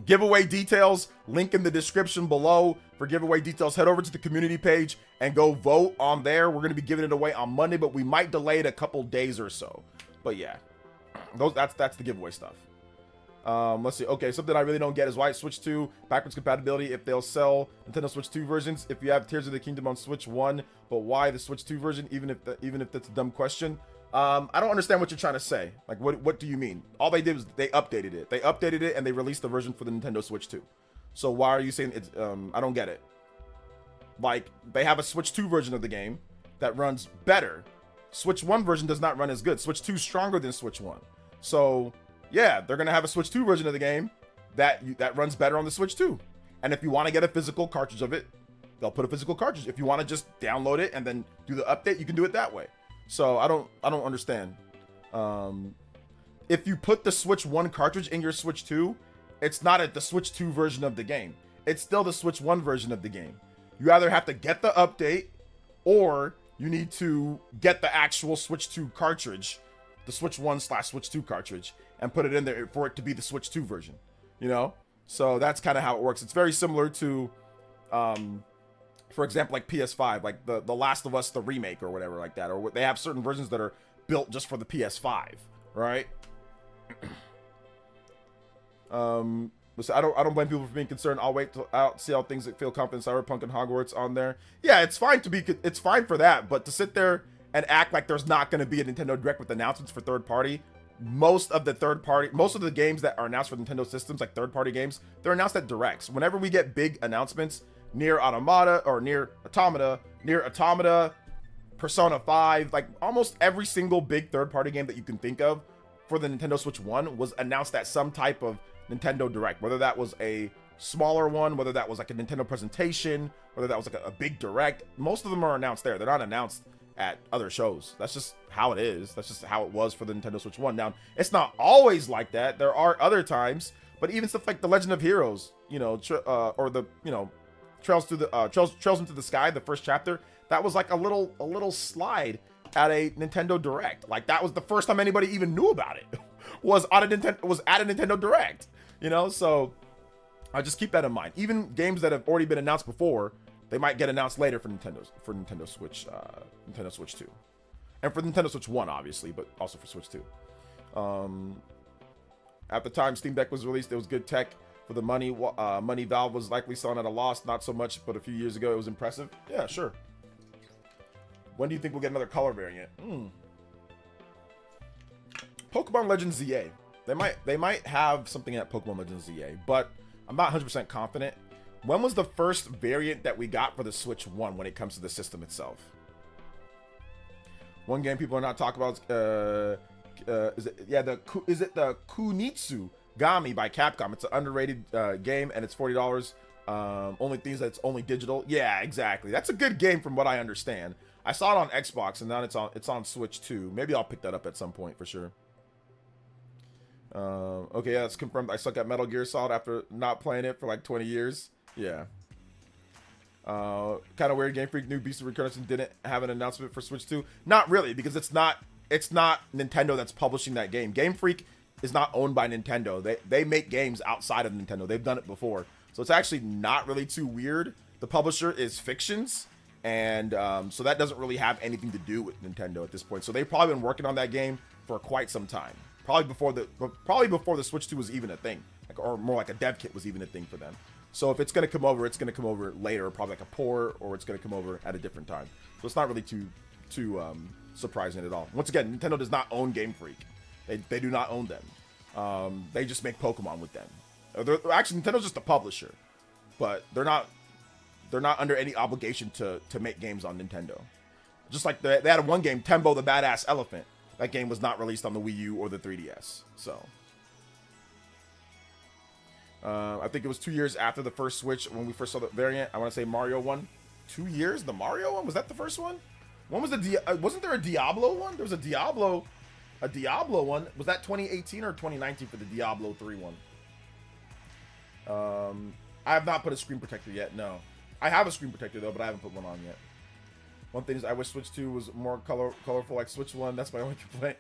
Giveaway details, link in the description below for giveaway details. Head over to the community page and go vote on there. We're going to be giving it away on Monday, but we might delay it a couple days or so. But yeah, that's the giveaway stuff. Let's see. Okay, something I really don't get is why Switch 2 backwards compatibility if they'll sell Nintendo Switch 2 versions if you have Tears of the Kingdom on Switch 1, but why the Switch 2 version even if that's a dumb question? I don't understand what you're trying to say. Like, what do you mean? All they did was they updated it. They updated it and they released the version for the Nintendo Switch 2. So why are you saying it's, I don't get it. Like, they have a Switch 2 version of the game that runs better. Switch 1 version does not run as good. Switch 2 is stronger than Switch 1. So, yeah, they're going to have a Switch 2 version of the game that runs better on the Switch 2. And if you want to get a physical cartridge of it, they'll put a physical cartridge. If you want to just download it and then do the update, you can do it that way. So I don't understand. If you put the Switch 1 cartridge in your Switch 2, it's not the Switch 2 version of the game. It's still the Switch 1 version of the game. You either have to get the update or you need to get the actual Switch 2 cartridge, the Switch 1/Switch 2 cartridge, and put it in there for it to be the Switch 2 version, you know? So that's kind of how it works. It's very similar to, for example, like PS5, like the Last of Us, the remake or whatever like that, or they have certain versions that are built just for the PS5, right? So I don't blame people for being concerned. I'll wait till out see how things that feel confident Cyberpunk and Hogwarts on there. Yeah, it's fine for that, but to sit there and act like there's not going to be a Nintendo Direct with announcements for third party. Most of the games that are announced for Nintendo systems, like third party games, they're announced at Directs. Whenever we get big announcements, Nier Automata, Persona 5, like almost every single big third party game that you can think of for the Nintendo Switch 1 was announced at some type of Nintendo Direct, whether that was a smaller one, whether that was like a Nintendo presentation, whether that was like a big Direct. Most of them are announced there. They're not announced at other shows. That's just how it is. That's just how it was for the Nintendo Switch 1. Now, it's not always like that. There are other times, but even stuff like The Legend of Heroes, you know, or the, you know, Trails into the Sky, the first chapter, that was like a little slide at a Nintendo Direct. Like that was the first time anybody even knew about it. was at a Nintendo Direct. You know, so I just keep that in mind. Even games that have already been announced before, they might get announced later for Nintendo Switch 2. And for Nintendo Switch 1, obviously, but also for Switch 2. At the time Steam Deck was released, it was good tech for the money. Valve was likely selling at a loss, not so much, but a few years ago it was impressive. Yeah, sure. When do you think we'll get another color variant? Pokemon Legends ZA. They might have something at Pokemon Legends ZA, but I'm not 100% confident. When was the first variant that we got for the Switch 1 when it comes to the system itself? One game people are not talking about is it the Kunitsu Gami by Capcom. It's an underrated game and it's $40. Only things that it's only digital. Yeah, exactly. That's a good game from what I understand. I saw it on Xbox and now it's on Switch too. Maybe I'll pick that up at some point for sure. Okay, yeah, it's confirmed. I suck at Metal Gear Solid after not playing it for like 20 years. Yeah. Kind of weird. Game Freak knew Beast of Recurrence and didn't have an announcement for Switch 2. Not really, because it's not it's not Nintendo that's publishing that game. Game Freak is not owned by Nintendo. They make games outside of Nintendo. They've done it before. So it's actually not really too weird. The publisher is Fictions, and so that doesn't really have anything to do with Nintendo at this point. So they've probably been working on that game for quite some time. Probably before the Switch 2 was even a thing, like, or more like a dev kit was even a thing for them. So if it's gonna come over, it's gonna come over later, probably like a port, or it's gonna come over at a different time. So it's not really too surprising at all. Once again, Nintendo does not own Game Freak. They do not own them. They just make Pokemon with them. Actually, Nintendo's just a publisher, but they're not under any obligation to make games on Nintendo. Just like they had one game, Tembo the Badass Elephant. That game was not released on the Wii U or the 3DS. So I think it was 2 years after the first Switch when we first saw the variant. I want to say Mario one. 2 years? The Mario one? Was that the first one? When was wasn't there a Diablo one? There was a Diablo one. Was that 2018 or 2019 for the Diablo 3 one? I have not put a screen protector yet. No, I have a screen protector though, but I haven't put one on yet. One thing is, I wish Switch 2 was more colorful like Switch 1. That's my only complaint.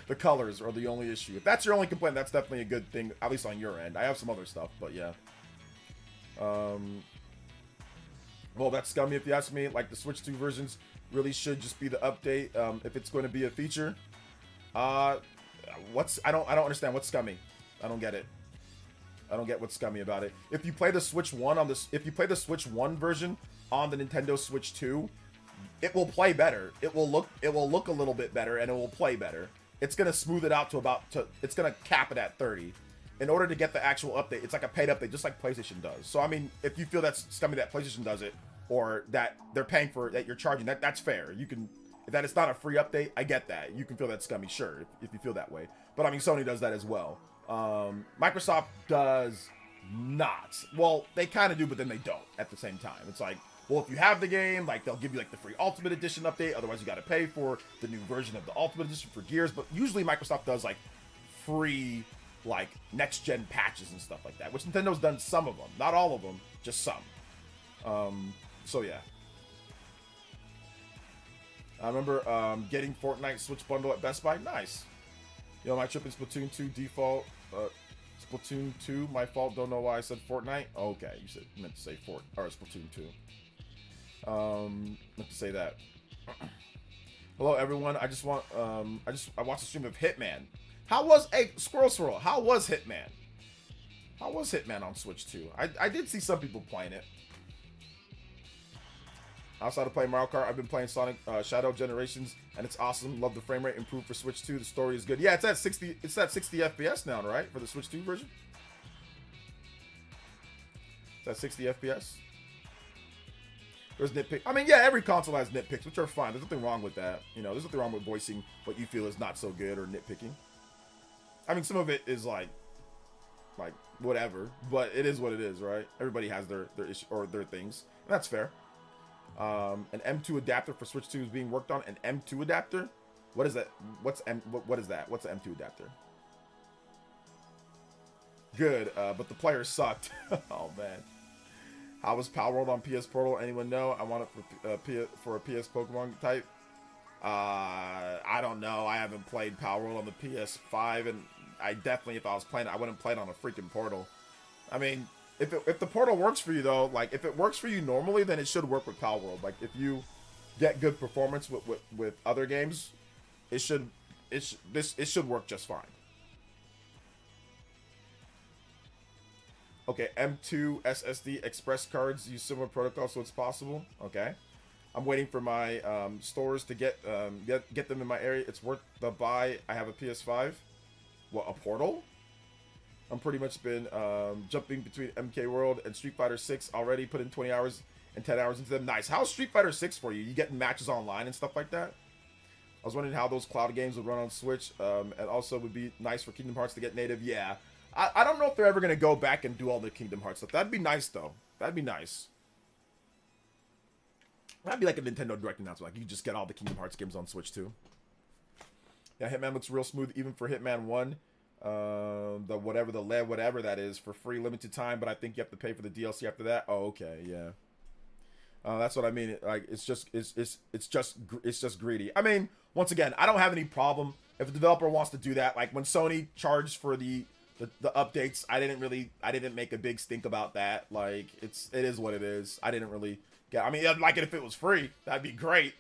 The colors are the only issue. If that's your only complaint, that's definitely a good thing, at least on your end. I have some other stuff, but yeah. Well, that's scummy if you ask me. Like, the Switch 2 versions really should just be the update, if it's going to be a feature. I don't understand what's scummy. I don't get it. I don't get what's scummy about it. If you play the Switch 1 if you play the Switch 1 version on the Nintendo Switch 2, it will play better. It will look a little bit better, and it will play better. It's gonna smooth it out it's gonna cap it at 30. In order to get the actual update, it's like a paid update, just like PlayStation does. So I mean, if you feel that's scummy that PlayStation does it, or that they're paying for it, that you're charging, that's fair. You can, that it's not a free update, I get that. You can feel that scummy, sure, if you feel that way. But I mean, Sony does that as well. Microsoft does not. Well, they kind of do, but then they don't at the same time. It's like, well, if you have the game, like, they'll give you like the free Ultimate Edition update. Otherwise, you got to pay for the new version of the Ultimate Edition for Gears. But usually Microsoft does like free, like, next gen patches and stuff like that, which Nintendo's done some of them, not all of them, just some. So yeah. I remember getting Fortnite Switch bundle at Best Buy. Nice. You know, my trip in Splatoon 2 default. Splatoon 2, my fault. Don't know why I said Fortnite. Okay, you meant to say Splatoon 2. Meant to say that. Hello everyone. I watched a stream of Hitman. How was Squirrel Swirl? How was Hitman? How was Hitman on Switch 2? I did see some people playing it. Outside of playing Mario Kart, I've been playing Sonic Shadow Generations, and it's awesome. Love the frame rate improved for Switch 2. The story is good. Yeah, it's at 60. It's at 60 FPS now, right? For the Switch 2 version. It's at 60 FPS. There's nitpick. I mean, yeah, every console has nitpicks, which are fine. There's nothing wrong with that. You know, there's nothing wrong with voicing what you feel is not so good or nitpicking. I mean, some of it is like whatever, but it is what it is, right? Everybody has their issue or their things, and that's fair. An M2 adapter for Switch 2 is being worked on. An M2 adapter? What is that? What is that? What's an M2 adapter? Good, but the player sucked. Oh man. How was Power World on PS Portal? Anyone know? I want it for a PS Pokemon type. I don't know. I haven't played Power World on the PS5, and I definitely, if I was playing it, I wouldn't play it on a freaking Portal. I mean, if the Portal works for you though, like if it works for you normally, then it should work with Power World. Like if you get good performance with other games, it should work just fine. Okay, M2 SSD Express cards use similar protocol, so it's possible. Okay, I'm waiting for my stores to get them in my area. It's worth the buy. I have a PS5. What, a Portal? I'm pretty much been jumping between MK World and Street Fighter 6 already. Put in 20 hours and 10 hours into them. Nice. How's Street Fighter 6 for you? You getting matches online and stuff like that? I was wondering how those cloud games would run on Switch, and also would be nice for Kingdom Hearts to get native. Yeah. I don't know if they're ever going to go back and do all the Kingdom Hearts stuff. That'd be nice, though. That'd be nice. That'd be like a Nintendo Direct announcement. Like, you just get all the Kingdom Hearts games on Switch, too. Yeah, Hitman looks real smooth, even for Hitman 1. Whatever that is, for free, limited time, but I think you have to pay for the DLC after that. Oh, okay, yeah. That's what I mean. Like, it's just greedy. I mean, once again, I don't have any problem if a developer wants to do that. Like when Sony charged for the updates, I didn't make a big stink about that. Like it is what it is. I didn't really get, I mean, I'd like it if it was free. That'd be great.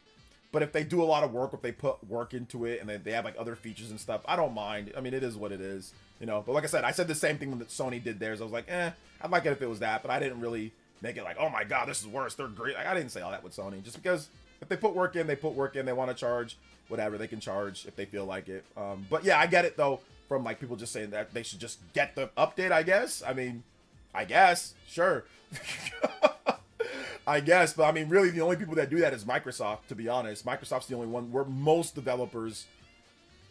But if they do a lot of work, if they put work into it and they have like other features and stuff, I don't mind. I mean, it is what it is, you know. But like I said the same thing when Sony did theirs. I was like, I'd like it if it was that, but I didn't really make it like, oh my god, this is worse. They're great. Like, I didn't say all that with Sony, just because if they put work in, they put work in. They want to charge, whatever, they can charge if they feel like it. But yeah, I get it though from like people just saying that they should just get the update. I guess. I mean, I guess, sure. I guess, but I mean, really, the only people that do that is Microsoft, to be honest. Microsoft's the only one where most developers,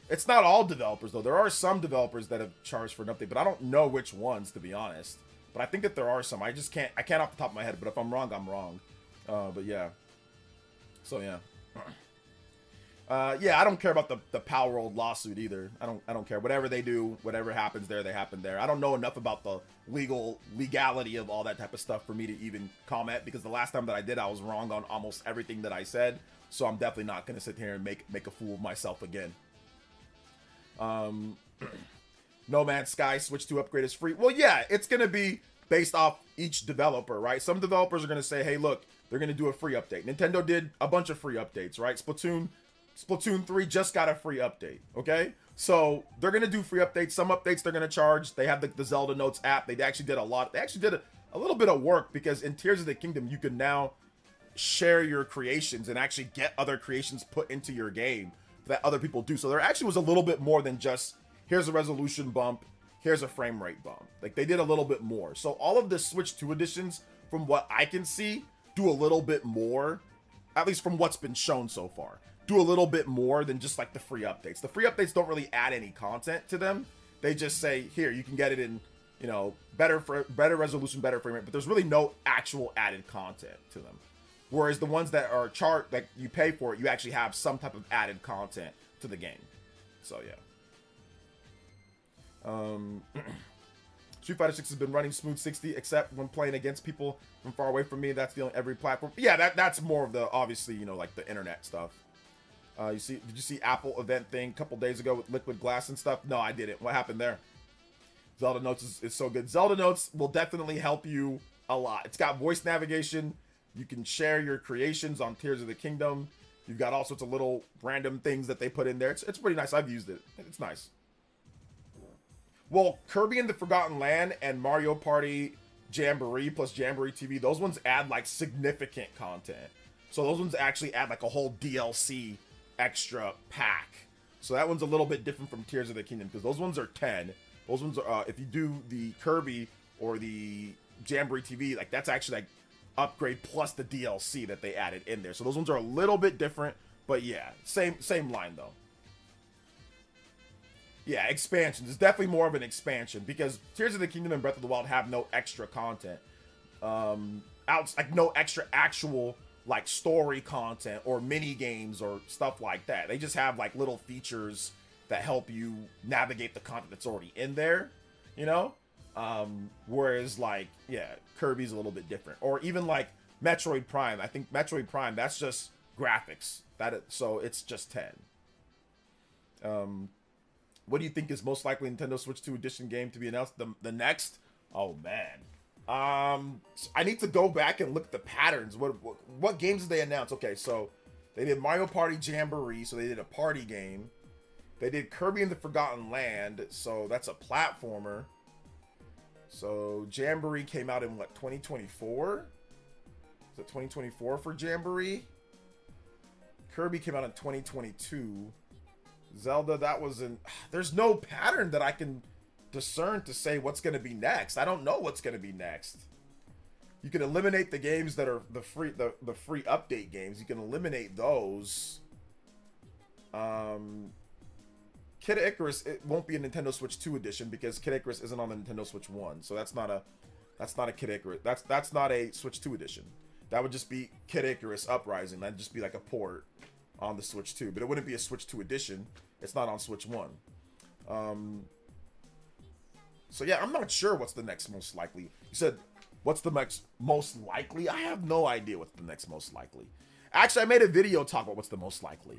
it's not all developers, though. There are some developers that have charged for an update, but I don't know which ones, to be honest. But I think that there are some. I can't off the top of my head, but if I'm wrong, I'm wrong. But yeah. So, yeah. Yeah, I don't care about the Power World lawsuit either. I don't care. Whatever they do, whatever happens there, they happen there. I don't know enough about the legality of all that type of stuff for me to even comment, because the last time that I did, I was wrong on almost everything that I said. So I'm definitely not going to sit here and make a fool of myself again. No Man's Sky Switch 2 upgrade is free. Well, yeah, it's going to be based off each developer, right? Some developers are going to say, hey, look, they're going to do a free update. Nintendo did a bunch of free updates, right? Splatoon 3 just got a free update, okay? So they're going to do free updates. Some updates they're going to charge. They have the Zelda Notes app. They actually did a lot. They actually did a little bit of work, because in Tears of the Kingdom, you can now share your creations and actually get other creations put into your game that other people do. So there actually was a little bit more than just, here's a resolution bump, here's a frame rate bump. Like, they did a little bit more. So all of the Switch 2 editions, from what I can see, do a little bit more, at least from what's been shown so far. Do a little bit more than just like the free updates. The free updates don't really add any content to them. They just say, here, you can get it in, you know, better resolution, better frame rate, but there's really no actual added content to them. Whereas the ones that are like you pay for it, you actually have some type of added content to the game. So yeah. Street Fighter 6 has been running smooth 60, except when playing against people from far away from me. That's feeling every platform. Yeah, that's more of the, obviously, you know, like the internet stuff. Did you see Apple event thing a couple days ago with Liquid Glass and stuff? No, I didn't. What happened there? Zelda Notes is so good. Zelda Notes will definitely help you a lot. It's got voice navigation. You can share your creations on Tears of the Kingdom. You've got all sorts of little random things that they put in there. It's pretty nice. I've used it. It's nice. Well, Kirby and the Forgotten Land and Mario Party Jamboree plus Jamboree TV, those ones add like significant content. So those ones actually add like a whole DLC extra pack. So that one's a little bit different from Tears of the Kingdom, because those ones are 10. Those ones are, if you do the Kirby or the Jamboree TV, like that's actually like upgrade plus the DLC that they added in there. So those ones are a little bit different, but yeah, same line though. Yeah, expansions. It's definitely more of an expansion, because Tears of the Kingdom and Breath of the Wild have no extra content. Like no extra actual like story content or mini games or stuff like that. They just have like little features that help you navigate the content that's already in there, you know? Whereas like, yeah, Kirby's a little bit different. Or even like Metroid Prime. I think Metroid Prime, that's just graphics. So it's just 10. What do you think is most likely Nintendo Switch 2 edition game to be announced? The next? Oh man. I need to go back and look at the patterns. What games did they announce? Okay, so they did Mario Party Jamboree, so they did a party game. They did Kirby and the Forgotten Land, so that's a platformer. So Jamboree came out in what, 2024? Is it 2024 for Jamboree? Kirby came out in 2022. Zelda, that was in... There's no pattern that I can discern to say what's going to be next. I don't know what's going to be next. You can eliminate the games that are the free update games. You can eliminate those. Kid Icarus, it won't be a Nintendo Switch 2 edition because Kid Icarus isn't on the Nintendo Switch 1. So that's not a Kid Icarus. That's not a Switch 2 edition. That would just be Kid Icarus Uprising. That'd just be like a port on the Switch 2, but it wouldn't be a Switch 2 edition. It's not on Switch 1. So yeah, I'm not sure what's the next most likely. You said, what's the next most likely? I have no idea what's the next most likely. Actually, I made a video talk about what's the most likely,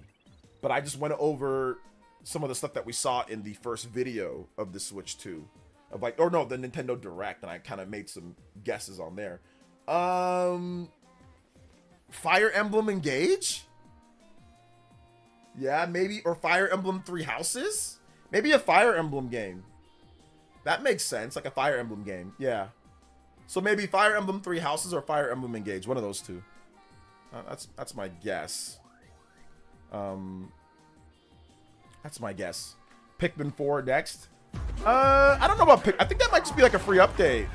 but I just went over some of the stuff that we saw in the first video of the Switch 2. Of like, or no, the Nintendo Direct, and I kind of made some guesses on there. Fire Emblem Engage? Yeah, maybe, or Fire Emblem Three Houses? Maybe a Fire Emblem game. That makes sense, like a Fire Emblem game, yeah. So maybe Fire Emblem Three Houses or Fire Emblem Engage, one of those two. That's my guess. That's my guess. Pikmin 4 next. I don't know about I think that might just be like a free update.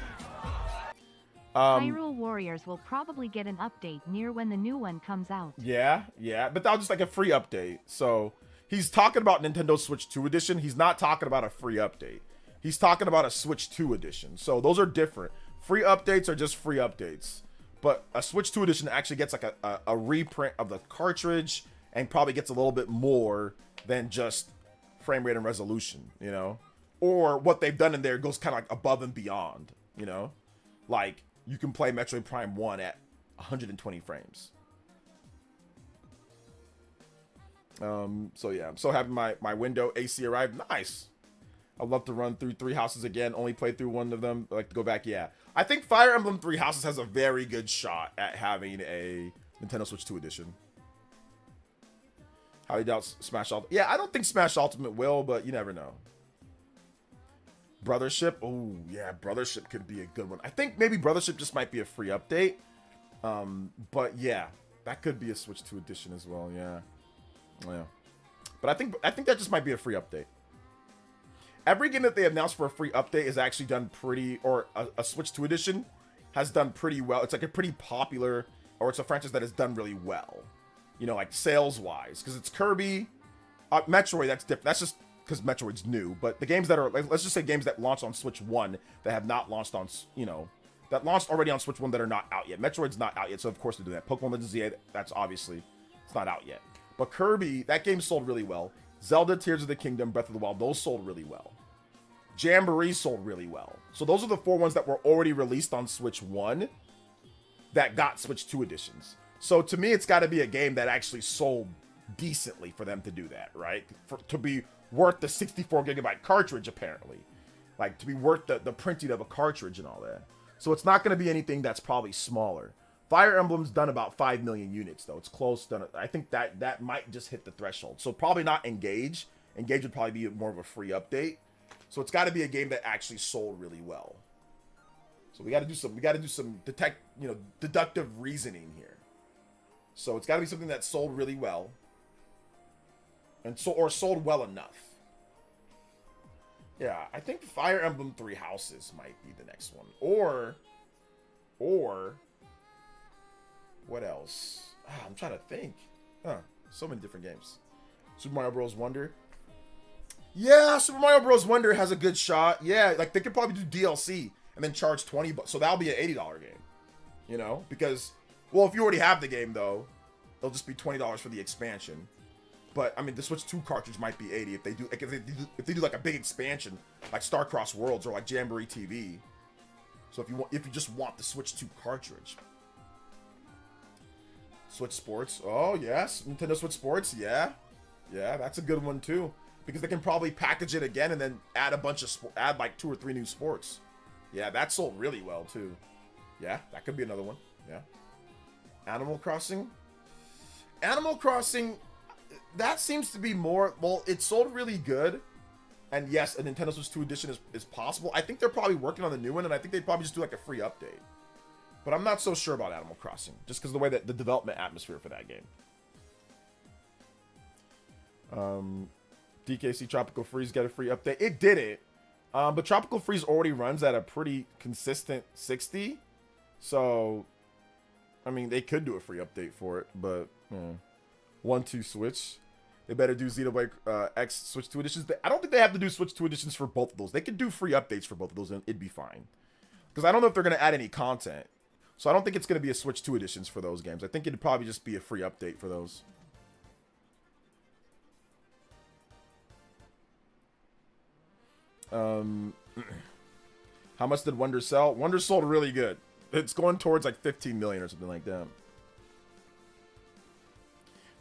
Hyrule Warriors will probably get an update near when the new one comes out. Yeah, but that was just like a free update. So he's talking about Nintendo Switch 2 edition. He's not talking about a free update. He's talking about a Switch 2 edition. So those are different. Free updates are just free updates. But a Switch 2 edition actually gets like a reprint of the cartridge and probably gets a little bit more than just frame rate and resolution, you know? Or what they've done in there goes kind of like above and beyond, you know? Like, you can play Metroid Prime 1 at 120 frames. So yeah, I'm so happy my window AC arrived. Nice. I'd love to run through Three Houses again. Only played through one of them. I'd like to go back. Yeah, I think Fire Emblem Three Houses has a very good shot at having a Nintendo Switch 2 edition. How do you doubt Smash Ultimate? Yeah, I don't think Smash Ultimate will, but you never know. Brothership. Oh yeah, Brothership could be a good one. I think maybe Brothership just might be a free update. But yeah, that could be a Switch 2 edition as well. Yeah. But I think that just might be a free update. Every game that they announced for a free update is actually done pretty, or a Switch 2 edition has done pretty well. It's like a pretty popular, or it's a franchise that has done really well. You know, like sales-wise, because it's Kirby, Metroid. That's different. That's just because Metroid's new. But the games that are, like, let's just say games that launched on Switch 1 that have not launched on, you know, that launched already on Switch 1 that are not out yet. Metroid's not out yet, so of course they do that. Pokemon Legends Z, that's obviously, it's not out yet. But Kirby, that game sold really well. Zelda, Tears of the Kingdom, Breath of the Wild, those sold really well. Jamboree sold really well. So those are the 4 ones that were already released on Switch 1 that got Switch 2 editions. So to me, it's got to be a game that actually sold decently for them to do that, right? To be worth the 64 gigabyte cartridge, apparently. Like, to be worth the printing of a cartridge and all that. So it's not going to be anything that's probably smaller. Fire Emblem's done about 5 million units, though. It's close. I think that might just hit the threshold. So probably not Engage. Engage would probably be more of a free update. So it's got to be a game that actually sold really well. So we got to do some deductive reasoning here. So it's got to be something that sold really well, or sold well enough. Yeah, I think Fire Emblem Three Houses might be the next one, or what else? I'm trying to think. So many different games. Super Mario Bros. Wonder. Yeah, Super Mario Bros. Wonder has a good shot. Yeah, like they could probably do DLC and then charge $20, so that'll be an $80 game. You know, because, well, if you already have the game though, it'll just be $20 for the expansion. But I mean, the Switch 2 cartridge might be $80 if they do, like, if they do like a big expansion, like Starcross Worlds or like Jamboree TV. So if you just want the Switch 2 cartridge. Switch Sports. Oh yes, Nintendo Switch Sports. Yeah, that's a good one too, because they can probably package it again and then add a bunch of add like 2 or 3 new sports. Yeah, that sold really well too. Yeah, that could be another one. Yeah. Animal Crossing, that seems to be more, well, it sold really good. And yes, a Nintendo Switch 2 edition is possible. I think they're probably working on the new one, and I think they'd probably just do like a free update. But I'm not so sure about Animal Crossing, just because of the way that the development atmosphere for that game. DKC Tropical Freeze got a free update. It did it. But Tropical Freeze already runs at a pretty consistent 60. So, I mean, they could do a free update for it, but 1-2 Switch. They better do Xenoblade X Switch 2 editions. I don't think they have to do Switch 2 editions for both of those. They could do free updates for both of those, and it'd be fine. Because I don't know if they're going to add any content. So I don't think it's going to be a Switch 2 editions for those games. I think it'd probably just be a free update for those. How much did Wonder sell? Wonder sold really good. It's going towards like 15 million or something like that.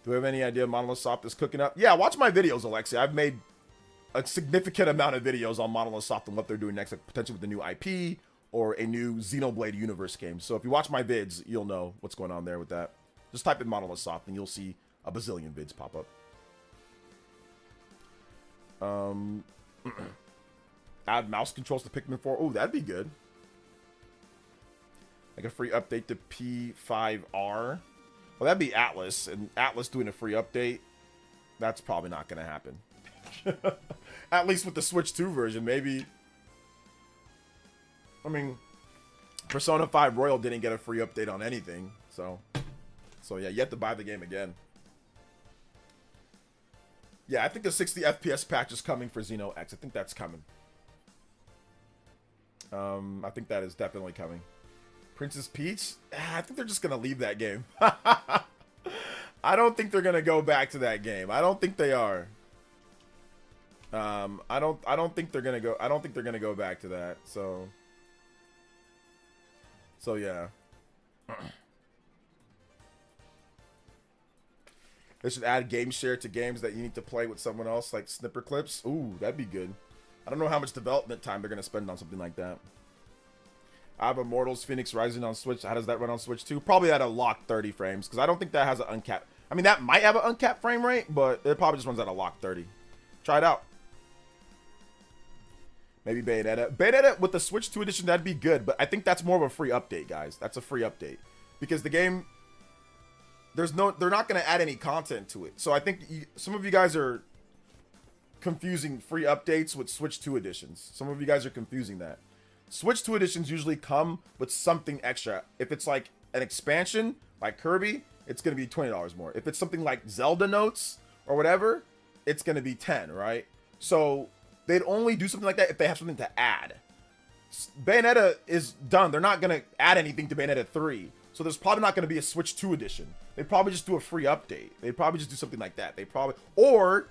Do we have any idea Monolith Soft is cooking up? Yeah, watch my videos, Alexi. I've made a significant amount of videos on Monolith Soft and what they're doing next, like potentially with the new IP or a new Xenoblade Universe game. So if you watch my vids, you'll know what's going on there with that. Just type in Monolith Soft and you'll see a bazillion vids pop up. Add mouse controls to Pikmin 4. Oh, that'd be good. Like a free update to P5R. Well, that'd be Atlas, and Atlas doing a free update. That's probably not going to happen. At least with the Switch 2 version, maybe. I mean, Persona 5 Royal didn't get a free update on anything, so yeah, you have to buy the game again. Yeah, I think the 60 FPS patch is coming for Xeno X. I think that's coming. I think that is definitely coming. Princess Peach? I think they're just going to leave that game. I don't think they're going to go back to that game. I don't think they are. I don't think they're going to go back to that. So yeah. They should add game share to games that you need to play with someone else, like snipper clips. Ooh, that'd be good. I don't know how much development time they're going to spend on something like that. I have Immortals Phoenix Rising on Switch. How does that run on Switch 2? Probably at a locked 30 frames, because I don't think that has an uncapped. I mean, that might have an uncapped frame rate, but it probably just runs at a locked 30. Try it out. Maybe Bayonetta. Bayonetta with the Switch 2 edition, that'd be good, but I think that's more of a free update, guys. That's a free update. Because the game, they're not going to add any content to it. So I think some of you guys are confusing free updates with Switch 2 editions. Some of you guys are confusing that. Switch 2 editions usually come with something extra. If it's like an expansion, like Kirby, it's going to be $20 more. If it's something like Zelda Notes or whatever, it's going to be $10, right? So they'd only do something like that if they have something to add. Bayonetta is done. They're not going to add anything to Bayonetta 3. So there's probably not going to be a Switch 2 edition. They'd probably just do a free update. They'd probably just do something like that. Or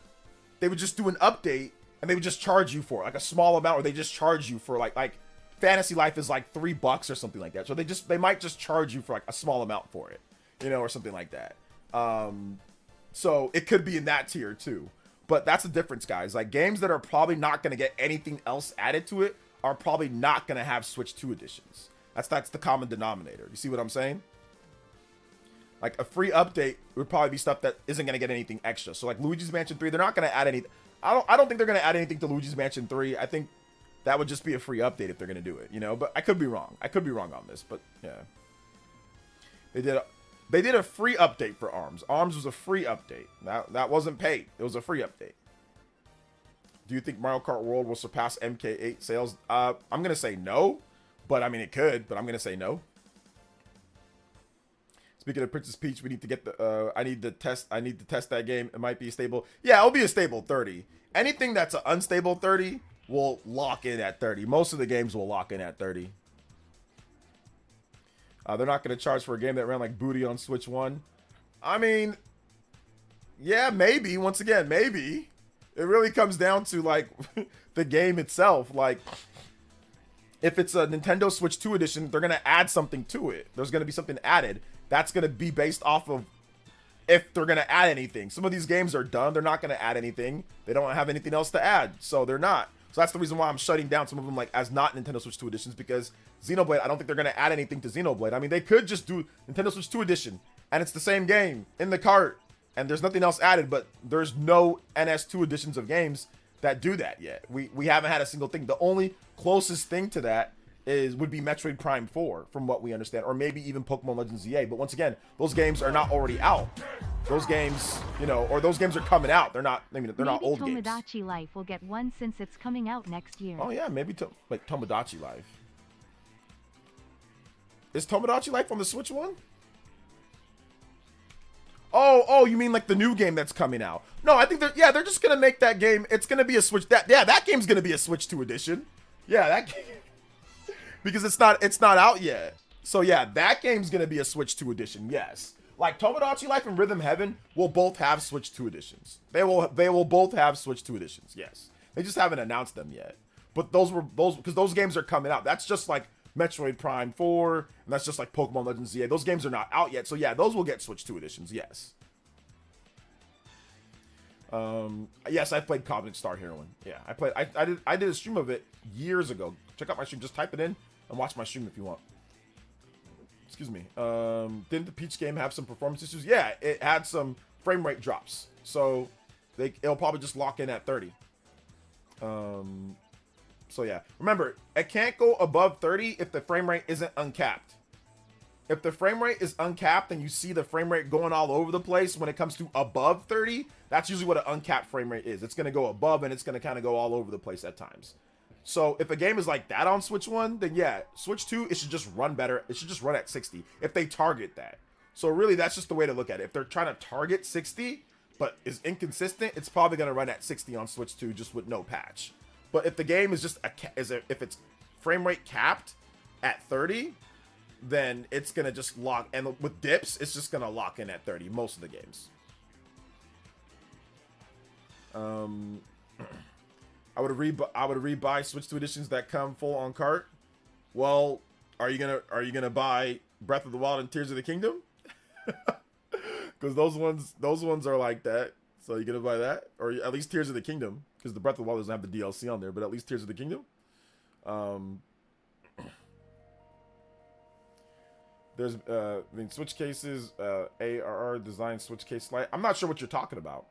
they would just do an update and they would just charge you for it, like a small amount, or they just charge you for like Fantasy Life is like $3 or something like that. So they might just charge you for like a small amount for it, you know, or something like that. So it could be in that tier too. But that's the difference, guys. Like games that are probably not going to get anything else added to it are probably not going to have Switch 2 editions. That's the common denominator. You see what I'm saying? Like a free update would probably be stuff that isn't going to get anything extra. So like Luigi's Mansion 3, they're not going to add any. I don't think they're going to add anything to Luigi's Mansion 3. I think that would just be a free update if they're going to do it, you know, but I could be wrong. I could be wrong on this, but yeah. They did a free update for ARMS. ARMS was a free update. That wasn't paid. It was a free update. Do you think Mario Kart World will surpass MK8 sales? I'm going to say no, but I mean, it could, but I'm going to say no. Speaking of Princess Peach, we need to get the, I need to test that game. It might be stable. Yeah, it'll be a stable 30. Anything that's an unstable 30 will lock in at 30. Most of the games will lock in at 30. They're not going to charge for a game that ran like booty on Switch 1. I mean, yeah, maybe. Once again, maybe. It really comes down to like the game itself. Like, if it's a Nintendo Switch 2 edition, they're going to add something to it. There's going to be something added. That's going to be based off of if they're going to add anything. Some of these games are done. They're not going to add anything. They don't have anything else to add. So they're not. So that's the reason why I'm shutting down some of them like as not Nintendo Switch 2 editions, because Xenoblade, I don't think they're going to add anything to Xenoblade. I mean, they could just do Nintendo Switch 2 edition and it's the same game in the cart and there's nothing else added, but there's no NS2 editions of games that do that yet. We haven't had a single thing. The only closest thing to that would be Metroid Prime 4 from what we understand, or maybe even Pokemon Legends ZA. But once again, those games are not already out. Those games, you know, or those games are coming out. They're not, I mean, they're not old games. Tomodachi Life will get one since it's coming out next year. Oh yeah, maybe like Tomodachi Life. Is Tomodachi Life on the Switch one? Oh, you mean like the new game that's coming out? No, I think they're just gonna make that game. It's gonna be a Switch. That game's gonna be a Switch 2 edition. Yeah, that game. Because it's not out yet. So yeah, that game's gonna be a Switch 2 edition. Yes. Like Tomodachi Life and Rhythm Heaven will both have Switch 2 editions. They will both have Switch 2 editions. Yes. They just haven't announced them yet. But those because those games are coming out. That's just like Metroid Prime 4, and that's just like Pokemon Legends ZA. Those games are not out yet. So yeah, those will get Switch 2 editions. Yes. Yes, I played Covenant Star Heroine. Yeah, I did a stream of it years ago. Check out my stream. Just type it in and watch my stream if you want. Excuse me. Didn't the Peach game have some performance issues? Yeah, it had some frame rate drops. So it'll probably just lock in at 30. So yeah, remember, it can't go above 30 if the frame rate isn't uncapped. If the frame rate is uncapped and you see the frame rate going all over the place when it comes to above 30, that's usually what an uncapped frame rate is. It's going to go above and it's going to kind of go all over the place at times. So if a game is like that on Switch 1, then yeah, Switch 2, it should just run better. It should just run at 60 if they target that. So really, that's just the way to look at it. If they're trying to target 60, but is inconsistent, it's probably going to run at 60 on Switch 2 just with no patch. But if the game is just, if it's frame rate capped at 30, then it's going to just lock, and with dips, it's just going to lock in at 30 most of the games. I would rebuy Switch 2 editions that come full on cart. Well, are you gonna buy Breath of the Wild and Tears of the Kingdom? Because those ones are like that. So you're gonna buy that, or at least Tears of the Kingdom, because the Breath of the Wild doesn't have the DLC on there, but at least Tears of the Kingdom. There's Switch cases, ARR design Switch case light. I'm not sure what you're talking about.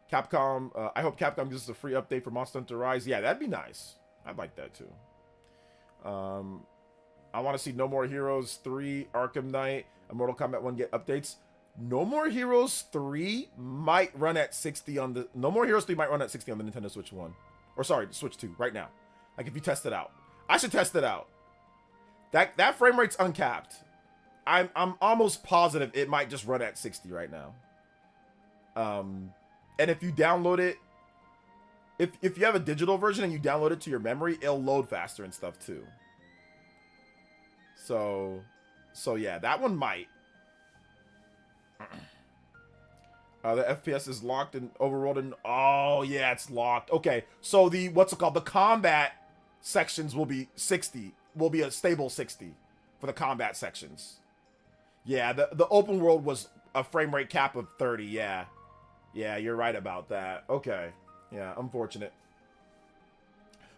Capcom, I hope Capcom gives us a free update for Monster Hunter Rise. Yeah, that'd be nice. I'd like that too. I want to see No More Heroes 3, Arkham Knight, and Mortal Kombat 1 get updates. No More Heroes 3 might run at 60 on the No More Heroes 3 might run at 60 on the Nintendo Switch 1. Or sorry, Switch 2 right now. Like if you test it out. I should test it out. That frame rate's uncapped. I'm almost positive it might just run at 60 right now. And if you download it, if you have a digital version and you download it to your memory, it'll load faster and stuff too. So yeah, that one might. The FPS is locked and overrolled and oh yeah, it's locked. Okay, so the the combat sections will be 60. Will be a stable 60 for the combat sections. Yeah, the open world was a frame rate cap of 30. Yeah. Yeah, you're right about that. Okay. Yeah, unfortunate.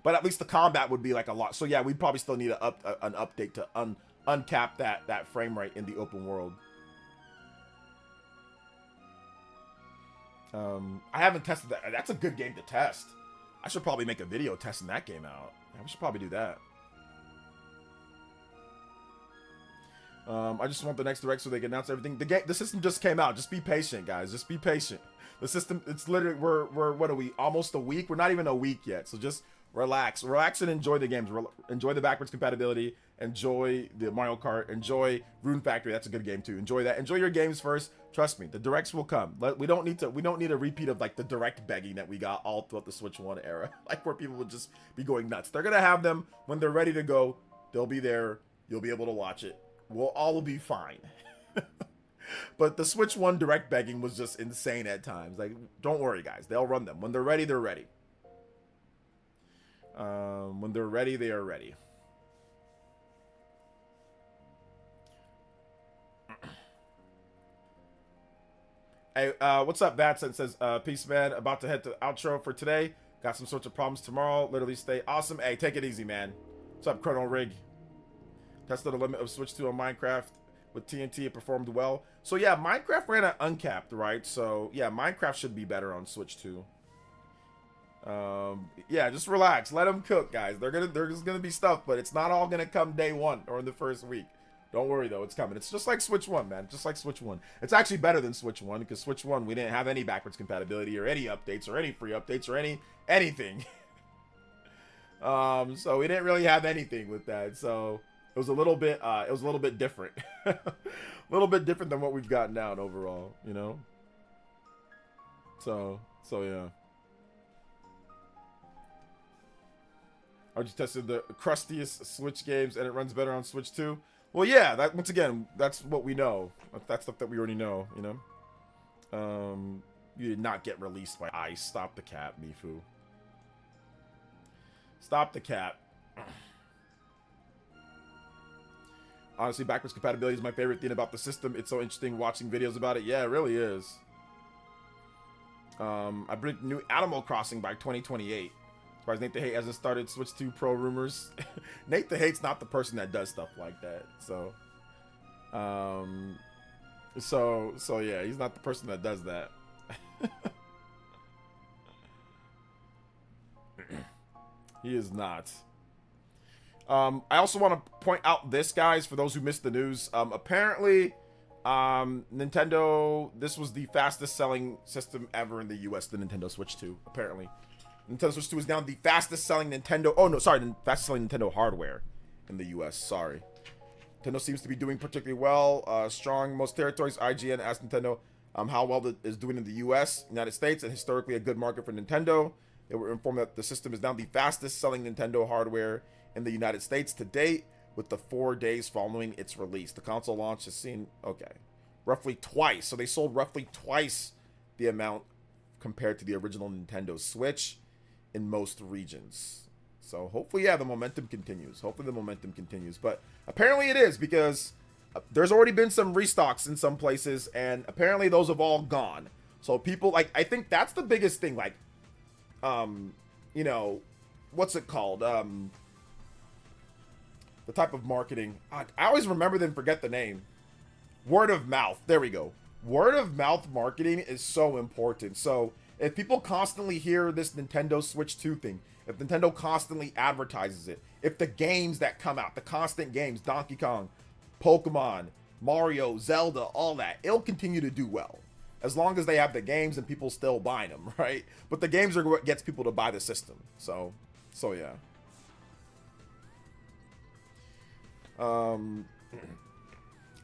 But at least the combat would be like a lot. So yeah, we'd probably still need an update to uncap that frame rate in the open world. I haven't tested that. That's a good game to test. I should probably make a video testing that game out. Yeah, we should probably do that. I just want the next direct so they can announce everything. The system just came out. Just be patient, guys. Just be patient. The system, it's literally, we're what are we? Almost a week? We're not even a week yet. So just relax. Relax and enjoy the games. Enjoy the backwards compatibility. Enjoy the Mario Kart. Enjoy Rune Factory. That's a good game too. Enjoy that. Enjoy your games first. Trust me, the directs will come. We don't need a repeat of like the direct begging that we got all throughout the Switch 1 era. Like where people would just be going nuts. They're gonna have them when they're ready to go. They'll be there. You'll be able to watch it. We'll all be fine. But the Switch 1 direct begging was just insane at times. Like, don't worry, guys. They'll run them. When they're ready, they're ready. When they're ready, they are ready. Hey, what's up, Batson? Says, peace, man. About to head to the outro for today. Got some sorts of problems tomorrow. Literally stay awesome. Hey, take it easy, man. What's up, Chrono Rig? Tested the limit of Switch 2 on Minecraft. With TNT, it performed well. So yeah, Minecraft ran at uncapped, right? So yeah, Minecraft should be better on Switch 2. Yeah, just relax. Let them cook, guys. There's gonna be stuff, but it's not all gonna come day one or in the first week. Don't worry though, it's coming. It's just like Switch 1, man. Just like Switch 1. It's actually better than Switch 1 because Switch 1 we didn't have any backwards compatibility or any updates or any free updates or anything. So we didn't really have anything with that. So it was a little bit different. A little bit different than what we've got now overall, you know? So yeah. I just tested the crustiest Switch games and it runs better on Switch 2. Well, yeah, that once again, that's what we know. That's stuff that we already know, you know? You did not get released by ICE. Stop the cap, Mifu. Stop the cap. Honestly, backwards compatibility is my favorite thing about the system. It's so interesting watching videos about it. Yeah, it really is. I predict new Animal Crossing by 2028. As far as Nate the Hate hasn't started Switch 2 Pro rumors. Nate the Hate's not the person that does stuff like that. So, so yeah, he's not the person that does that. He is not. I also want to point out this, guys, for those who missed the news. Apparently, Nintendo, this was the fastest selling system ever in the US, the Nintendo Switch 2, apparently. Nintendo Switch 2 is now the fastest selling Nintendo, the fastest selling Nintendo hardware in the US, sorry. Nintendo seems to be doing particularly well, strong most territories. IGN asked Nintendo how well it is doing in the US, United States, and historically a good market for Nintendo. They were informed that the system is now the fastest selling Nintendo hardware in the United States to date, with the 4 days following its release. The console launch has seen, roughly twice. So they sold roughly twice the amount compared to the original Nintendo Switch in most regions. So hopefully, yeah, the momentum continues. Hopefully the momentum continues. But apparently it is, because there's already been some restocks in some places, and apparently those have all gone. So people, like, I think that's the biggest thing. Like, you know, what's it called? The type of marketing. I always remember then forget the name. Word of mouth. There we go. Word of mouth marketing is so important. So if people constantly hear this Nintendo Switch 2 thing, if Nintendo constantly advertises it, if the games that come out, the constant games, Donkey Kong, Pokemon, Mario, Zelda, all that, it'll continue to do well. As long as they have the games and people still buying them, right? But the games are what gets people to buy the system. So yeah.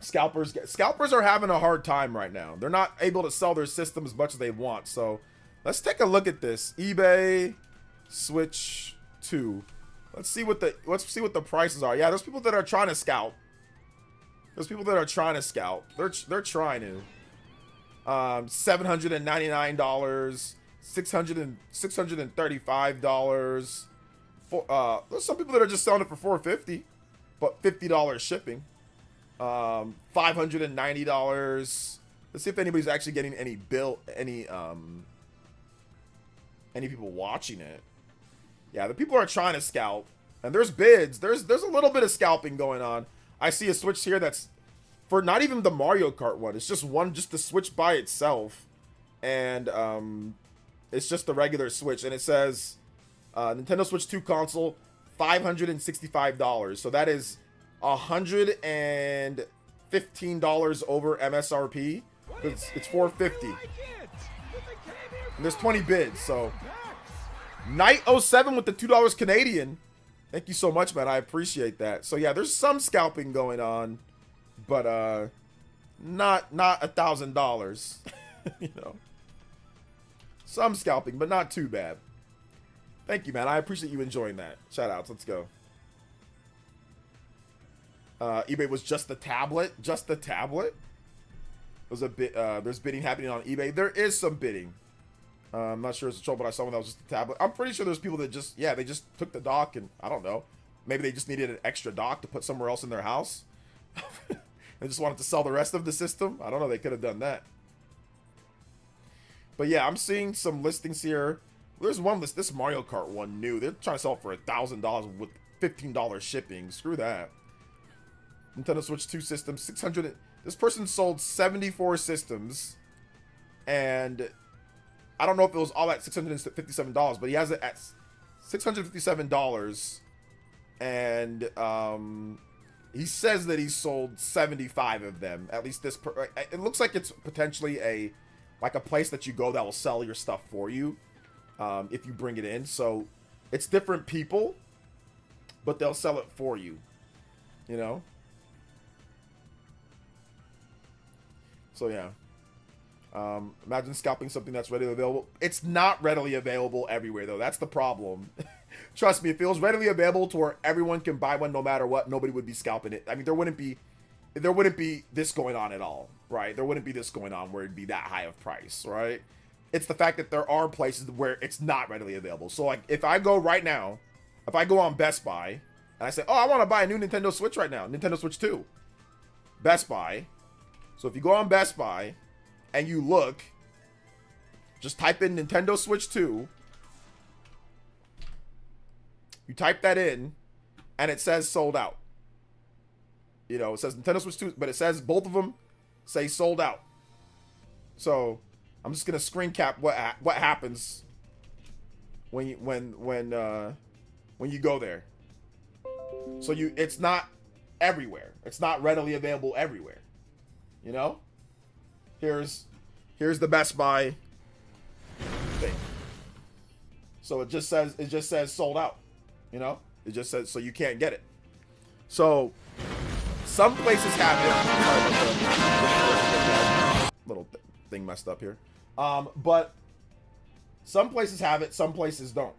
Scalpers are having a hard time right now. They're not able to sell their system as much as they want. So let's take a look at this. eBay Switch 2. Let's see what the prices are. Yeah, there's people that are trying to scalp. There's people that are trying to scalp. They're trying to. $799, $635. There's some people that are just selling it for $450, but $50 shipping. $590. Let's see if anybody's actually getting any people watching it. Yeah, the people are trying to scalp, and there's bids. There's a little bit of scalping going on. I see a Switch here that's for not even the Mario Kart one. It's just the Switch by itself, and it's just the regular Switch, and it says Nintendo Switch 2 console, $565. So that is $115 over MSRP. It's $450. And there's 20 bids. So Knight07 with the $2 Canadian. Thank you so much, man. I appreciate that. So yeah, there's some scalping going on, but not $1,000. You know, some scalping, but not too bad. Thank you, man. I appreciate you enjoying that. Shout outs. Let's go. eBay was just the tablet. Just the tablet. There's a bit. There's bidding happening on eBay. There is some bidding. I'm not sure it's a troll, but I saw one that was just a tablet. I'm pretty sure there's people that just, they just took the dock, and I don't know. Maybe they just needed an extra dock to put somewhere else in their house. They just wanted to sell the rest of the system. I don't know. They could have done that. But yeah, I'm seeing some listings here. There's one list. This Mario Kart one new. They're trying to sell it for $1,000 with $15 shipping. Screw that. Nintendo Switch 2 system, 600. This person sold 74 systems, and I don't know if it was all at $657, but he has it at $657, and he says that he sold 75 of them. At least this. It looks like it's potentially a place that you go that will sell your stuff for you if you bring it in. So it's different people, but they'll sell it for you. You know. So yeah. Imagine scalping something that's readily available. It's not readily available everywhere, though. That's the problem. Trust me, if it was readily available to where everyone can buy one no matter what, nobody would be scalping it. I mean, there wouldn't be this going on at all, right? There wouldn't be this going on where it'd be that high of price, right? It's the fact that there are places where it's not readily available. So, like, if I go right now, if I go on Best Buy, and I say, oh, I want to buy a new Nintendo Switch right now, Nintendo Switch 2, Best Buy. So if you go on Best Buy, and you look, Just type in Nintendo Switch 2. You type that in, and it says sold out. You know, it says Nintendo Switch 2, but it says both of them say sold out. So I'm just gonna screen cap what happens when you go there. So it's not everywhere. It's not readily available everywhere. You know? Here's the Best Buy thing. So it just says sold out. You know? It just says so you can't get it. So some places have it. Little thing messed up here. But some places have it, some places don't.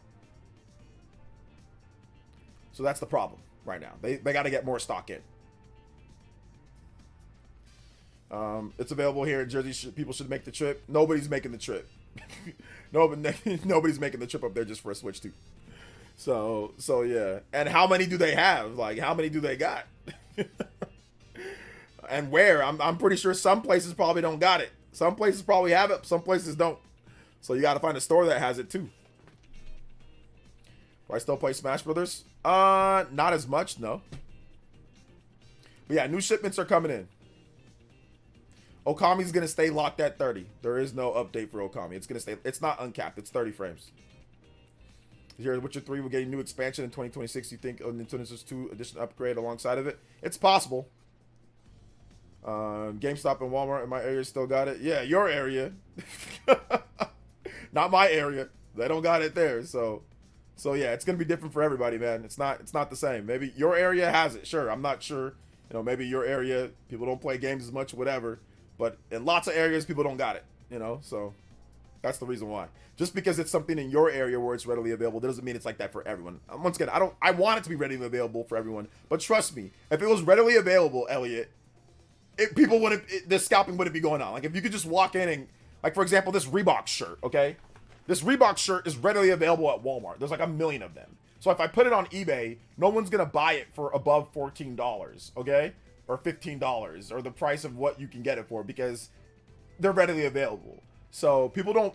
So that's the problem right now. They got to get more stock in. It's available here in Jersey. People should make the trip. Nobody's making the trip. Nobody's making the trip up there just for a Switch 2. So yeah. And how many do they have? Like, how many do they got? And where? I'm pretty sure some places probably don't got it. Some places probably have it, some places don't. So you got to find a store that has it too. Do I still play Smash Brothers? Not as much, no. But yeah, new shipments are coming in. Okami's gonna stay locked at 30. There is no update for Okami. It's gonna stay. It's not uncapped. It's 30 frames. Here, Witcher 3 will get a new expansion in 2026. You think Nintendo Switch 2 edition upgrade alongside of it? It's possible. GameStop and Walmart in my area still got it. Yeah, your area. Not my area. They don't got it there. So yeah, it's gonna be different for everybody, man. It's not the same. Maybe your area has it. Sure, I'm not sure. You know, maybe your area people don't play games as much, whatever. But in lots of areas, people don't got it. You know, so that's the reason why. Just because it's something in your area where it's readily available, doesn't mean it's like that for everyone. Once again, I want it to be readily available for everyone. But trust me, if it was readily available, Elliot, people wouldn't. The scalping wouldn't be going on. Like if you could just walk in and, like for example, this Reebok shirt. Okay, this Reebok shirt is readily available at Walmart. There's like 1 million of them. So if I put it on eBay, no one's gonna buy it for above $14. Okay, or $15, or the price of what you can get it for, because they're readily available. So people don't,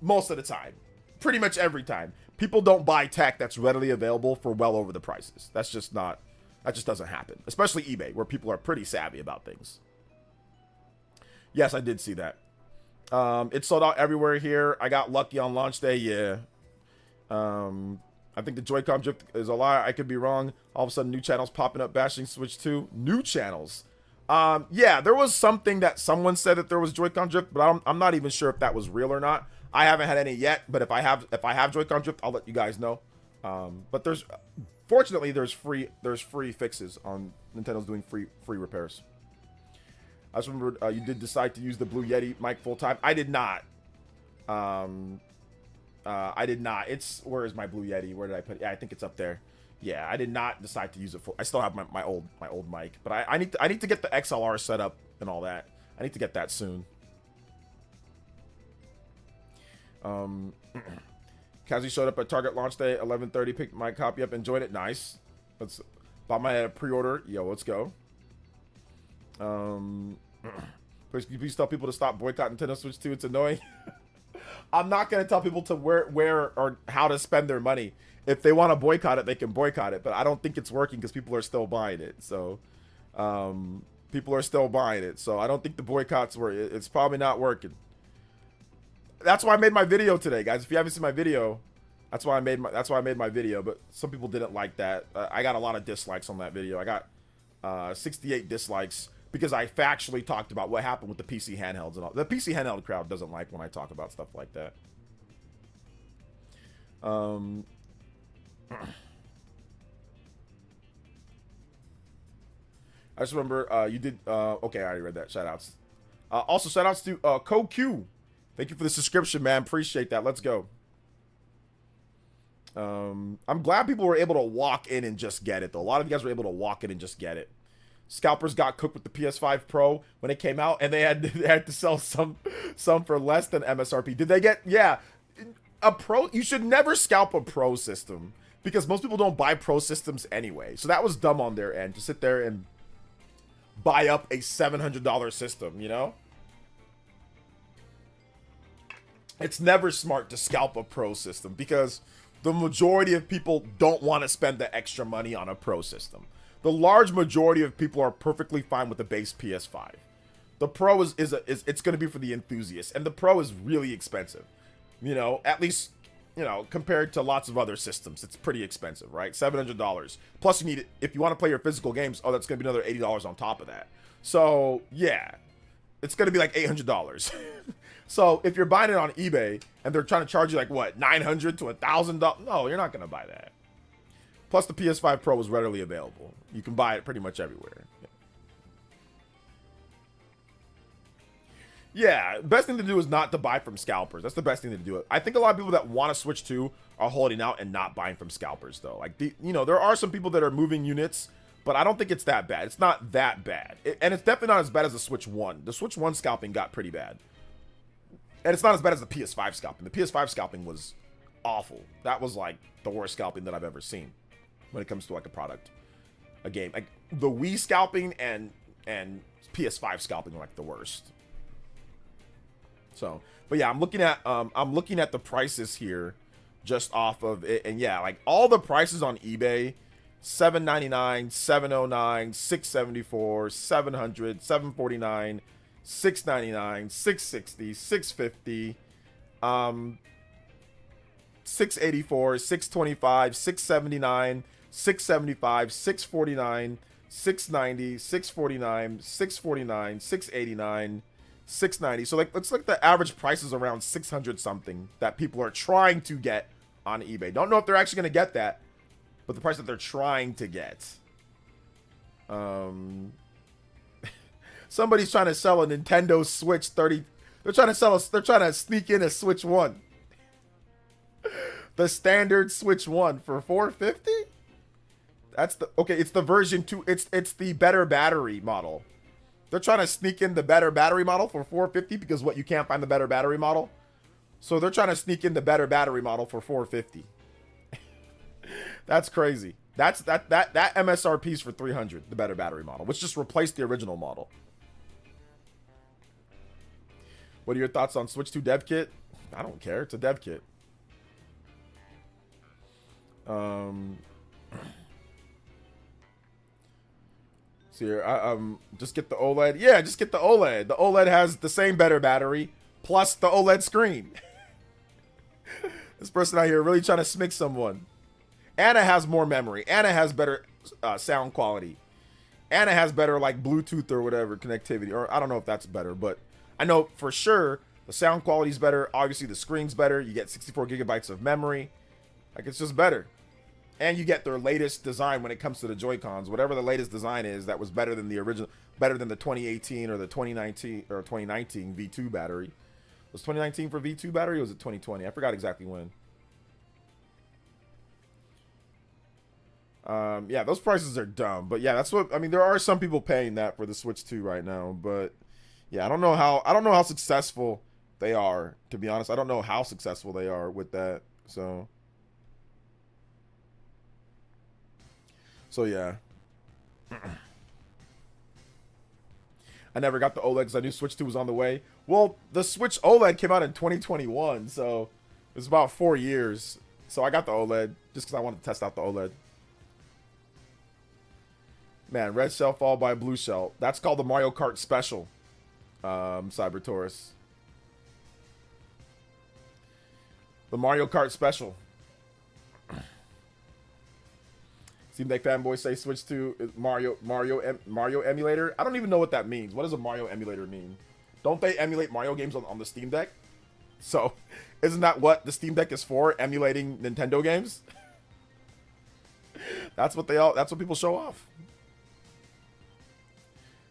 most of the time, pretty much every time, people don't buy tech that's readily available for well over the prices. That's just not, that just doesn't happen. Especially eBay, where people are pretty savvy about things. Yes, I did see that. It sold out everywhere here. I got lucky on launch day, yeah. I think the Joy-Con drift is a lie. I could be wrong. All of a sudden, new channels popping up bashing Switch 2. New channels. Yeah, there was something that someone said that there was Joy-Con drift, but I'm not even sure if that was real or not. I haven't had any yet, but if I have Joy-Con drift, I'll let you guys know. But fortunately, there's free fixes on Nintendo's doing free repairs. I just remember you did decide to use the Blue Yeti mic full time. I did not. I did not. Where is my Blue Yeti? Where did I put it? Yeah, I think it's up there. Yeah, I did not decide to use it for. I still have my old mic, but I need to get the XLR set up and all that. I need to get that soon. Kazi showed up at Target launch day 11:30. Picked my copy up, enjoyed it. Nice. Bought my pre-order. Yo, let's go. Please tell people to stop boycotting Nintendo Switch 2. It's annoying. I'm not going to tell people to where or how to spend their money. If they want to boycott it, they can boycott it. But I don't think it's working because people are still buying it. So, people are still buying it. So I don't think the boycotts were. It's probably not working. That's why I made my video today, guys. If you haven't seen my video, that's why I made my video. But some people didn't like that. I got a lot of dislikes on that video. I got 68 dislikes. Because I factually talked about what happened with the PC handhelds and all. The PC handheld crowd doesn't like when I talk about stuff like that. I just remember you did. Okay, I already read that. Shoutouts. Also, shoutouts to CoQ. Thank you for the subscription, man. Appreciate that. Let's go. I'm glad people were able to walk in and just get it, though. A lot of you guys were able to walk in and just get it. Scalpers got cooked with the PS5 Pro when it came out, and they had to sell some for less than MSRP. Did they get? Yeah, a Pro. You should never scalp a Pro system because most people don't buy Pro systems anyway. So that was dumb on their end to sit there and buy up a $700 system. You know, it's never smart to scalp a pro system because the majority of people don't want to spend the extra money on a pro system. The large majority of people are perfectly fine with the base PS5. The pro is it's going to be for the enthusiasts, and the pro is really expensive. You know, at least, you know, compared to lots of other systems, it's pretty expensive, right? $700. Plus, you need it if you want to play your physical games. Oh, that's going to be another $80 on top of that. So yeah, it's going to be like $800. So if you're buying it on eBay and they're trying to charge you like what, $900 to $1,000, no, you're not going to buy that. Plus, the PS5 Pro is readily available. You can buy it pretty much everywhere. Yeah, best thing to do is not to buy from scalpers. That's the best thing to do. I think a lot of people that want to Switch 2 are holding out and not buying from scalpers, though. Like, you know, there are some people that are moving units, but I don't think it's that bad. It's not that bad. And it's definitely not as bad as the Switch 1. The Switch 1 scalping got pretty bad. And it's not as bad as the PS5 scalping. The PS5 scalping was awful. That was, like, the worst scalping that I've ever seen when it comes to, like, a product, a game. Like, the Wii scalping and PS5 scalping are, like, the worst. So, but yeah, I'm looking at the prices here just off of it, and yeah, like all the prices on eBay, $799, $709, $674, $700, $749, $699, $660, $650, $684, $625, $679, $675, $649, $690, $649, $649, $689, $690. So like, looks like the average price is around 600 something that people are trying to get on eBay. Don't know if they're actually going to get that, but the price that they're trying to get. Somebody's trying to sell a Nintendo Switch 30. They're trying to sneak in a Switch 1. The standard Switch 1 for $450? That's the okay, it's the version 2. It's the better battery model. They're trying to sneak in the better battery model for $450 because what, you can't find the better battery model? So they're trying to sneak in the better battery model for $450. That's crazy. That MSRP is for $300, the better battery model, which just replaced the original model. What are your thoughts on Switch 2 dev kit? I don't care. It's a dev kit. Here, just get the OLED. Yeah, just get the OLED. The OLED has the same better battery plus the OLED screen. This person out here really trying to smink someone. Anna has more memory. Anna has better sound quality. Anna has better like Bluetooth or whatever connectivity. Or I don't know if that's better, but I know for sure the sound quality is better. Obviously the screen's better. You get 64 gigabytes of memory. Like, it's just better. And you get their latest design when it comes to the Joy-Cons. Whatever the latest design is, that was better than the original, better than the 2018 or the 2019 or 2019 V2 battery. Was 2019 for V2 battery or was it 2020? I forgot exactly when. Yeah, those prices are dumb. But yeah, that's what I mean. There are some people paying that for the Switch 2 right now. But yeah, I don't know how successful they are. To be honest, I don't know how successful they are with that. So yeah. I never got the OLED because I knew Switch 2 was on the way. Well, the Switch OLED came out in 2021, so it was about 4 years. So I got the OLED just because I wanted to test out the OLED. Man, red shell followed by blue shell. That's called the Mario Kart Special, Cyber Taurus. The Mario Kart Special. Steam Deck fanboy say Switch 2 is Mario emulator. I don't even know what that means. What does a Mario emulator mean? Don't they emulate Mario games on the Steam Deck? So, isn't that what the Steam Deck is for? Emulating Nintendo games? That's what people show off.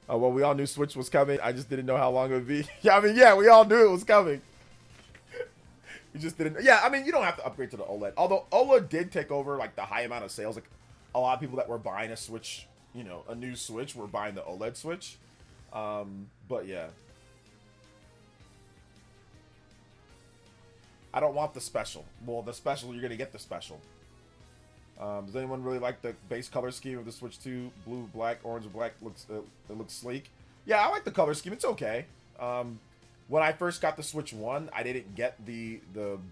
Well, we all knew Switch was coming. I just didn't know how long it would be. Yeah, I mean, yeah, we all knew it was coming. You just didn't. Yeah, I mean, you don't have to upgrade to the OLED. Although OLED did take over like the high amount of sales. Like a lot of people that were buying a Switch, you know, a new Switch, were buying the OLED Switch. But yeah, I don't want the special. Well, the special, you're gonna get the special. Does anyone really like the base color scheme of the Switch 2? Blue, black, orange, black. It looks sleek. Yeah, I like the color scheme. It's okay. when I first got the Switch 1, I didn't get the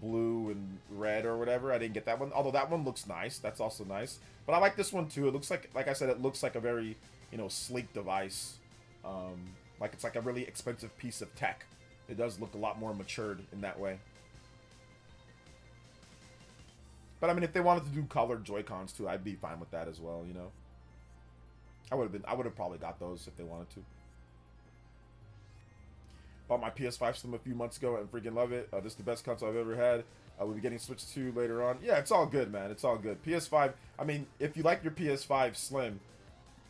blue and red or whatever. I didn't get that one, although that one looks nice. That's also nice. But I like this one too. It looks like I said, it looks like a very, you know, sleek device. Like it's like a really expensive piece of tech. It does look a lot more matured in that way. But I mean, if they wanted to do colored Joy-Cons too, I'd be fine with that as well, you know. I would have probably got those if they wanted to. Bought my PS5 Slim a few months ago and freaking love it. This is the best console I've ever had. We'll be getting Switch 2 later on. Yeah, it's all good, man. It's all good. PS5, I mean, if you like your PS5 Slim,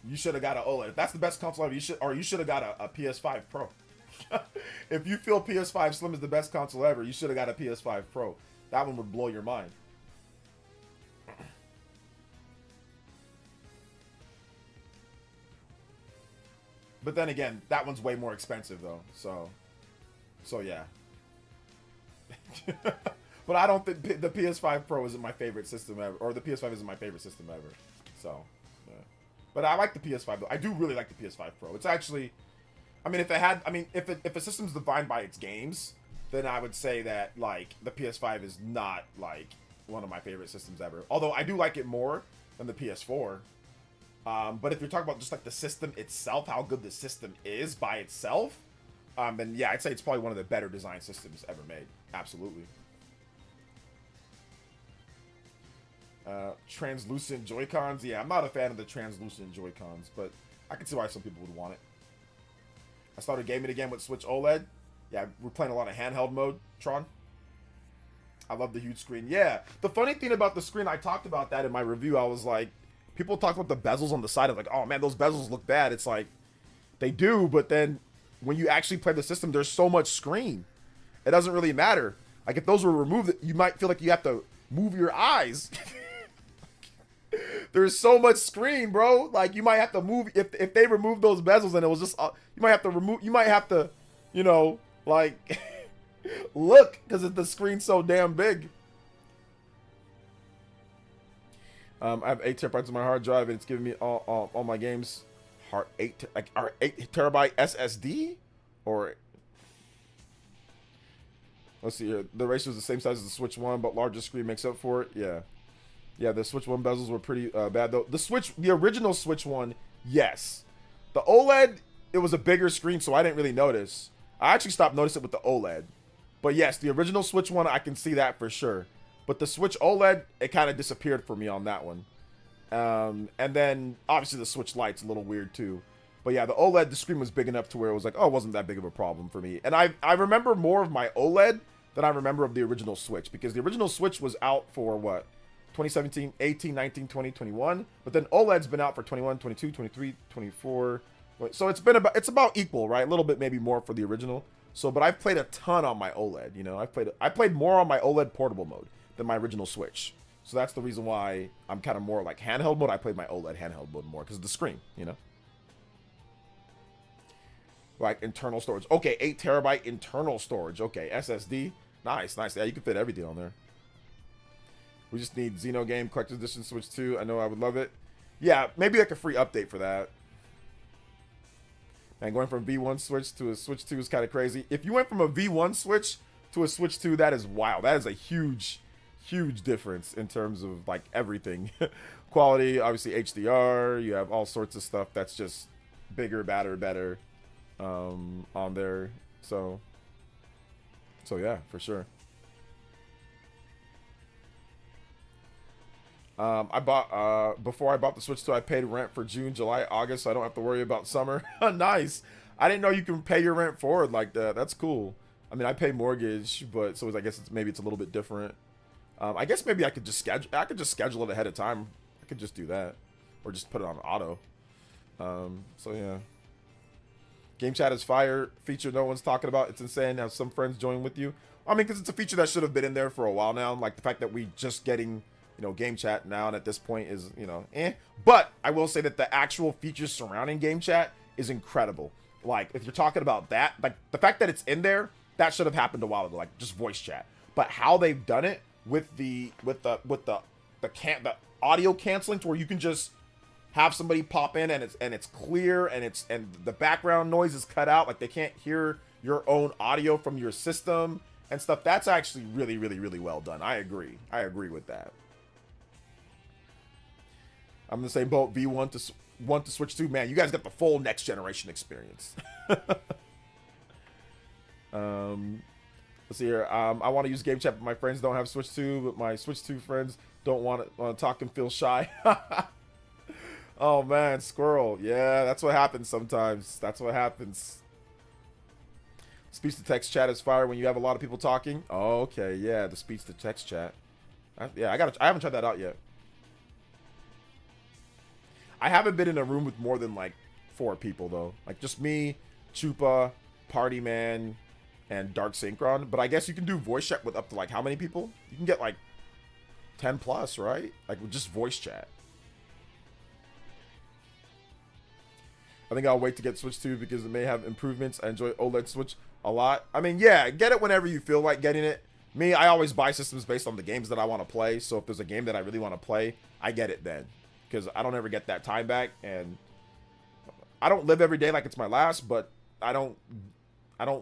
you should have got an OLED. If that's the best console ever, you should have got a PS5 Pro. If you feel PS5 Slim is the best console ever, you should have got a PS5 Pro. That one would blow your mind. But then again, that one's way more expensive though. So yeah. But I don't think the PS5 Pro isn't my favorite system ever, or the PS5 isn't my favorite system ever. So, yeah. But I like the PS5 though. I do really like the PS5 Pro. It's actually, I mean, if a system's defined by its games, then I would say that like the PS5 is not like one of my favorite systems ever. Although I do like it more than the PS4. But if you're talking about just like the system itself, how good the system is by itself, then yeah, I'd say it's probably one of the better design systems ever made. Absolutely. Translucent Joy-Cons. Yeah, I'm not a fan of the translucent Joy-Cons, but I can see why some people would want it. I started gaming again with Switch OLED. Yeah, we're playing a lot of handheld mode, Tron. I love the huge screen. Yeah, the funny thing about the screen, I talked about that in my review. I was like, people talk about the bezels on the side of like, oh man, those bezels look bad. It's like, they do, but then when you actually play the system, there's so much screen. It doesn't really matter. Like if those were removed, you might feel like you have to move your eyes. There's so much screen, bro. Like you might have to move if they remove those bezels and it was just you might have to, you know, like look because the screen's so damn big. I have 8 terabytes on my hard drive and it's giving me all my games. 8 terabyte SSD or let's see here. The ratio is the same size as the Switch 1, but larger screen makes up for it. Yeah, the Switch 1 bezels were pretty bad though. The original Switch 1, yes. The OLED, it was a bigger screen, so I didn't really notice. I actually stopped noticing it with the OLED. But yes, the original Switch 1, I can see that for sure. But the Switch OLED, it kind of disappeared for me on that one. And then, obviously, the Switch Lite's a little weird, too. But yeah, the OLED, the screen was big enough to where it was like, oh, it wasn't that big of a problem for me. And I remember more of my OLED than I remember of the original Switch. Because the original Switch was out for, what, 2017, 18, 19, 20, 21. But then OLED's been out for 21, 22, 23, 24. So it's about equal, right? A little bit maybe more for the original. So, but I've played a ton on my OLED, you know. I played more on my OLED portable mode than my original Switch. So that's the reason why I'm kind of more like handheld mode. I played my OLED handheld mode more because of the screen, you know. Like internal storage. Okay, 8 terabyte internal storage. Okay, SSD. Nice. Yeah, you can fit everything on there. We just need Xenogame Collector's Edition Switch 2. I know I would love it. Yeah, maybe like a free update for that. And going from V1 Switch to a Switch 2 is kind of crazy. If you went from a V1 Switch to a Switch 2, that is wild. That is a huge difference in terms of like everything. Quality, obviously HDR. You have all sorts of stuff that's just bigger, better on there. So yeah, for sure. Before I bought the Switch 2, I paid rent for June, July, August, so I don't have to worry about summer. Nice. I didn't know you can pay your rent forward like that. That's cool. I mean, I pay mortgage, but so I guess maybe it's a little bit different. I guess maybe I could just schedule it ahead of time. I could just do that, or just put it on auto. So yeah. Game chat is fire feature no one's talking about. It's insane. Have some friends join with you. I mean, because it's a feature that should have been in there for a while now. Like the fact that we just getting, you know, game chat now and at this point is, you know, But I will say that the actual features surrounding game chat is incredible. Like if you're talking about that, like the fact that it's in there, that should have happened a while ago, like just voice chat. But how they've done it with the audio canceling to where you can just have somebody pop in and it's clear and the background noise is cut out, like they can't hear your own audio from your system and stuff. That's actually really, really, really well done. I agree. I agree with that. I'm in the same boat. V1 to 1 to Switch 2. Man, you guys got the full next generation experience. Let's see here. I want to use game chat, but my friends don't have Switch 2, but my Switch 2 friends don't want to talk and feel shy. Oh man, squirrel. Yeah, that's what happens sometimes. That's what happens. Speech to text chat is fire when you have a lot of people talking. Oh, okay, yeah, the speech to text chat. I haven't tried that out yet. I haven't been in a room with more than like 4 people though. Like just me, Chupa, Party Man, and Dark Synchron. But I guess you can do voice chat with up to like how many people? You can get like 10 plus, right? Like with just voice chat. I think I'll wait to get Switch 2 because it may have improvements. I enjoy OLED Switch a lot. I mean, yeah, get it whenever you feel like getting it. Me, I always buy systems based on the games that I want to play. So if there's a game that I really want to play, I get it then. Because I don't ever get that time back. And I don't live every day like it's my last, but I don't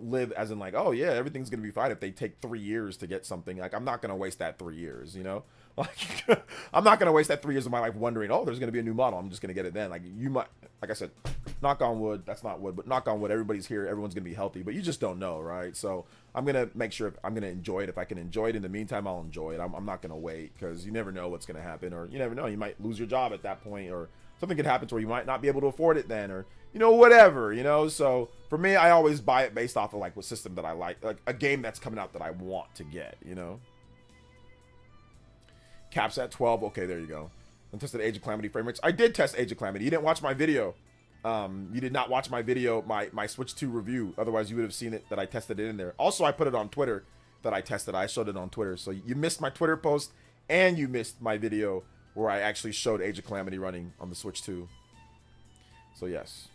live as in like, oh yeah, everything's going to be fine if they take 3 years to get something. Like, I'm not going to waste that 3 years, you know? Like, I'm not going to waste that 3 years of my life wondering, oh, there's going to be a new model. I'm just going to get it then. Like, you might, like I said, knock on wood. That's not wood, but knock on wood. Everybody's here. Everyone's going to be healthy, but you just don't know, right? So I'm going to make sure I'm going to enjoy it. If I can enjoy it in the meantime, I'll enjoy it. I'm not going to wait because you never know what's going to happen, or you never know. You might lose your job at that point, or something could happen to where you might not be able to afford it then, or, you know, whatever, you know? So for me, I always buy it based off of like what system that I like a game that's coming out that I want to get, you know? Caps at 12. Okay, there you go. I tested Age of Calamity frame rates. I did test Age of Calamity. You didn't watch my video. You did not watch my video, my Switch 2 review. Otherwise, you would have seen it that I tested it in there. Also, I put it on Twitter that I tested. I showed it on Twitter. So you missed my Twitter post and you missed my video where I actually showed Age of Calamity running on the Switch 2. So yes,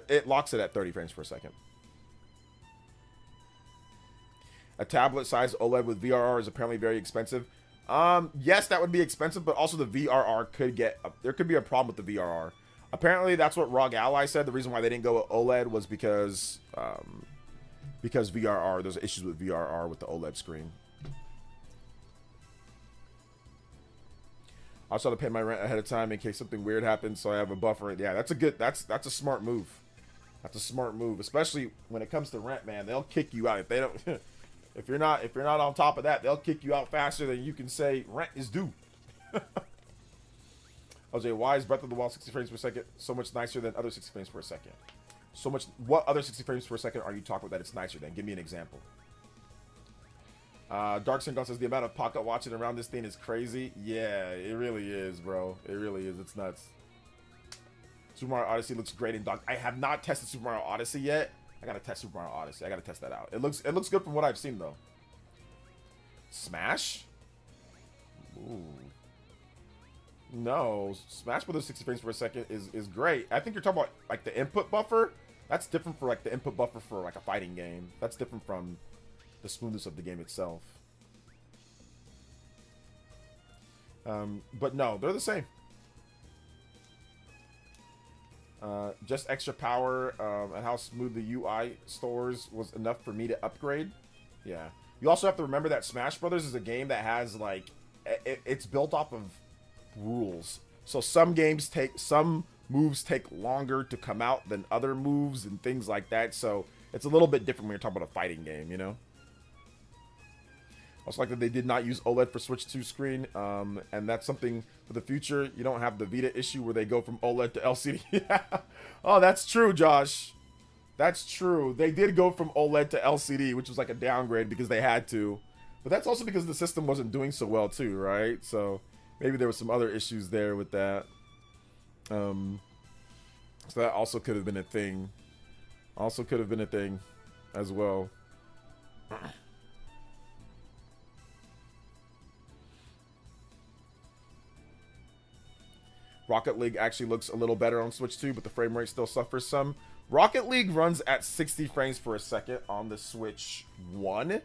it locks it at 30 frames per second. A tablet size OLED with VRR is apparently very expensive. Yes, that would be expensive, but also the VRR could there could be a problem with the VRR. Apparently, that's what ROG Ally said. The reason why they didn't go with OLED was because VRR, there's issues with VRR with the OLED screen. I also have to pay my rent ahead of time in case something weird happens, so I have a buffer. Yeah, that's a smart move. That's a smart move, especially when it comes to rent, man. They'll kick you out if they don't. If you're not on top of that, they'll kick you out faster than you can say rent is due. Jose, why is Breath of the Wild 60 frames per second so much nicer than other 60 frames per second? So much. What other 60 frames per second are you talking about that it's nicer than? Give me an example. Dark Synchron says the amount of pocket watching around this thing is crazy. Yeah, it really is, bro. It really is. It's nuts. Super Mario Odyssey looks great in dock. I have not tested Super Mario Odyssey yet. I gotta test Super Mario Odyssey. I gotta test that out. It looks good from what I've seen though. Smash? Ooh. No, Smash Brothers 60 frames per second is great. I think you're talking about like the input buffer. That's different for like the input buffer for like a fighting game. That's different from the smoothness of the game itself. But no, they're the same. Just extra power and how smooth the UI stores was enough for me to upgrade. Yeah. You also have to remember that Smash Brothers is a game that has like it's built off of rules. So some moves take longer to come out than other moves and things like that. So it's a little bit different when you're talking about a fighting game, you know? Also like that they did not use OLED for Switch 2 screen, and that's something for the future. You don't have the Vita issue where they go from OLED to LCD. Yeah. Oh, that's true, Josh. That's true. They did go from OLED to LCD, which was like a downgrade because they had to. But that's also because the system wasn't doing so well too, right? So maybe there were some other issues there with that. So that also could have been a thing. Also could have been a thing as well. Rocket League actually looks a little better on Switch 2, but the frame rate still suffers some. Rocket League runs at 60 frames per second on the Switch 1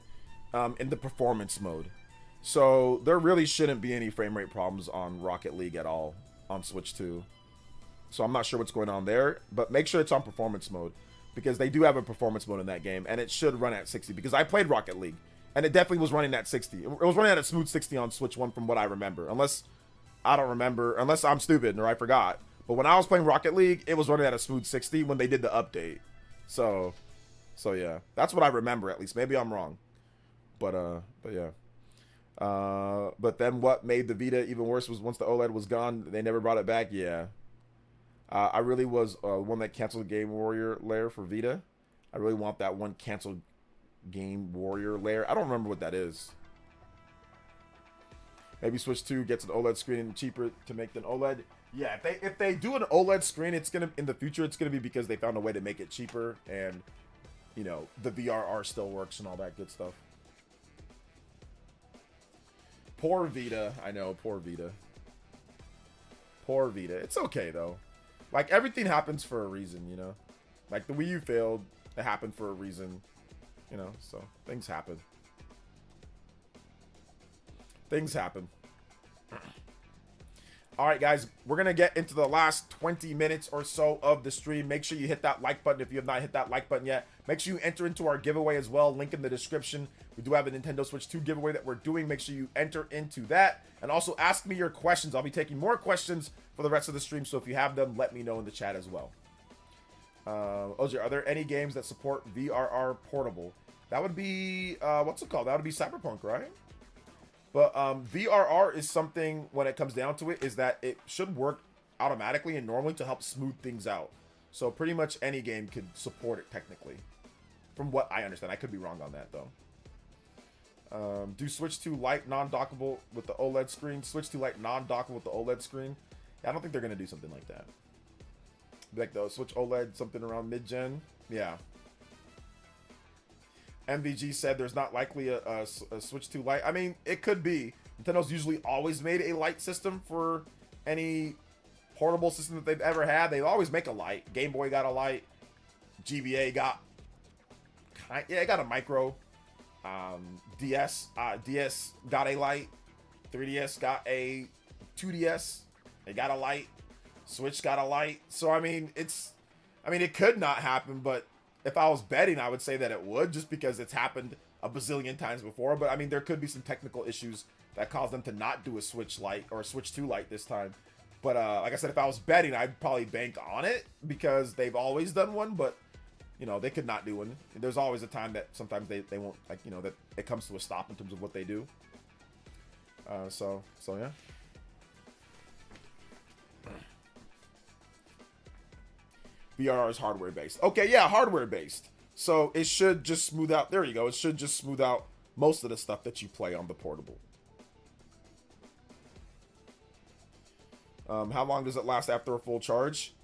in the performance mode. So there really shouldn't be any frame rate problems on Rocket League at all on Switch 2. So I'm not sure what's going on there, but make sure it's on performance mode. because they do have a performance mode in that game, and it should run at 60 because I played Rocket League, and it definitely was running at 60. It was running at a smooth 60 on Switch 1 from what I remember, unless I don't remember, unless I'm stupid or I forgot. But when I was playing Rocket League, it was running at a smooth 60 when they did the update. So yeah, that's what I remember at least. Maybe I'm wrong, but yeah. But then what made the Vita even worse was once the OLED was gone, they never brought it back. Yeah. I really was one that canceled Game Warrior layer for Vita. I really want that one canceled Game Warrior layer. I don't remember what that is. Maybe Switch 2 gets an OLED screen cheaper to make than OLED. Yeah, if they do an OLED screen, it's gonna in the future. It's gonna be because they found a way to make it cheaper, and you know the VRR still works and all that good stuff. Poor Vita, I know, poor Vita. Poor Vita. It's okay though. Like everything happens for a reason, you know. Like the Wii U failed, it happened for a reason, you know. So things happen. Things happen. All right, guys, we're going to get into the last 20 minutes or so of the stream. Make sure you hit that like button if you have not hit that like button yet. Make sure you enter into our giveaway as well. Link in the description. We do have a Nintendo Switch 2 giveaway that we're doing. Make sure you enter into that. And also ask me your questions. I'll be taking more questions for the rest of the stream. So if you have them, let me know in the chat as well. OJ, are there any games that support VRR portable? That would be, what's it called? That would be Cyberpunk, right? But VRR is something, when it comes down to it, is that it should work automatically and normally to help smooth things out. So pretty much any game could support it technically. From what I understand. I could be wrong on that, though. Do Switch 2 Lite non-dockable with the OLED screen? Switch 2 Lite non-dockable with the OLED screen? Yeah, I don't think they're going to do something like that. Like the Switch OLED, something around mid-gen? Yeah. MVG said there's not likely a Switch 2 Lite. I mean, it could be. Nintendo's usually always made a Lite system for any portable system that they've ever had. They always make a Lite. Game Boy got a Lite. GBA got... yeah, it got a micro. DS got a Lite. 3DS got a 2DS. They got a Lite. Switch got a Lite. So, I mean, it could not happen, but if I was betting, I would say that it would, just because it's happened a bazillion times before. But I mean, there could be some technical issues that cause them to not do a Switch Lite or a Switch 2 Lite this time. But like I said, if I was betting, I'd probably bank on it because they've always done one. But you know, they could not do one. There's always a time that sometimes they won't, like, you know, that it comes to a stop in terms of what they do. So yeah. VRR is hardware based. Okay, yeah, hardware based. So it should just smooth out. There you go. It should just smooth out most of the stuff that you play on the portable. How long does it last after a full charge?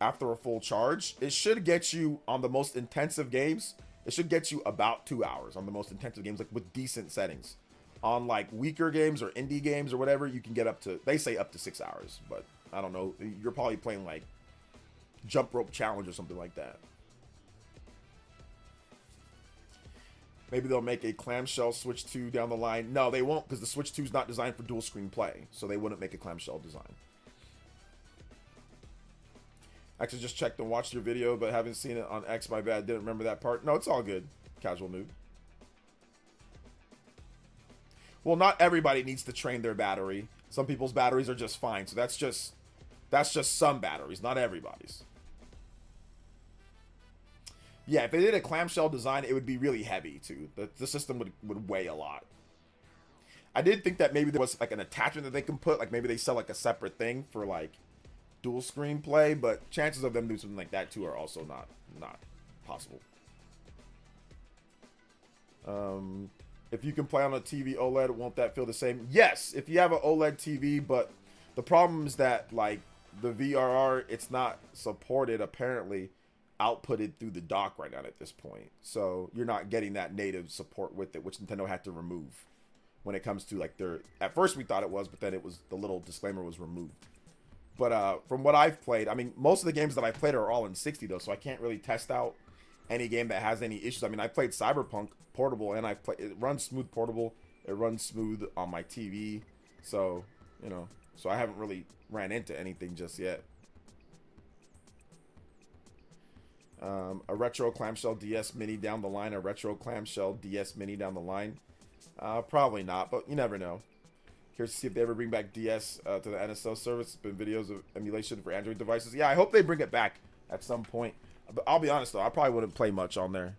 After a full charge, it should get you on the most intensive games. It should get you about 2 hours on the most intensive games, like with decent settings. On like weaker games or indie games or whatever, you can get up to, they say up to 6 hours, but I don't know. You're probably playing like Jump Rope Challenge or something like that. Maybe they'll make a clamshell Switch 2 down the line. No, they won't, because the Switch 2 is not designed for dual screen play, so they wouldn't make a clamshell design. Actually, just checked and watched your video, but haven't seen it on X. My bad. Didn't remember that part. No, it's all good. Casual noob. Well, not everybody needs to train their battery. Some people's batteries are just fine, so that's just some batteries, not everybody's. Yeah, if they did a clamshell design, it would be really heavy too. The system would weigh a lot. I did think that maybe there was like an attachment that they can put, like maybe they sell like a separate thing for like dual screen play, but chances of them doing something like that too are also not possible. If you can play on a TV OLED, won't that feel the same? Yes, if you have an OLED TV, but the problem is that like the VRR, it's not supported apparently outputted through the dock right now at this point. So you're not getting that native support with it, which Nintendo had to remove when it comes to like their, at first we thought it was, but then it was, the little disclaimer was removed. But from what I've played, I mean, most of the games that I've played are all in 60 though, so I can't really test out any game that has any issues. I mean, I played Cyberpunk portable and I've played, it runs smooth portable, it runs smooth on my TV. So, you know, so I haven't really ran into anything just yet. A retro clamshell DS mini down the line. A retro clamshell DS mini down the line. Probably not, but you never know. Curious to see if they ever bring back DS to the NSO service. Been videos of emulation for Android devices. Yeah, I hope they bring it back at some point. But I'll be honest though, I probably wouldn't play much on there.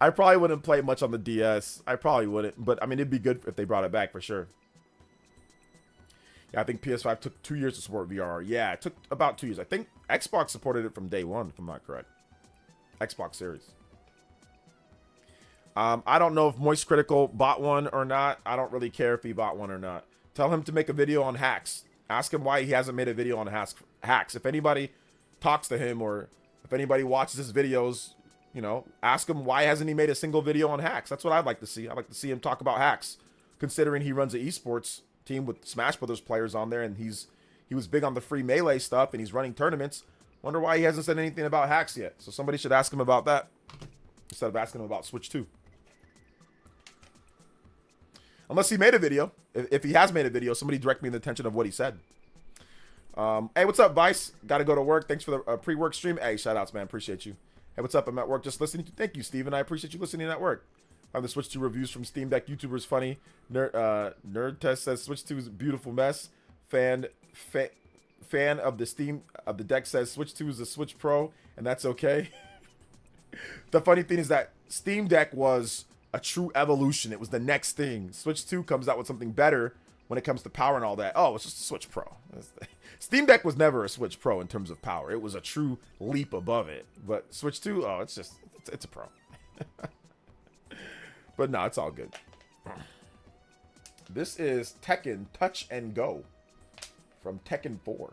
I probably wouldn't play much on the DS. I probably wouldn't, but I mean, it'd be good if they brought it back for sure. Yeah, I think PS5 took 2 years to support VR. Yeah, it took about 2 years. I think Xbox supported it from day one, if I'm not correct. Xbox Series. I don't know if Moist Critical bought one or not. I don't really care if he bought one or not. Tell him to make a video on hacks. Ask him why he hasn't made a video on hacks. If anybody talks to him or if anybody watches his videos, you know, ask him why hasn't he made a single video on hacks. That's what I'd like to see. I'd like to see him talk about hacks, considering he runs an esports team with Smash Brothers players on there, and he was big on the free Melee stuff, and he's running tournaments. Wonder why he hasn't said anything about hacks yet. So somebody should ask him about that instead of asking him about Switch 2. Unless he made a video. If he has made a video, somebody direct me in the attention of what he said. Hey, what's up, Vice? Got to go to work. Thanks for the pre-work stream. Hey, shoutouts, man. Appreciate you. Hey, what's up? I'm at work just listening to. Thank you, Steven. I appreciate you listening at work. On the Switch 2 reviews from Steam Deck YouTubers funny. Nerd Test says Switch 2 is a beautiful mess. Fan of the deck says Switch 2 is a Switch Pro, and that's okay. The funny thing is that Steam Deck was a true evolution. It was the next thing. Switch 2 comes out with something better when it comes to power and all that. Oh, it's just a Switch Pro. Steam Deck was never a Switch Pro in terms of power. It was a true leap above it. But Switch 2, oh, it's a Pro. But no, it's all good. This is Tekken Touch and Go from Tekken 4.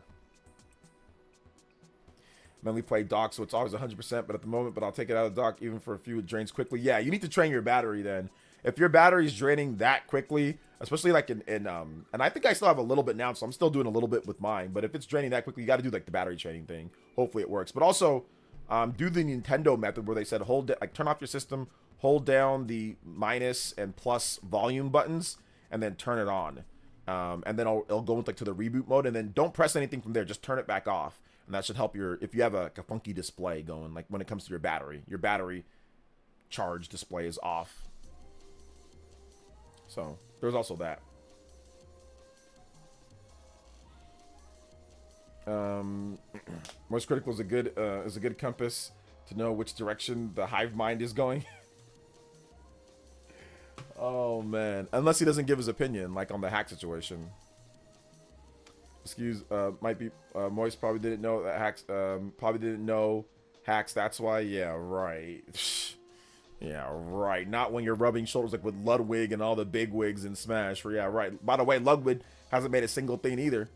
Mainly play dock, so it's always 100%, but at the moment, but I'll take it out of the dock even for a few. It drains quickly. Yeah, you need to train your battery then. If your battery is draining that quickly, especially like and I think I still have a little bit now, so I'm still doing a little bit with mine, but if it's draining that quickly, you got to do like the battery training thing. Hopefully it works. But also, do the Nintendo method where they said turn off your system, hold down the minus and plus volume buttons, and then turn it on. And then it'll go into like to the reboot mode, and then don't press anything from there. Just turn it back off. And that should help if you have a funky display going, like when it comes to your battery charge display is off. So there's also that. Most critical is a good compass to know which direction the hive mind is going. Oh man, unless he doesn't give his opinion, like on the hack situation. Might be Moist probably didn't know that hacks. That's why. Yeah, right. Yeah, right. Not when you're rubbing shoulders like with Ludwig and all the big wigs in Smash. Yeah, right. By the way, Ludwig hasn't made a single thing either.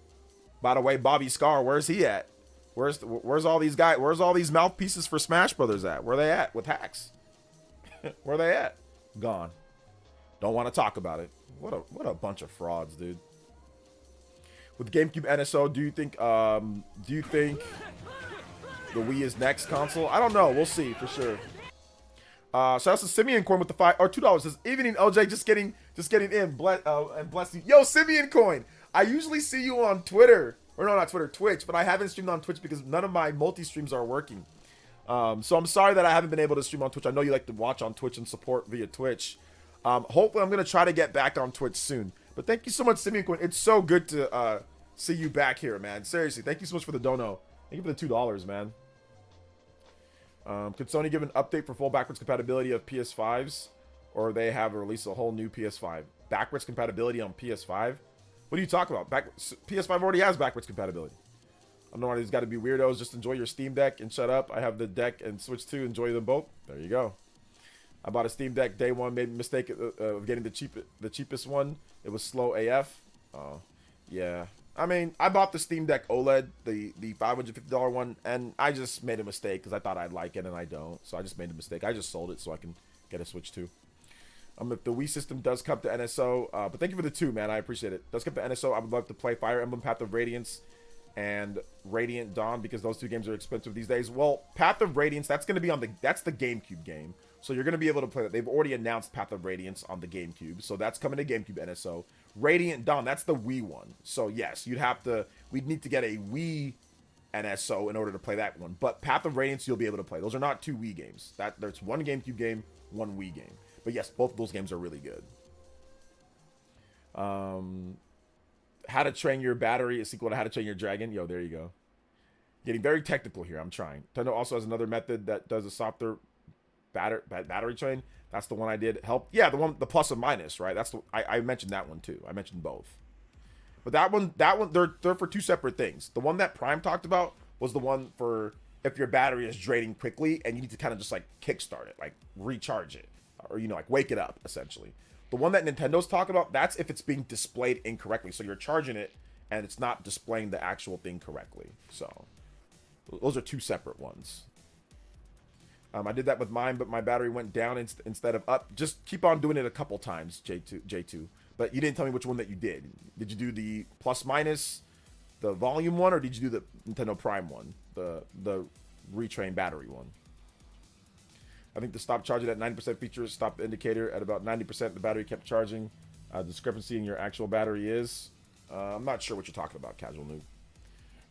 By the way, Bobby Scar, where's he at? Where's all these guys? Where's all these mouthpieces for Smash Brothers at? Where they at with hacks? Where they at? Gone. Don't want to talk about it. What a bunch of frauds, dude. With GameCube NSO, do you think the Wii is next console? I don't know. We'll see for sure. So that's a Simeon Coin with the $2 says evening LJ just getting in and bless you. Yo, Simeon Coin. I usually see you on Twitter. Or no, not Twitter, Twitch, but I haven't streamed on Twitch because none of my multi-streams are working. So I'm sorry that I haven't been able to stream on Twitch. I know you like to watch on Twitch and support via Twitch. Hopefully I'm going to try to get back on Twitch soon. But thank you so much, Simeon Coin. It's so good to see you back here, man. Seriously, thank you so much for the dono. Thank you for the $2, man. Could Sony give an update for full backwards compatibility of PS5s? Or they have released a whole new PS5? Backwards compatibility on PS5? What are you talking about? PS5 already has backwards compatibility. I don't know why these got to be weirdos. Just enjoy your Steam Deck and shut up. I have the deck and Switch 2. Enjoy them both. There you go. I bought a Steam Deck day one. Made a mistake of getting the cheapest one. It was slow AF. Oh, yeah. I mean, I bought the Steam Deck OLED, the $550 one, and I just made a mistake because I thought I'd like it and I don't. So I just made a mistake. I just sold it so I can get a Switch 2. If the Wii system does come to NSO, but thank you for the 2, man. I appreciate it. Does come to NSO, I would love to play Fire Emblem Path of Radiance and Radiant Dawn because those 2 games are expensive these days. Well, Path of Radiance, that's going to be that's the GameCube game. So you're going to be able to play that. They've already announced Path of Radiance on the GameCube. So that's coming to GameCube NSO. Radiant Dawn, that's the Wii one. So yes, we'd need to get a Wii And so in order to play that one. But Path of Radiance you'll be able to play. Those are not 2 Wii games. There's one GameCube game, one Wii game. But yes, both of those games are really good. How to Train Your Battery, a sequel to How to Train Your Dragon. Yo, there you go. Getting very technical here. I'm trying. Nintendo also has another method that does a softer battery train. That's the one I did. The plus and minus, right? That's I mentioned that one too. I mentioned both. But that one, they're for 2 separate things. The one that Prime talked about was the one for if your battery is draining quickly and you need to kind of just like kickstart it, like recharge it, or like wake it up essentially. The one that Nintendo's talking about, that's if it's being displayed incorrectly. So you're charging it and it's not displaying the actual thing correctly. So those are 2 separate ones. I did that with mine, but my battery went down instead of up. Just keep on doing it a couple times, J2. But you didn't tell me which one that you did. Did you do the plus minus, the volume one, or did you do the Nintendo Prime one, the retrain battery one? I think the stop charging at 90% feature stopped the indicator at about 90%. The battery kept charging. Discrepancy in your actual battery is. I'm not sure what you're talking about, Casual Noob.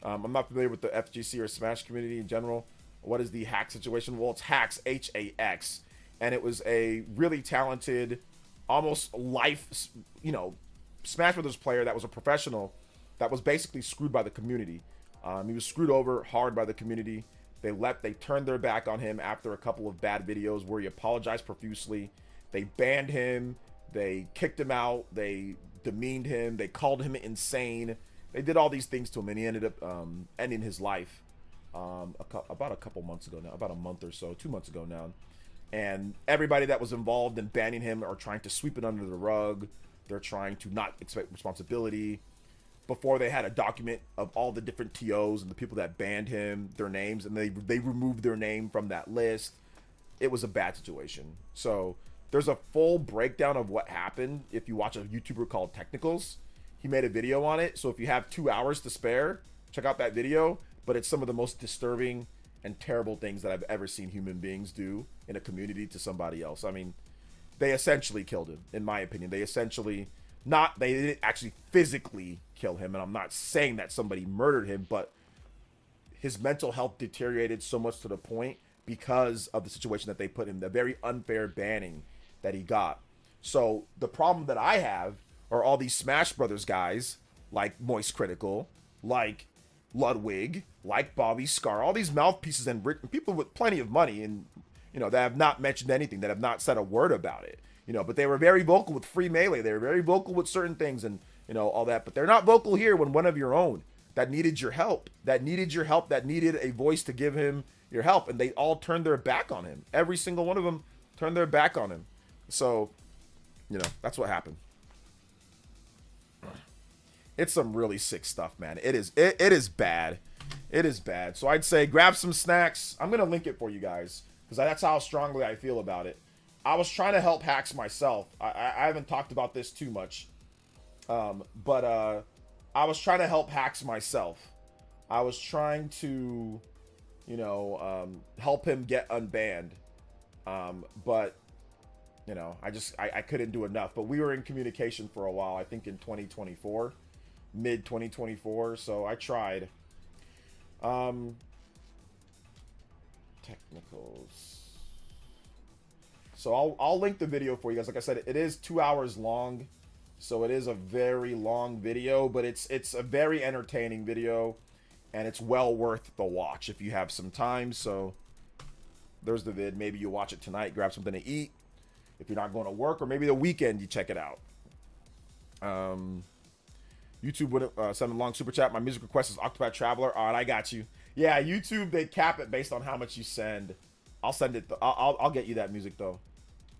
I'm not familiar with the FGC or Smash community in general. What is the hack situation? Well, it's Hacks, H-A-X. And it was a really talented, almost life, Smash Brothers player that was a professional that was basically screwed by the community. He was screwed over hard by the community. They turned their back on him after a couple of bad videos where he apologized profusely. They banned him. They kicked him out. They demeaned him. They called him insane. They did all these things to him, and he ended up ending his life about a couple months ago now, about a month or so, 2 months ago now. And everybody that was involved in banning him are trying to sweep it under the rug. They're trying to not expect responsibility. Before they had a document of all the different TOs and the people that banned him, their names, and they removed their name from that list. It was a bad situation. So there's a full breakdown of what happened if you watch a YouTuber called Technicals. He made a video on it. So if you have 2 hours to spare, check out that video. But it's some of the most disturbing and terrible things that I've ever seen human beings do in a community to somebody else. I mean, they essentially killed him, in my opinion. They didn't actually physically kill him, and I'm not saying that somebody murdered him, but his mental health deteriorated so much to the point because of the situation that they put in, the very unfair banning that he got. So the problem that I have are all these Smash Brothers guys, like Moist Critical, like Ludwig, like Bobby Scar, all these mouthpieces and people with plenty of money and, that have not mentioned anything, that have not said a word about it. But they were very vocal with Free Melee. They were very vocal with certain things and, all that. But they're not vocal here when one of your own that needed your help, that needed a voice to give him your help. And they all turned their back on him. Every single one of them turned their back on him. So, that's what happened. It's some really sick stuff, man. It is bad. It is bad. So I'd say grab some snacks. I'm going to link it for you guys because that's how strongly I feel about it. I was trying to help hacks myself. I haven't talked about this too much. But I was trying to help hacks myself. I was trying to, help him get unbanned. But, I couldn't do enough. But we were in communication for a while, I think in 2024. Mid 2024, so I tried. Technicals. So I'll link the video for you guys. Like I said, it is 2 hours long, so it is a very long video, but it's a very entertaining video, and it's well worth the watch if you have some time. So there's the vid. Maybe you watch it tonight, grab something to eat if you're not going to work, or maybe the weekend you check it out. YouTube would send a long super chat. My music request is Octopath Traveler. All right, I got you. Yeah, YouTube, they cap it based on how much you send. I'll send it. I'll get you that music though.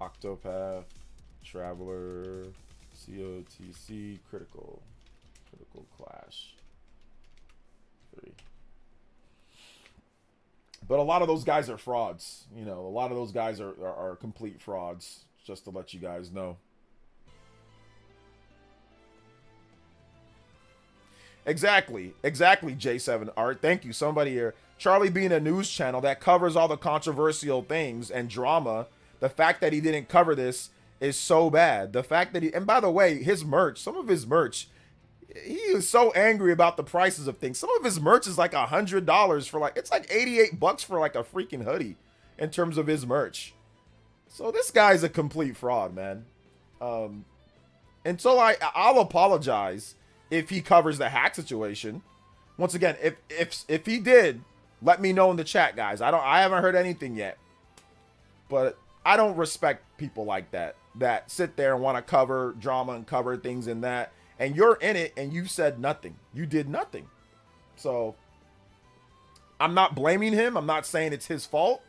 Octopath Traveler, COTC, Critical Clash 3. But a lot of those guys are frauds. A lot of those guys are complete frauds. Just to let you guys know. Exactly, J7 Art. Thank you, somebody here. Charlie being a news channel that covers all the controversial things and drama, the fact that he didn't cover this is so bad. The fact that and by the way, his merch, some of his merch, he is so angry about the prices of things. Some of his merch is like $100 for like, it's like $88 for like a freaking hoodie in terms of his merch. So this guy's a complete fraud, man. And so I'll apologize if he covers the hack situation. Once again, if he did, let me know in the chat, guys. I haven't heard anything yet. But I don't respect people like that sit there and want to cover drama and cover things in that. And you're in it and you said nothing. You did nothing. So I'm not blaming him. I'm not saying it's his fault.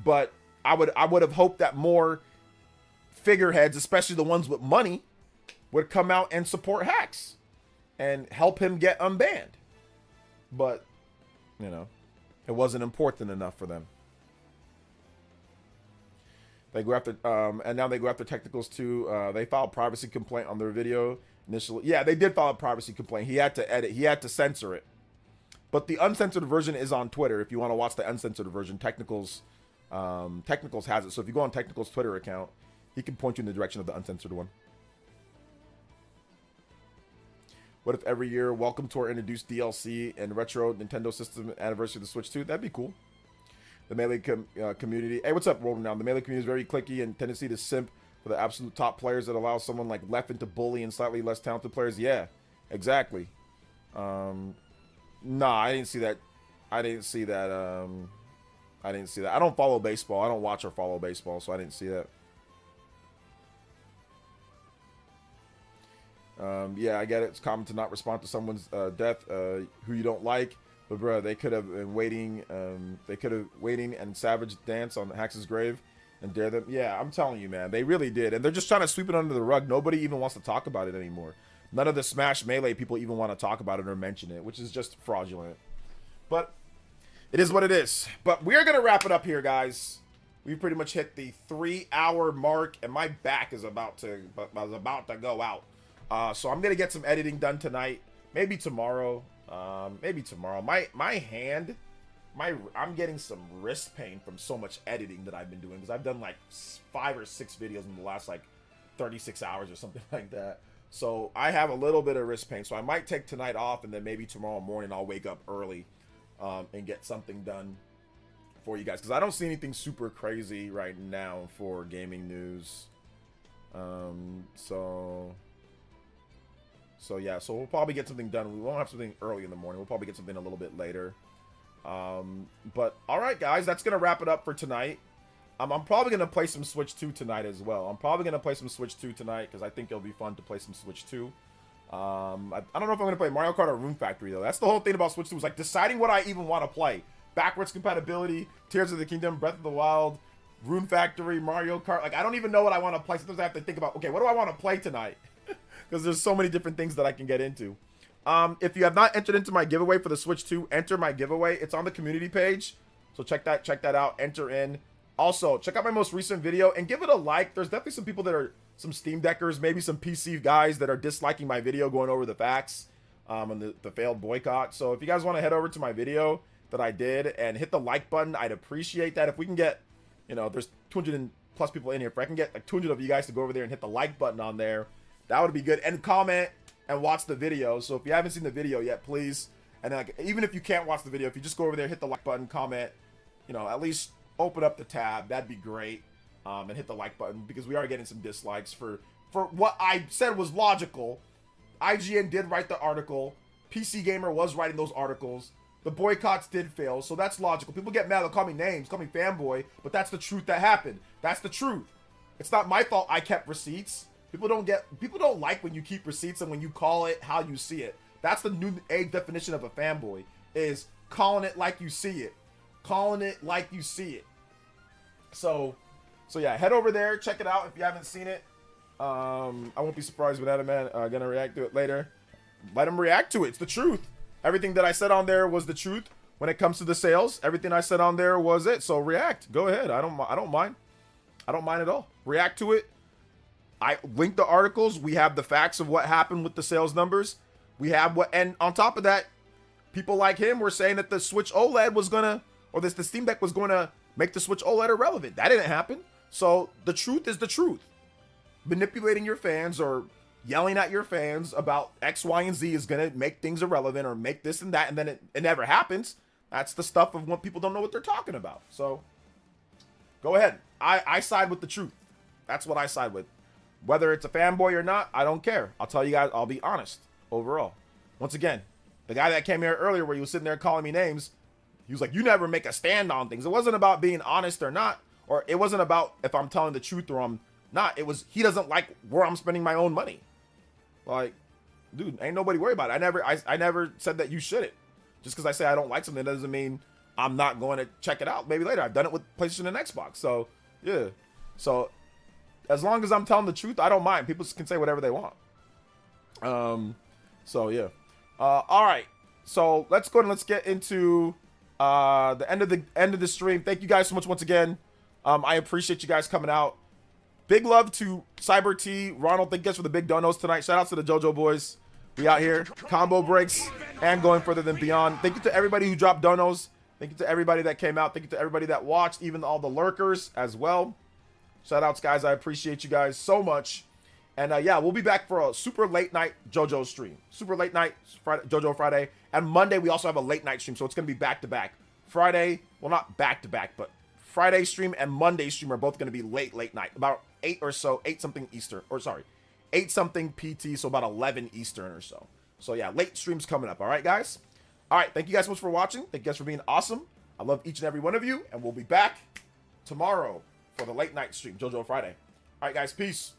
But I would have hoped that more figureheads, especially the ones with money, would come out and support hacks and help him get unbanned. But, you know, it wasn't important enough for them. They go after, and now they go after technicals too. They filed privacy complaint on their video initially. Yeah, they did file a privacy complaint. He had to edit. He had to censor it. But the uncensored version is on Twitter. If you want to watch the uncensored version, Technicals has it. So if you go on Technicals' Twitter account, he can point you in the direction of the uncensored one. What if every year Welcome Tour introduced DLC and retro Nintendo system anniversary of the Switch 2? That'd be cool. The Melee community. Hey, what's up, Rolling Down? The Melee community is very cliquey and tendency to simp for the absolute top players that allows someone like Leffen to bully and slightly less talented players. Yeah, exactly. Nah, I didn't see that. I didn't see that. I didn't see that. I don't follow baseball. I don't watch or follow baseball, so I didn't see that. Yeah, I get it. It's common to not respond to someone's death who you don't like. But bro, they could have been waiting. They could have waiting and savage dance on Hax's grave and dare them. Yeah, I'm telling you, man, they really did, and they're just trying to sweep it under the rug. Nobody even wants to talk about it anymore. None of the Smash Melee people even want to talk about it or mention it, which is just fraudulent. But it is what it is. But we're gonna wrap it up here, guys. We pretty much hit the 3-hour mark, and my back is about to go out. So I'm gonna get some editing done tonight, maybe tomorrow. Maybe tomorrow. My hand, I'm getting some wrist pain from so much editing that I've been doing, because I've done like 5 or 6 videos in the last like 36 hours or something like that. So I have a little bit of wrist pain, so I might take tonight off, and then maybe tomorrow morning I'll wake up early and get something done for you guys, because I don't see anything super crazy right now for gaming news. So yeah, so we'll probably get something done. We won't have something early in the morning. We'll probably get something a little bit later. But all right, guys, that's gonna wrap it up for tonight. I'm probably gonna play some Switch 2 tonight as well. I'm probably gonna play some Switch 2 tonight because I think it'll be fun to play some Switch 2. I don't know if I'm gonna play Mario Kart or Rune Factory though. That's the whole thing about Switch 2, is like deciding what I even want to play. Backwards compatibility, Tears of the Kingdom, Breath of the Wild, Rune Factory, Mario Kart. Like, I don't even know what I want to play. Sometimes I have to think about, okay, what do I want to play tonight? Because there's so many different things that I can get into. If you have not entered into my giveaway for the Switch 2, enter my giveaway. It's on the community page. So check that out. Enter in. Also, check out my most recent video and give it a like. There's definitely some people that are some Steam Deckers, maybe some PC guys that are disliking my video going over the facts and the failed boycott. So if you guys want to head over to my video that I did and hit the like button, I'd appreciate that. If we can get, there's 200 and plus people in here. If I can get like 200 of you guys to go over there and hit the like button on there, that would be good. And comment and watch the video. So if you haven't seen the video yet, please. And then, like, even if you can't watch the video, if you just go over there, hit the like button, comment, at least open up the tab. That'd be great. And hit the like button, because we are getting some dislikes for what I said was logical. IGN did write the article. PC Gamer was writing those articles. The boycotts did fail, so that's logical. People get mad. They'll call me names, call me fanboy, but that's the truth that happened. That's the truth. It's not my fault I kept receipts. People don't like when you keep receipts and when you call it how you see it. That's the new age definition of a fanboy, is calling it like you see it. Calling it like you see it. So yeah, head over there, check it out if you haven't seen it. I won't be surprised when Adam gonna react to it later. Let him react to it. It's the truth. Everything that I said on there was the truth when it comes to the sales. Everything I said on there was it. So react. Go ahead. I don't mind. I don't mind at all. React to it. I linked the articles. We have the facts of what happened with the sales numbers. We have and on top of that, people like him were saying that the Switch OLED was gonna, or the Steam Deck was gonna make the Switch OLED irrelevant. That didn't happen. So the truth is the truth. Manipulating your fans or yelling at your fans about X, Y, and Z is going to make things irrelevant or make this and that, and then it never happens. That's the stuff of when people don't know what they're talking about. So go ahead. I side with the truth. That's what I side with. Whether it's a fanboy or not, I don't care. I'll tell you guys, I'll be honest overall. Once again, the guy that came here earlier where he was sitting there calling me names, he was like, you never make a stand on things. It wasn't about being honest or not, or it wasn't about if I'm telling the truth or I'm not. It was, he doesn't like where I'm spending my own money. Like, dude, ain't nobody worried about it. I never said that you shouldn't. Just because I say I don't like something doesn't mean I'm not going to check it out maybe later. I've done it with PlayStation and Xbox. So, yeah. So, as long as I'm telling the truth, I don't mind. People can say whatever they want. So, yeah. All right. So, let's go and let's get into the end of the stream. Thank you guys so much once again. I appreciate you guys coming out. Big love to Cyber T, Ronald. Thank you guys for the big donos tonight. Shout out to the JoJo boys. We out here. Combo breaks and going further than beyond. Thank you to everybody who dropped donos. Thank you to everybody that came out. Thank you to everybody that watched, even all the lurkers as well. Shout outs, guys. I appreciate you guys so much. And yeah, we'll be back for a super late night JoJo stream. Super late night Friday, JoJo Friday. And Monday, we also have a late night stream. So it's going to be back to back. Friday, well, not back to back, but Friday stream and Monday stream are both going to be late night. About 8 or so, 8 something Eastern. Or sorry, 8 something PT. So about 11 Eastern or so. So yeah, late streams coming up. All right, guys. All right. Thank you guys so much for watching. Thank you guys for being awesome. I love each and every one of you. And we'll be back tomorrow for the late night stream, JoJo Friday. All right, guys. Peace.